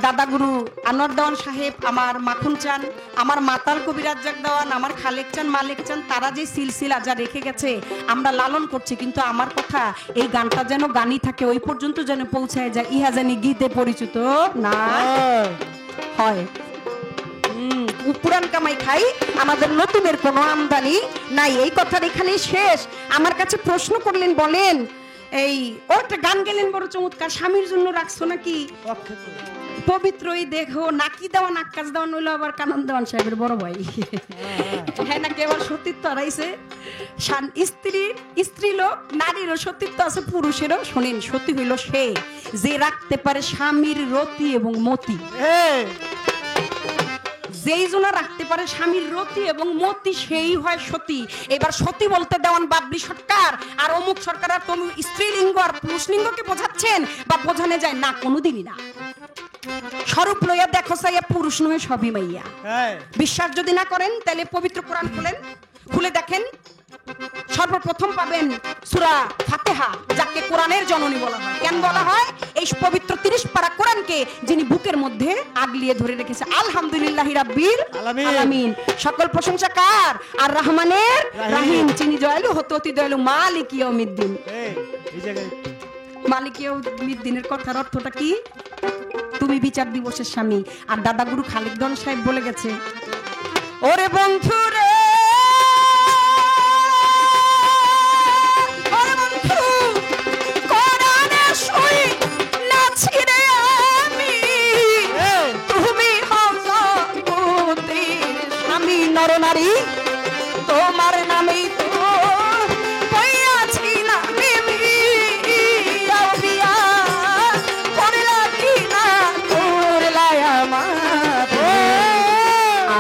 দাদাগুরু আনোয়ার দেওয়ান সাহেব, আমার মাখন চান, আমার মাতাল কবি রাজ্জাক দেওয়ান, আমার খালেক চান, মালেক চান, তারা যে সিলসিলা যা রেখে গেছে আমরা লালন করছি। কিন্তু আমার কথা, এই গানটা যেন গানই থাকে, ওই পর্যন্ত যেন পৌঁছায় যায়, ইহা জানি গীতে পরিচিত না হয়। পুরান কামাই খাই, আমাদের নতুনের কোনো আমদানি নাই। এই কথার এখানে শেষ। আমার কাছে প্রশ্ন করলেন, বলেন এই ও একটা গান গেলেন বড় চমৎকার, স্বামীর জন্য রাখছো নাকি? পবিত্রই দেখো, নাকি দেওয়া নাক্কাজ দেওয়া নইলো আবার কানন দেওয়ান সাহেবের বড় ভাই, হ্যাঁ নাকি আবার সতীত্ব হারাইছে। স্ত্রী লোক, নারীরও সতীত্ব আছে, পুরুষেরও। শোনেন, সতী হইল সে যে রাখতে পারে স্বামীর রতি এবং মতি, যেই জনা রাখতে পারে স্বামীর রতি এবং মতি, সেই হয় সতী। এবার সতী বলতে দেওয়ান বাবলি সরকার আর অমুক সরকার আর তমুক স্ত্রীলিঙ্গ আর পুরুষলিঙ্গকে বোঝাচ্ছেন বা বোঝানো যায় না, কোনোদিনই না। স্বরূপ লইয়া দেখো চাইয়া পুরুষ নয় সবই মাইয়া। বিশ্বাস যদি না করেন তাহলে পবিত্র কোরআন খুলেন, খুলে দেখেন সর্বপ্রথম পাবেন সূরা ফাতিহা, যাকে কোরআনের জননী বলা হয়। কেন বলা হয়? এই পবিত্র 30 পারা কোরআনকে যিনি বুকের মধ্যে আগলিয়ে ধরে রেখেছে। আলহামদুলিল্লাহি রাব্বিল আলামিন। সকল প্রশংসা কার? আর রহমানের রহিম, যিনি দয়ালু হতে অতি দয়ালু, মালিক ইয়াউমিদ্দিন। এই জায়গায় মালিক ইয়াউমিদ্দিনের কথার অর্থটা কি? তুমি বিচার দিবসের স্বামী। আর দাদা গুরু খালিদ দন সাহেব বলে গেছে, ওরে বন্ধু রে, ওরে বন্ধু, কোরআনের সই নাছি রে আমি, তুমি হও জগতের স্বামী নরনারী, তোমার নামেই তো হইয়াছি না বিবি, আউলিয়া করলা কি না করলাই আমার,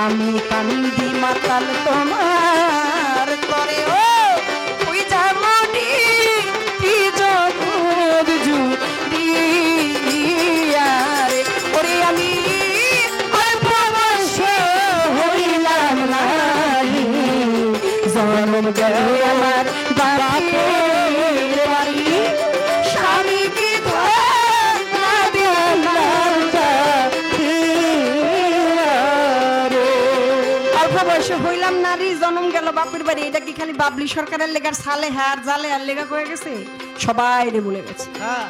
আমি কান্দি মাতাল তোমার করে, ও ওই যেমনি কি জগৎ জুড়িয়ারে, ওরে আমি অল্প বয়সে হইলাম নারী, জনম গেল আমার বাপের বাড়ি, স্বামী কি ধোঁকা দিলাম অল্প বয়সে হইলাম নারী, জন্ম গেল বাপের বাড়ি। এটা কি খালি বাবলি সরকারের লেগার সালে হার জালে আর লেগা হয়ে গেছে? সবাই রে বলে গেছে। হ্যাঁ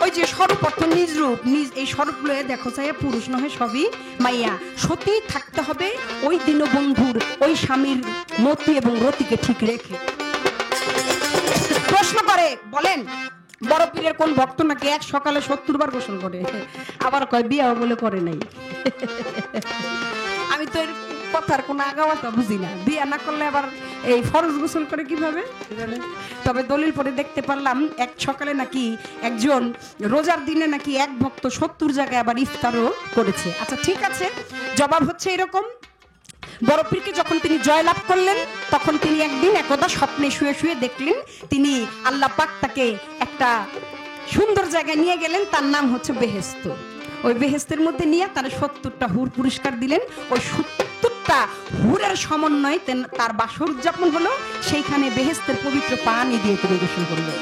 ওই যে স্বরূপ অর্থ নিজ রূপ, নিজ এই স্বরূপ লয়ে দেখো চাই পুরুষ নহে সবই মাইয়া। সতী থাকতে হবে ওই দীনবন্ধুর, ওই স্বামীর মতি এবং রতিকে ঠিক রেখে। প্রশ্ন করে বলেন, বড় পীরের কোন ভক্ত নাকি এক সকালে 70 বার গোসল করে, আবার কয় বিয়াও বলে করে নাই। আমি তো এর কথার কোনো আগামাতা বুঝি না। বিয়া না করলে আবার এই ফরজ গোসল করে কিভাবে? তবে দলিল পড়ে দেখতে পারলাম এক সকালে নাকি একজন রোজার দিনে নাকি এক ভক্ত 70 জায়গায় আবার ইফতারও করেছে। আচ্ছা ঠিক আছে, জবাব হচ্ছে এরকম, বড় পীরকে যখন তিনি জয়লাভ করলেন তখন তিনি একদিন একদা স্বপ্নে শুয়ে শুয়ে দেখলেন তিনি আল্লাহ পাক তাকে একটা সুন্দর জায়গায় নিয়ে গেলেন, তার নাম হচ্ছে বেহেশত। ওই বেহেশতের মধ্যে নিয়ে তার 70টা হুর পুরস্কার দিলেন। ওই 70টা হুরের সমন্বয়ে তার বাসর উদযাপন হলো, সেইখানে বেহেশতের পবিত্র পানি দিয়ে তিনি গোসল করলেন।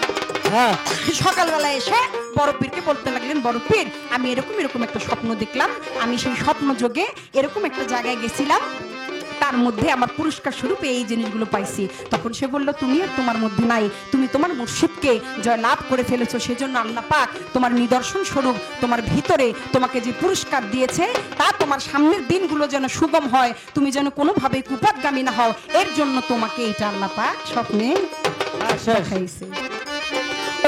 হ্যাঁ সকালবেলা এসে বড় পীরকে বলতে লাগলেন, বড় পীর আমি এরকম একটা স্বপ্ন দেখলাম, আমি সেই স্বপ্ন যোগে এরকম একটা জায়গায় গেছিলাম, তার মধ্যে আমার পুরস্কার স্বরূপ এই জিনিসগুলো পাইছি। তখন সে বলল, তুমি আর তোমার মধ্যে নাই, তুমি তোমার মুর্শিদকে জয় লাভ করে ফেলেছো, সেজন্য আল্লাহ পাক তোমার নিদর্শন স্বরূপ তোমার ভিতরে তোমাকে যে পুরস্কার দিয়েছে তা তোমার সামনের দিনগুলো যেন সুগম হয়, তুমি যেন কোনোভাবে কুপথগামী না হও, এর জন্য তোমাকে এটা আল্লাহ পাক স্বপ্নে দেখাইছে।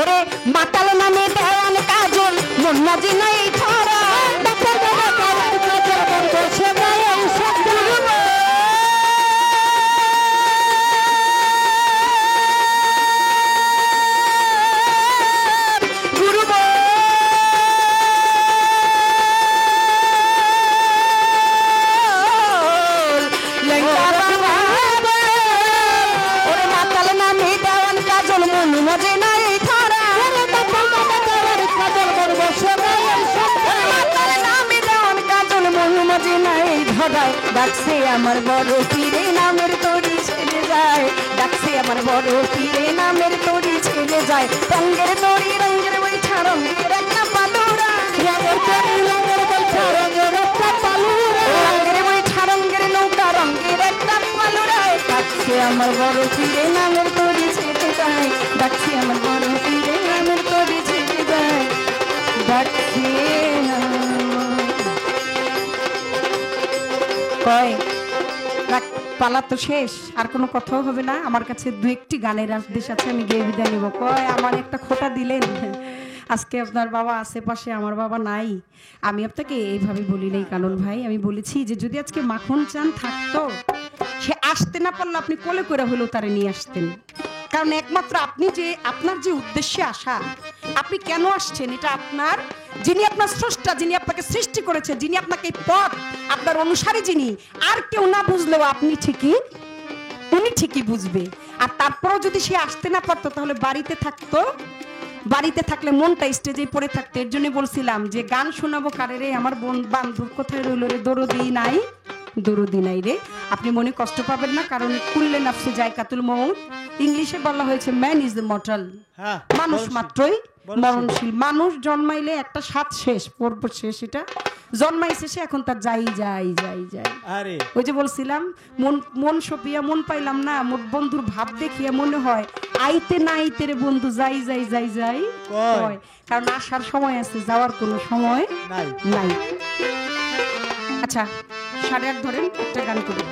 ওরে মাতাল নামে দেওয়ান কাজল মন্নাজি নাই ধরা, ডাকছে আমার বড় পীরে নামের তরি ছেড়ে যায়, ডাকছে আমার বড় পীরে নামের তরি ছেড়ে যায়, রঙের তরি রঙের বৈঠা রঙের একটা পালুরা, রঙের তরি রঙের বৈঠা রঙের একটা পালুরা, রঙের বৈঠা রঙের নৌকা রঙের একটা পালুরা, ডাকছে আমার বড় পীরে নামের তরি ছেড়ে যায়, ডাকছে আমার বড় পীরে নামের তরি ছেড়ে যায়, ডাকছে কয় পালা তো শেষ, আর কোনো কথাও হবে না, আমার কাছে 2-1টি গানের আদেশ আছে, আমি গেয়ে বিদায় নেব। কয় আমার একটা খোটা দিলেন, আজকে আপনার বাবা আশেপাশে, আমার বাবা নাই। আমি আপনাকে এইভাবে বলি নাই কানন ভাই, আমি বলেছি যে যদি আজকে মাখন চান থাকতো, সে আসতে না পারলে আপনি কোলে করে হলেও তারে নিয়ে আসতেন। কারণ একমাত্র আপনি যে আপনার যে উদ্দেশ্যে আসা, আপনি কেন আসছেন এটা আপনার, যিনি আপনার স্রষ্টা, যিনি আপনাকে সৃষ্টি করেছে, যিনি আপনাকে এই পথ, আপনার অনুসারী যিনি, আর কেউ না বুঝলেও আপনি ঠিকই, উনি ঠিকই বুঝবে। আর তারপরও যদি সে আসতে না পারতো তাহলে বাড়িতে থাকতো, বাড়িতে থাকলে মনটা স্টেজে পড়ে থাকতো। এর জন্য বলছিলাম যে গান শোনাবো কারে রে, আমার বান্ধব কোথায় রইল রে, দরদি নাই দরুদি নাই রে। আপনি মনে কষ্ট পাবেন না, কারণ কুল্লে নাফসে জায়কাতুল মউত, ইংলিশে বলা হয়েছে ম্যান ইজ দ্য মর্টাল। হ্যাঁ, মানুষ মরণশীল। মাত্রই মরণশীল। মরণশীল। মানুষ জন্মাইলে একটা স্বাদ শেষ, পর্ব শেষ, এটা জন্মাইছে সে, এখন তার যাই যাই যাই যাই। আরে ওই যে বলছিলাম মন মন সপিয়া মন পাইলাম না, মোর বন্ধুর ভাব দেখিয়া মনে হয় আইতে না আইতে রে বন্ধু যাই যাই যাই যাই কয়। কয়। কারণ আসার সময় আছে, যাওয়ার কোনো সময় নাই। নাই। আচ্ছা 8:30 ধরেন, একটা গান করি।